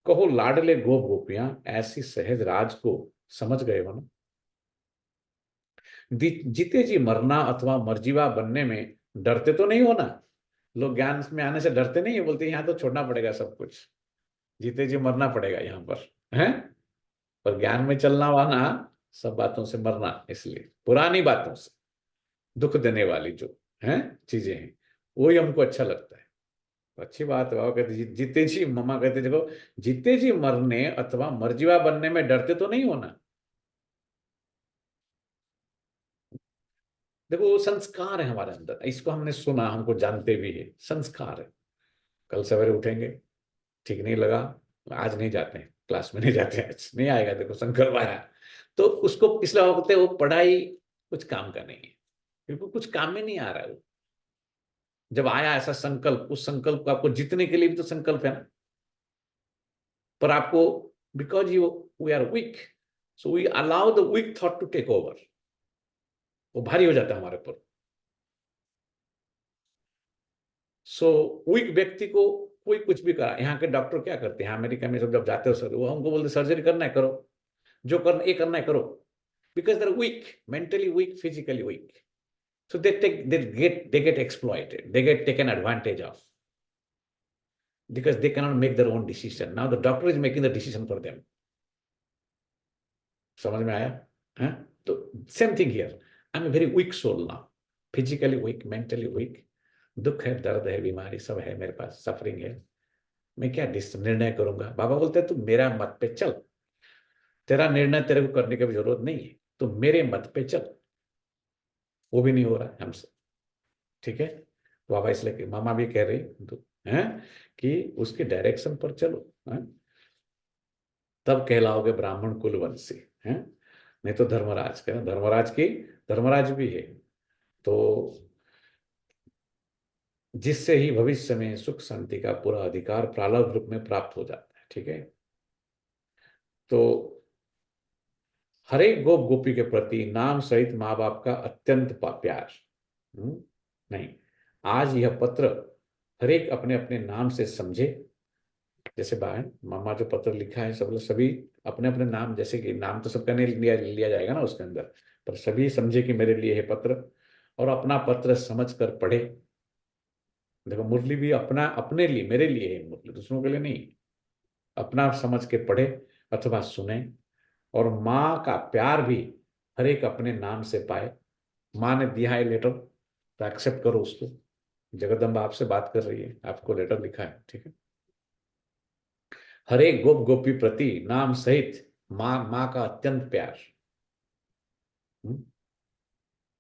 कहो लाडले गोप गोपियां, ऐसी सहज राज को समझ गए हो ना? जीते जी मरना अथवा मरजीवा बनने में डरते तो नहीं हो ना? लोग ज्ञान में आने से डरते नहीं है, बोलते यहाँ तो छोड़ना पड़ेगा सब कुछ, जीते जी मरना पड़ेगा यहाँ पर, है? पर ज्ञान में चलना वाला सब बातों से मरना, इसलिए पुरानी बातों से दुख देने वाली जो हैं चीजें हैं वही हमको अच्छा लगता है। अच्छी बात है। बाबा कहते जीते जी, मम्मा कहते देखो जीते जी मरने अथवा मरजीवा बनने में डरते तो नहीं होना। देखो वो संस्कार है हमारे अंदर, इसको हमने सुना, हमको जानते भी है, संस्कार है। कल सवेरे उठेंगे, ठीक नहीं लगा, आज नहीं जाते हैं क्लास में, नहीं जाते हैं, आज नहीं आएगा, देखो संकल्प आया, तो उसको इसलिए बोलते हैं वो पढ़ाई कुछ काम का नहीं है, क्योंकि कुछ काम में नहीं आ रहा है वो। जब आया ऐसा संकल्प, उस संकल्प को आपको जीतने के लिए भी तो संकल्प है ना, पर आपको because you we are weak, so we allow the weak thought to take over, वो भारी हो जाता है हमारे ऊपर। सो वीक व्यक्ति को कोई कुछ भी करा, यहाँ के डॉक्टर क्या करते हैं अमेरिका में, सब जब जाते हो सर वो हमको बोलते सर्जरी करना है करो, जो करना ये करना है करो, because they are weak, mentally weak, physically weak, so they get exploited, they get taken advantage of, because they cannot make their own decision. Now the doctor is making the decision for them. समझ में आया? हाँ? तो same thing here. I'm a very weak soul now, physically weak, mentally weak. दुख है, दर्द है, बीमारी सब है मेरे पास, सफरिंग है, मैं क्या निर्णय करूंगा? बाबा बोलते हैं तू मेरा मत पे चल, तेरा निर्णय तेरे को करने की भी जरूरत नहीं है, तो मेरे मत पे चल, वो भी नहीं हो रहा है हमसे। ठीक है, तो बाबा इसलिए मामा भी कह रही तो हैं कि उसके डायरेक्शन पर चलो, हैं? तब कहलाओगे ब्राह्मण कुलवंशी, हैं? नहीं तो धर्मराज का, धर्मराज भी है, तो जिससे ही भविष्य में सुख शांति का पूरा अधिकार प्रारब्ध रूप में प्राप्त हो जाता है। ठीक है, तो हर एक गोप गोपी के प्रति नाम सहित माँ बाप का अत्यंत प्यार। नहीं, आज यह पत्र हर एक अपने अपने नाम से समझे। जैसे बहन मामा जो पत्र लिखा है, सब लोग सभी अपने अपने नाम, जैसे कि नाम तो सबका नहीं लिया जाएगा ना उसके अंदर, पर सभी समझे कि मेरे लिए है पत्र, और अपना पत्र समझ कर पढ़े। देखो मुरली भी अपना, अपने लिए, मेरे लिए है मुरली, दूसरों के लिए नहीं। अपना समझ के पढ़े अथवा सुने, और माँ का प्यार भी हर एक अपने नाम से पाए। माँ ने दिया है लेटर, तो एक्सेप्ट करो उसको। जगदम्बा आपसे बात कर रही है, आपको लेटर लिखा है। ठीक है, हर एक गोप गोपी प्रति नाम सहित माँ का अत्यंत प्यार।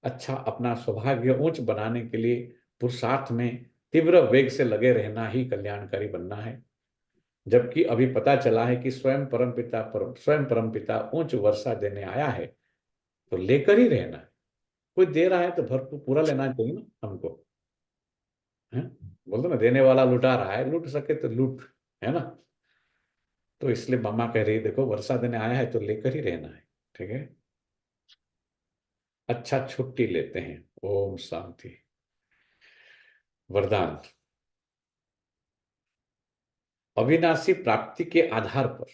अच्छा, अपना सौभाग्य ऊंच बनाने के लिए पुरुषार्थ में तीव्र वेग से लगे रहना ही कल्याणकारी बनना है। जबकि अभी पता चला है कि स्वयं परमपिता उच्च वर्षा देने आया है, तो लेकर ही रहना है। कोई दे रहा है तो भरपूर पूरा लेना चाहिए ना हमको, है? बोलते ना, देने वाला लुटा रहा है, लूट सके तो लूट, है ना? तो इसलिए मामा कह रही है, देखो वर्षा देने आया है तो लेकर ही रहना है। ठीक है, अच्छा छुट्टी लेते हैं। ओम शांति। वरदान, अविनाशी प्राप्ति के आधार पर,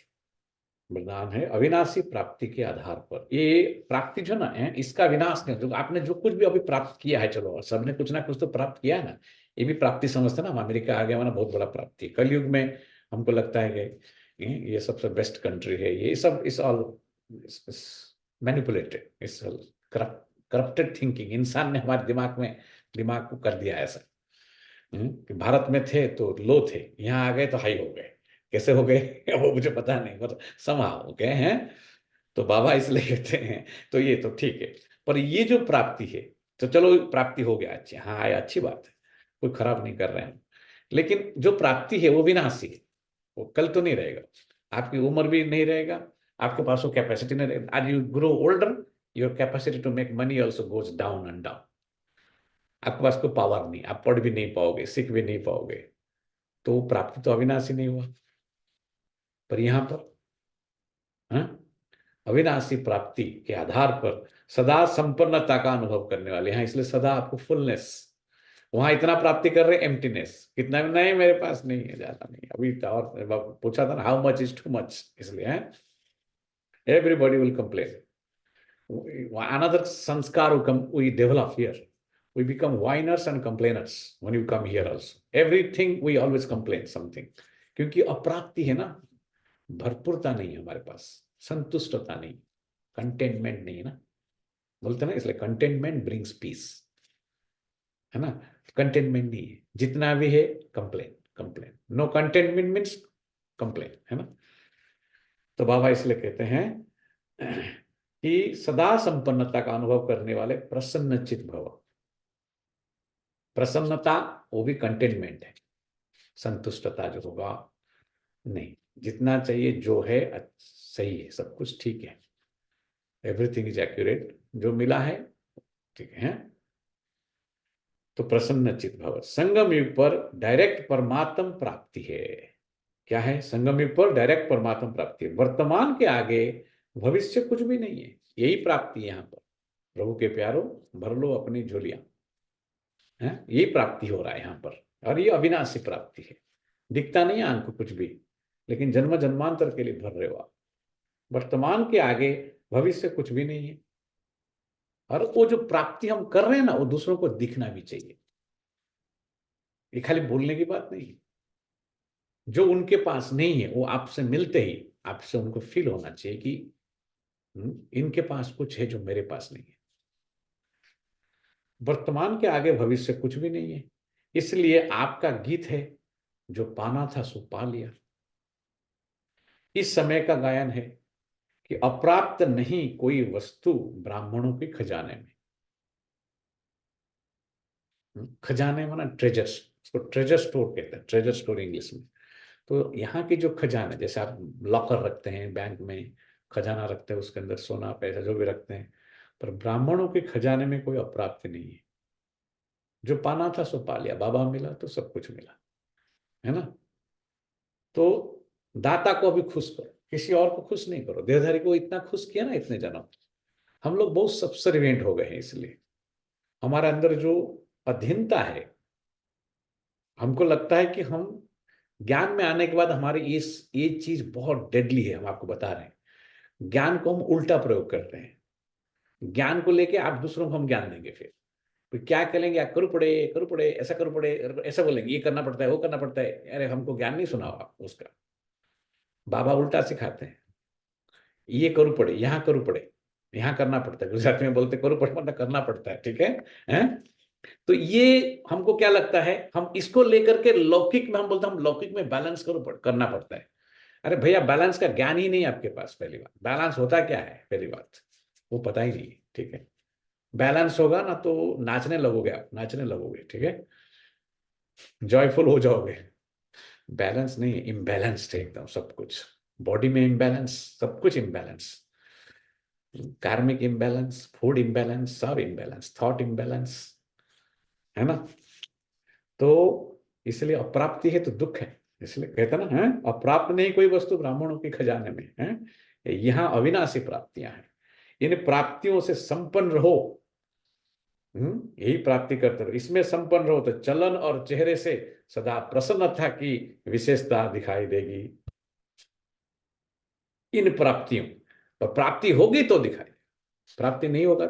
वरदान है अविनाशी प्राप्ति के आधार पर। ये प्राप्ति जो ना है, इसका विनाश नहीं। जो आपने जो कुछ भी अभी प्राप्त किया है, चलो सबने कुछ ना कुछ तो प्राप्त किया है ना, ये भी प्राप्ति समझते ना। हम अमेरिका आ गया ना, बहुत बड़ा प्राप्ति। कलयुग में हमको लगता है कि ये सबसे बेस्ट कंट्री है, ये सब इस ऑल मैनिपुलेटेड, इस करप्टेड थिंकिंग। इंसान ने हमारे दिमाग को कर दिया ऐसा कि भारत में थे तो लो थे, यहाँ आ गए तो हाई हो गए। कैसे हो गए वो मुझे पता नहीं, पर समा हो गए हैं। तो बाबा इसलिए कहते हैं, तो ये तो ठीक है, पर ये जो प्राप्ति है, तो चलो प्राप्ति हो गया, अच्छी, हाँ आया, अच्छी बात है, कोई खराब नहीं कर रहे हैं। लेकिन जो प्राप्ति है वो विनाशी है, वो कल तो नहीं रहेगा। आपकी उम्र भी नहीं रहेगा, आपके पास वो कैपेसिटी नहीं रहेगा। आज you grow older, your capacity to make money also goes down and down. आपके पास कोई पावर नहीं, आप पढ़ भी नहीं पाओगे, सीख भी नहीं पाओगे, तो प्राप्ति तो अविनाशी नहीं हुआ। पर यहां पर अविनाशी प्राप्ति के आधार पर सदा संपन्नता का अनुभव करने वाले हैं, इसलिए सदा आपको फुलनेस। वहां इतना प्राप्ति कर रहे, एम्प्टीनेस कितना नहीं, मेरे पास नहीं है, ज्यादा नहीं। अभी और पूछा था ना, how much is too much, इसलिए है everybody will complain. Another sanskar we develop here. We become whiners and complainers when you come here also. Everything we always complain something. क्योंकि अप्राप्ति है ना, भरपूरता नहीं है हमारे पास, संतुष्टता नहीं, कंटेनमेंट नहीं है ना, बोलते ना, इसलिए कंटेनमेंट ब्रिंग्स पीस, है ना? कंटेनमेंट नहीं है, जितना भी है complain. No contentment means complain, है ना? तो बाबा इसलिए कहते हैं कि सदा संपन्नता का अनुभव करने वाले प्रसन्नचित भव। प्रसन्नता वो भी कंटेनमेंट है, संतुष्टता जो होगा नहीं, जितना चाहिए जो है सही है, सब कुछ ठीक है, एवरीथिंग इज एक्यूरेट, जो मिला है ठीक है। तो प्रसन्नचित भव। संगम युग पर डायरेक्ट परमात्म प्राप्ति है। क्या है? संगम युग पर डायरेक्ट परमात्म प्राप्ति है। वर्तमान के आगे भविष्य कुछ भी नहीं है, यही प्राप्ति यहाँ पर। प्रभु के प्यारो, भर लो अपनी झोलियां, यही प्राप्ति हो रहा है यहाँ पर, और ये अविनाशी प्राप्ति है। दिखता नहीं है आंख को कुछ भी, लेकिन जन्म जन्मांतर के लिए भर रहे हो आप। वर्तमान के आगे भविष्य कुछ भी नहीं है, और वो जो प्राप्ति हम कर रहे हैं ना, वो दूसरों को दिखना भी चाहिए। ये खाली बोलने की बात नहीं है। जो उनके पास नहीं है, वो आपसे मिलते ही आपसे उनको फील होना चाहिए कि इनके पास कुछ है जो मेरे पास नहीं है। वर्तमान के आगे भविष्य कुछ भी नहीं है, इसलिए आपका गीत है, जो पाना था सो पा लिया। इस समय का गायन है कि अप्राप्त नहीं कोई वस्तु ब्राह्मणों के खजाने में। खजाने माना ट्रेजर्स, उसको ट्रेजर स्टोर कहते हैं, ट्रेजर स्टोर इंग्लिश में। तो यहाँ के जो खजाने, जैसे आप लॉकर रखते हैं बैंक में, खजाना रखते हैं, उसके अंदर सोना पैसा जो भी रखते हैं, पर ब्राह्मणों के खजाने में कोई अप्राप्ति नहीं है। जो पाना था सो पा लिया, बाबा मिला तो सब कुछ मिला, है ना। तो दाता को अभी खुश करो, किसी और को खुश नहीं करो। देहधारी को इतना खुश किया ना इतने जन्म, हम लोग बहुत सबसर्विएंट हो गए हैं। इसलिए हमारे अंदर जो अधीनता है, हमको लगता है कि हम ज्ञान में आने के बाद हमारी ये चीज बहुत डेडली है। हम आपको बता रहे हैं, ज्ञान को हम उल्टा प्रयोग करते हैं। ज्ञान को लेके आप दूसरों को हम ज्ञान देंगे, फिर क्या करेंगे, आप करो पड़े, ऐसा करो पड़े, ऐसा बोलेंगे, ये करना पड़ता है, वो करना पड़ता है। अरे हमको ज्ञान नहीं सुना आप उसका, बाबा उल्टा सिखाते हैं। ये करो पड़े, यहाँ करो पड़े, यहाँ करना पड़ता है। गुजराती में बोलते करो पड़े मतलब करना पड़ता है, ठीक है? तो ये हमको क्या लगता है, हम इसको लेकर के लौकिक में हम बोलते हैं, हम लौकिक में बैलेंस करना पड़ता है। अरे भैया, बैलेंस का ज्ञान ही नहीं आपके पास। पहली बात, बैलेंस होता क्या है, पहली बात वो पता ही नहीं, ठीक है? बैलेंस होगा ना तो नाचने लगोगे, आप नाचने लगोगे, ठीक है, जॉयफुल हो जाओगे। बैलेंस नहीं है, इम्बैलेंस्ड है एकदम सब कुछ। बॉडी में इम्बैलेंस, सब कुछ इम्बैलेंस, कार्मिक इम्बैलेंस, फूड इम्बैलेंस, सब इम्बैलेंस, थॉट इम्बैलेंस, है ना। तो इसलिए अप्राप्ति है तो दुख है। इसलिए कहते ना, है अप्राप्त नहीं कोई वस्तु ब्राह्मणों के खजाने में, है यहाँ अविनाशी प्राप्तियां हैं। इन प्राप्तियों से संपन्न रहो, यही प्राप्ति करते रहो, इसमें संपन्न रहो तो चलन और चेहरे से सदा प्रसन्नता की विशेषता दिखाई देगी। इन प्राप्तियों, और प्राप्ति होगी तो दिखाई, प्राप्ति नहीं होगा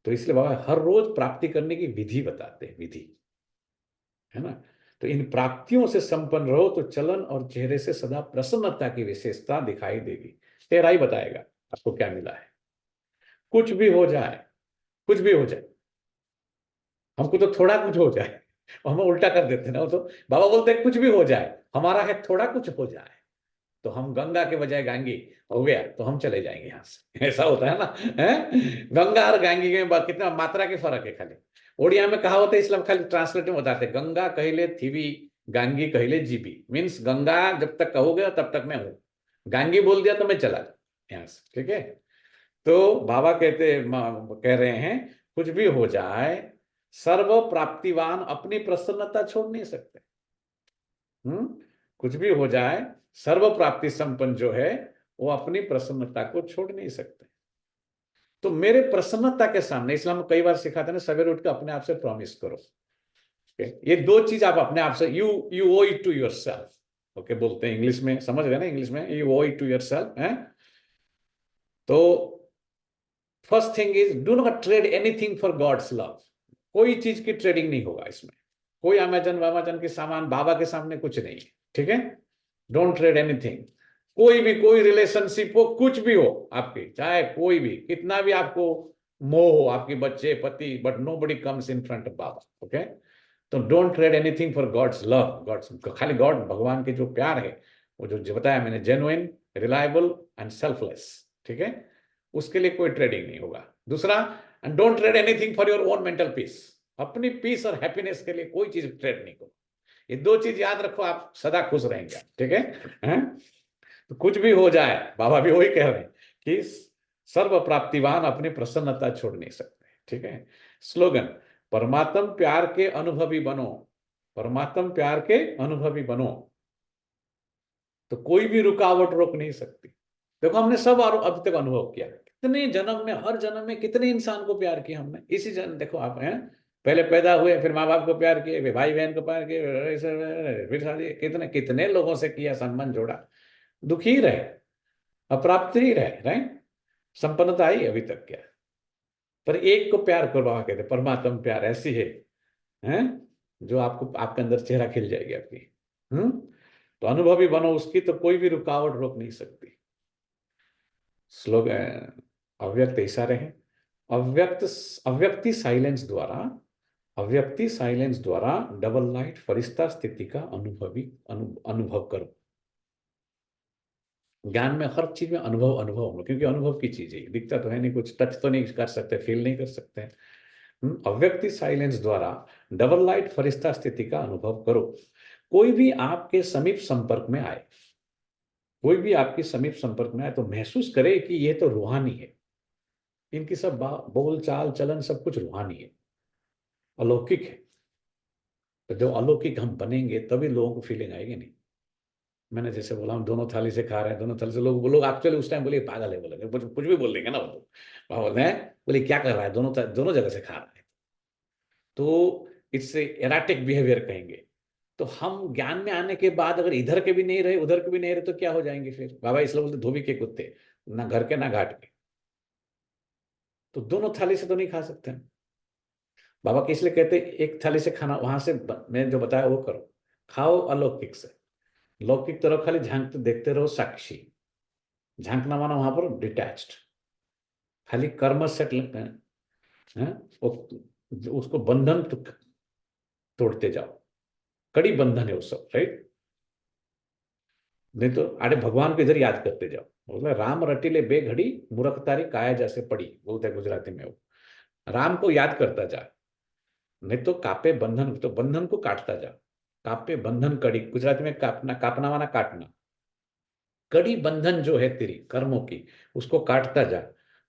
तो इसलिए बाबा हर रोज प्राप्ति करने की विधि बताते हैं, विधि, है ना। तो इन प्राप्तियों से संपन्न रहो तो चलन और चेहरे से सदा प्रसन्नता की विशेषता दिखाई देगी। तेरा ही बताएगा आपको क्या मिला है। कुछ भी हो जाए, कुछ भी हो जाए, हमको तो थोड़ा कुछ हो जाए, हम उल्टा कर देते हैं ना। तो बाबा बोलते हैं कुछ भी हो जाए, हमारा है थोड़ा कुछ हो जाए, तो हम गंगा के बजाय गांगी हो गया तो हम चले जाएंगे यहाँ से। ऐसा होता है ना, है? गंगा और गांगी में कितना मात्रा के फर्क है खाली। ओडिया में कहा होता है, इसलिए खाली ट्रांसलेट में बताते, गंगा कहले थीवी, गांगी कहले जीबी। मीन्स गंगा जब तक कहोगे तब तक मैं हूं, गांगी बोल दिया तो मैं चला यहाँ से, ठीक है। तो बाबा कह रहे हैं कुछ भी हो जाए, सर्व प्राप्तिवान अपनी प्रसन्नता छोड़ नहीं सकते। कुछ भी हो जाए, सर्व प्राप्ति संपन्न जो है वो अपनी प्रसन्नता को छोड़ नहीं सकते। तो मेरे प्रसन्नता के सामने, इसलिए हम कई बार सिखाते हैं ना, सवेरे उठ के अपने आप से प्रॉमिस करो। ये दो चीज आप अपने आप से, you owe it to yourself, okay बोलते हैं इंग्लिश में, समझ गए ना इंग्लिश में, you owe it to yourself, है। तो first thing is do not trade anything for God's love. कोई चीज की ट्रेडिंग नहीं होगा इसमें, कोई अमेजन के सामान बाबा के सामने कुछ नहीं है, ठीक है। Don't trade anything. कोई भी, कोई रिलेशनशिप हो, कुछ भी हो आपकी, चाहे कोई भी, कितना भी आपको मोह हो, आपके बच्चे, पति, but nobody comes in front of Baba, okay. तो don't trade anything for God's love. God's, खाली गॉड, भगवान के जो प्यार है, वो जो बताया मैंने, जेन्युइन, रिलायबल एंड सेल्फलेस, ठीक है, उसके लिए कोई ट्रेडिंग नहीं होगा। दूसरा, and don't trade anything for your own mental peace. अपनी पीस और हैप्पीनेस के लिए कोई चीज ट्रेड नहीं करो। ये दो चीज याद रखो, आप सदा खुश रहेंगे, ठीक है। तो कुछ भी हो जाए, बाबा भी वही कह रहे हैं कि सर्व प्राप्तिवान अपनी प्रसन्नता छोड़ नहीं सकते, ठीक है। स्लोगन, परमात्म प्यार के अनुभवी बनो, परमात्म प्यार के अनुभवी बनो, तो कोई भी रुकावट रोक नहीं सकती। देखो हमने सब अब तक अनुभव किया, कितने जन्म में, हर जन्म में कितने इंसान को प्यार किया हमने। इसी जन्म देखो आप, हैं, पहले पैदा हुए, फिर माँ बाप को प्यार किए, फिर भाई बहन को प्यार किए, फिर शादी, कितने कितने लोगों से किया, संबंध जोड़ा, दुखी रहे, अप्राप्त ही रहे, संपन्नता आई अभी तक क्या। पर एक को प्यार करो, बाबा कहते परमात्मा प्यार ऐसी है जो आपको, आपके अंदर चेहरा खिल जाएगी आपकी। तो अनुभवी बनो उसकी, तो कोई भी रुकावट रोक नहीं सकती। स्लोगन, अव्यक्त इशारे हैं, अव्यक्ति साइलेंस द्वारा डबल लाइट फरिश्ता स्थिति का अनुभव करो। ज्ञान में हर चीज में अनुभव अनुभव में, क्योंकि अनुभव की चीज है, दिखता तो है नहीं, कुछ टच तो नहीं कर सकते, फील नहीं कर सकते। अव्यक्ति साइलेंस द्वारा डबल लाइट फरिश्ता स्थिति का अनुभव करो। कोई भी आपके समीप संपर्क में आए, कोई भी आपके समीप संपर्क में आए तो महसूस करे कि ये तो रूहानी है, इनकी सब बोल चाल चलन सब कुछ रूहानी है, अलौकिक है। तो जो अलौकिक हम बनेंगे तभी लोगों को फीलिंग आएगी। नहीं, मैंने जैसे बोला हम दोनों थाली से खा रहे हैं, दोनों थाली से लोग एक्चुअली उस टाइम बोले पागल है, बोलेंगे कुछ भी बोल देंगे ना, वो बोलते हैं बोले क्या कर रहा है, दोनों जगह से खा रहा है, तो इससे एराटिक बिहेवियर कहेंगे। तो हम ज्ञान में आने के बाद अगर इधर के भी नहीं रहे उधर के भी नहीं रहे तो क्या हो जाएंगे फिर? बाबा इसलिए बोलते धोबी के कुत्ते, ना घर के ना घाट के। तो दोनों थाली से तो नहीं खा सकते हैं। बाबा के इसलिए कहते एक थाली से खाना, वहां से मैंने जो बताया वो करो, खाओ अलौकिक से। लौकिक तरफ खाली झांकते देखते रहो, साक्षी। झांकना माना वहां पर डिटैच्ड, खाली कर्म सेट है, उसको बंधन तोड़ते जाओ, कड़ी बंधन है वो सब, राइट। नहीं तो अरे भगवान को इधर याद करते जाओ। बोले राम रटिले बे घड़ी मूर्ख तारी काया जैसे पड़ी, बोलते हैं गुजराती में वो। राम को याद करता जा, नहीं तो कापे बंधन, तो बंधन को काटता जा। कापे बंधन कड़ी, गुजराती में कापना, कापना माना काटना। कड़ी बंधन जो है तेरी कर्मों की, उसको काटता जा।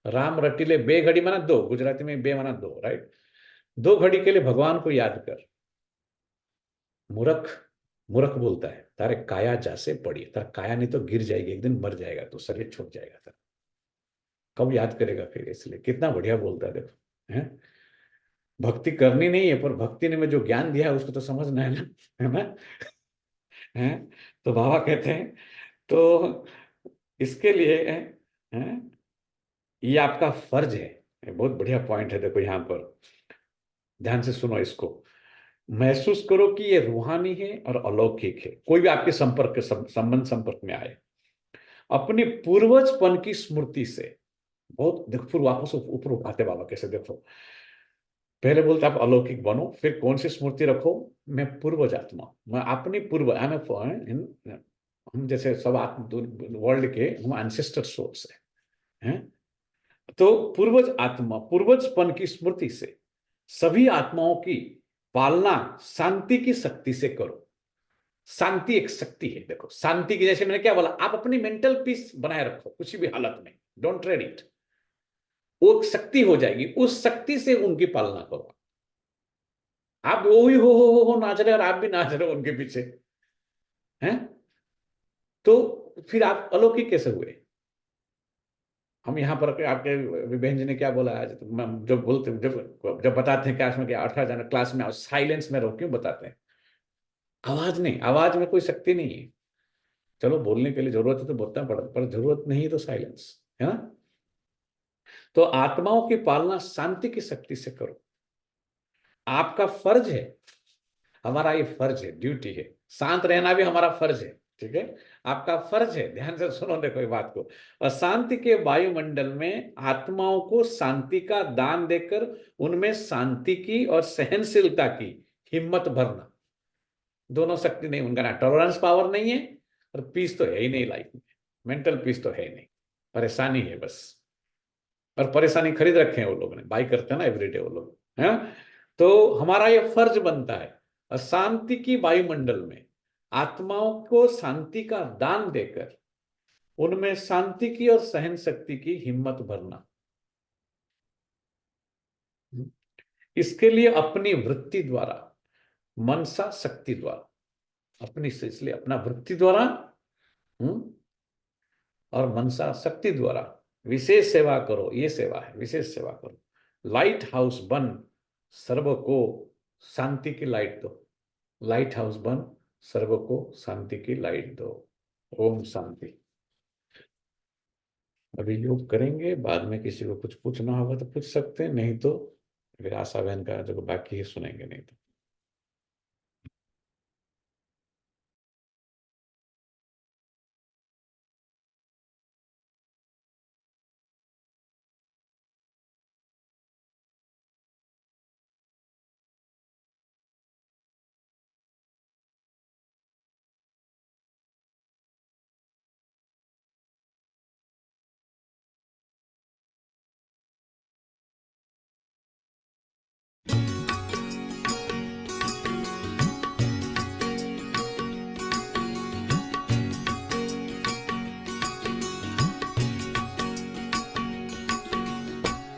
राम रटिले बे घड़ी माना दो, गुजराती में बे माना दो, राइट। 2 घड़ी के लिए भगवान को याद कर। मूर्ख, मूर्ख बोलता है तारे काया जैसे पड़ी, तारा काया नहीं तो गिर जाएगी, एक दिन मर जाएगा, तो शरीर छूट जाएगा तारा, कब याद करेगा फिर? इसलिए कितना बढ़िया बोलता है, देखो है। भक्ति करनी नहीं है, पर भक्ति ने में जो ज्ञान दिया है उसको तो समझना है ना, है ना, है। तो बाबा कहते हैं तो इसके लिए है, ये आपका फर्ज है। ये बहुत बढ़िया पॉइंट है, देखो यहाँ पर ध्यान से सुनो इसको। महसूस करो कि ये रूहानी है और अलौकिक है। कोई भी आपके संपर्क संबंध संपर्क में आए, अपनी पूर्वजपन की स्मृति से, बहुत देखो फिर वापस ऊपर उठाते बाबा कैसे, देखो पहले बोलते आप अलौकिक बनो, फिर कौन सी स्मृति रखो? मैं पूर्वज आत्मा, मैं अपनी पूर्व, हम जैसे सब आत्म वर्ल्ड के हम एंसेस्टर सोल्स हैं। तो पूर्वज आत्मा, पूर्वजपन की स्मृति से सभी आत्माओं की पालना शांति की शक्ति से करो। शांति एक शक्ति है, देखो शांति की, जैसे मैंने क्या बोला, आप अपनी मेंटल पीस बनाए रखो किसी भी हालत में, डोंट ट्रेड इट, वो एक शक्ति हो जाएगी, उस शक्ति से उनकी पालना करो। आप वही हो नाच रहे और आप भी नाच रहे हो उनके पीछे, हैं? तो फिर आप अलौकिक कैसे हुए? हम यहाँ पर आपके विभेन जी ने क्या बोला आज, तो जब बोलते जब बताते हैं क्लास में क्या अर्थ जाना, क्लास में साइलेंस में रहो, क्यों बताते हैं? आवाज नहीं, आवाज में कोई शक्ति नहीं है। चलो बोलने के लिए जरूरत है तो बोलना पड़ता, पर जरूरत नहीं है तो साइलेंस, है ना। तो आत्माओं की पालना शांति की शक्ति से करो। आपका फर्ज है, हमारा ये फर्ज है, ड्यूटी है, शांत रहना भी हमारा फर्ज है, ठीक है। आपका फर्ज है, ध्यान से सुनो देखो ये बात को। अशांति के वायुमंडल में आत्माओं को शांति का दान देकर उनमें शांति की और सहनशीलता की हिम्मत भरना। दोनों शक्ति नहीं, उनका ना टॉलरेंस पावर नहीं है और पीस तो है ही नहीं लाइफ में, मेंटल पीस तो है नहीं, परेशानी है बस। और परेशानी खरीद रखे हैं वो लोगों ने, बाई करते हैं ना एवरीडे वो लोग, है। तो हमारा ये फर्ज बनता है अशांति की वायुमंडल में आत्माओं को शांति का दान देकर उनमें शांति की और सहन शक्ति की हिम्मत भरना। इसके लिए अपनी वृत्ति द्वारा, मनसा शक्ति द्वारा, अपनी से, इसलिए अपना वृत्ति द्वारा और मनसा शक्ति द्वारा विशेष सेवा करो। ये सेवा है, विशेष सेवा करो। लाइट हाउस बन, सर्व को शांति की लाइट दो। लाइट हाउस बन, सर्व को शांति की लाइट दो। ओम शांति। अभी योग करेंगे, बाद में किसी को कुछ पूछना होगा तो पूछ सकते हैं, नहीं तो फिर आशा बहन का जो बाकी है सुनेंगे, नहीं तो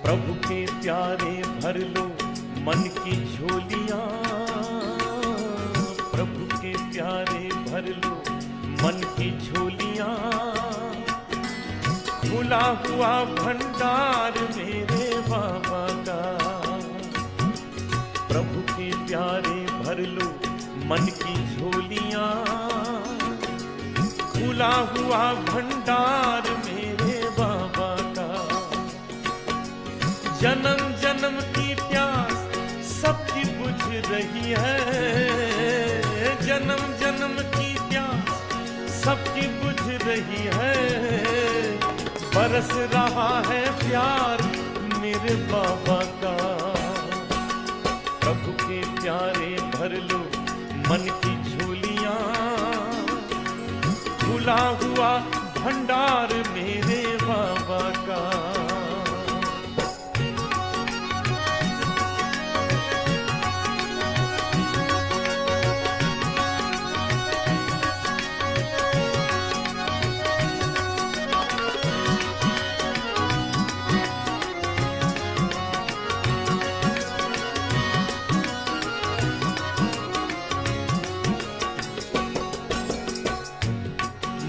प्रभु के प्यारे भर लो मन की झोलियां, प्रभु के प्यारे भर लो मन की झोलियां, खुला हुआ भंडार मेरे बाबा का। प्रभु के प्यारे भर लो मन की झोलियां, खुला हुआ भंडार मेरे बाबा का। जन्म जन्म की प्यास सबकी बुझ रही है, जन्म जन्म की प्यास सबकी बुझ रही है। बरस रहा है प्यार मेरे बाबा का। प्रभु के प्यारे भर लो मन की झोलियां, खुला हुआ भंडार मेरे बाबा का।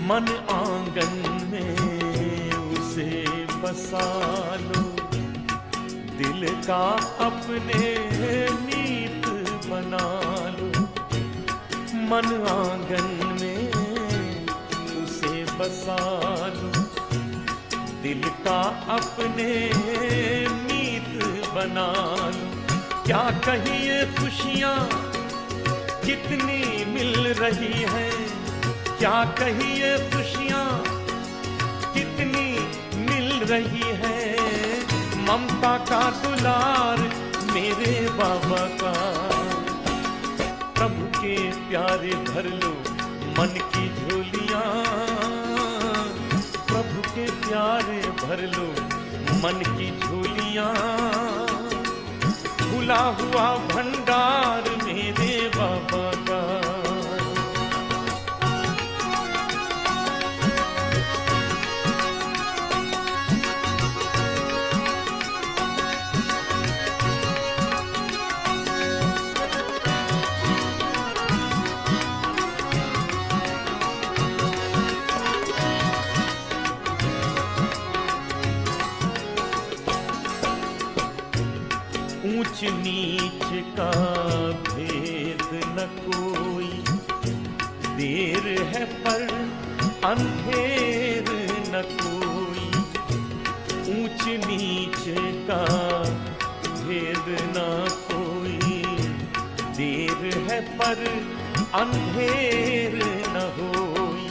मन आंगन में उसे बसा लो, दिल का अपने मीत बना लो। मन आंगन में उसे बसा लो, दिल का अपने मीत बना लो। क्या कहिए खुशियाँ कितनी मिल रही है, क्या कहिए खुशियाँ कितनी मिल रही है। ममता का दुलार मेरे बाबा का। प्रभु के प्यारे भर लो मन की झोलियां, प्रभु के प्यारे भर लो मन की झोलियां, खुला हुआ भंडार मेरे बाबा का। ऊंच नीच का भेद न कोई, देर है पर अंधेर न कोई। ऊंच नीच का भेद न कोई, देर है पर अंधेर न होई।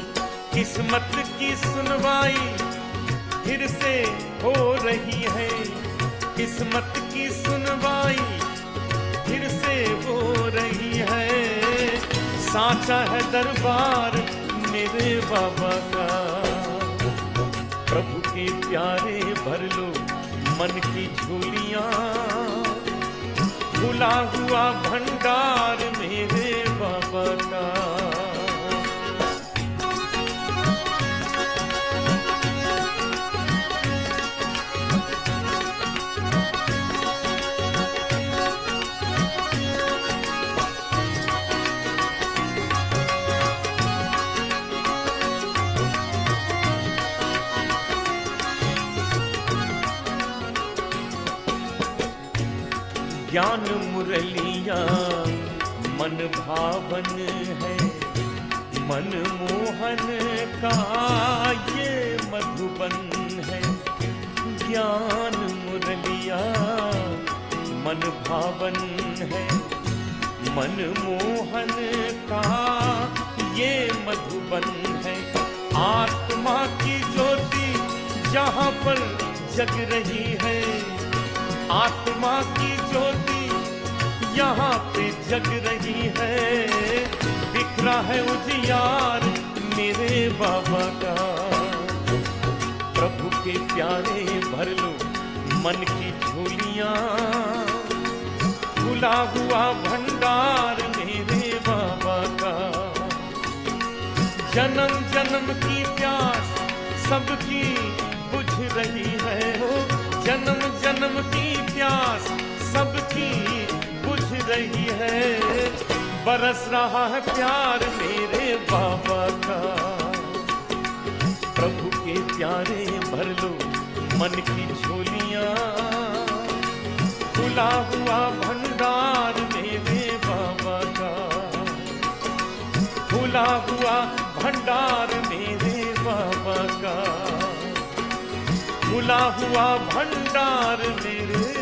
किस्मत की सुनवाई फिर से हो रही है, किस्मत की सुनवाई फिर से हो रही है। साचा है दरबार मेरे बाबा का। प्रभु के प्यारे भर लो मन की झोलियां, खुला हुआ भंडार मेरे बाबा का। ज्ञान मुरलिया मन भावन है, मन मोहन का ये मधुबन है। ज्ञान मुरलिया मन भावन है, मन मोहन का ये मधुबन है। आत्मा की ज्योति जहाँ पर जग रही है, आत्मा की ज्योति यहाँ पे जग रही है। बिखरा है उजियार मेरे बाबा का। प्रभु के प्यारे भर लो मन की झोलियां, खुला हुआ भंडार मेरे बाबा का। जन्म जन्म की प्यास सबकी बुझ रही है, हो जन्म जन्म की प्यास सबकी बुझ रही है, बरस रहा है प्यार मेरे बाबा का। प्रभु के प्यारे भर लो मन की झोलियां, खुला हुआ भंडार मेरे बाबा का, खुला हुआ भंडार मेरे बाबा का, खुला हुआ भंडार मेरे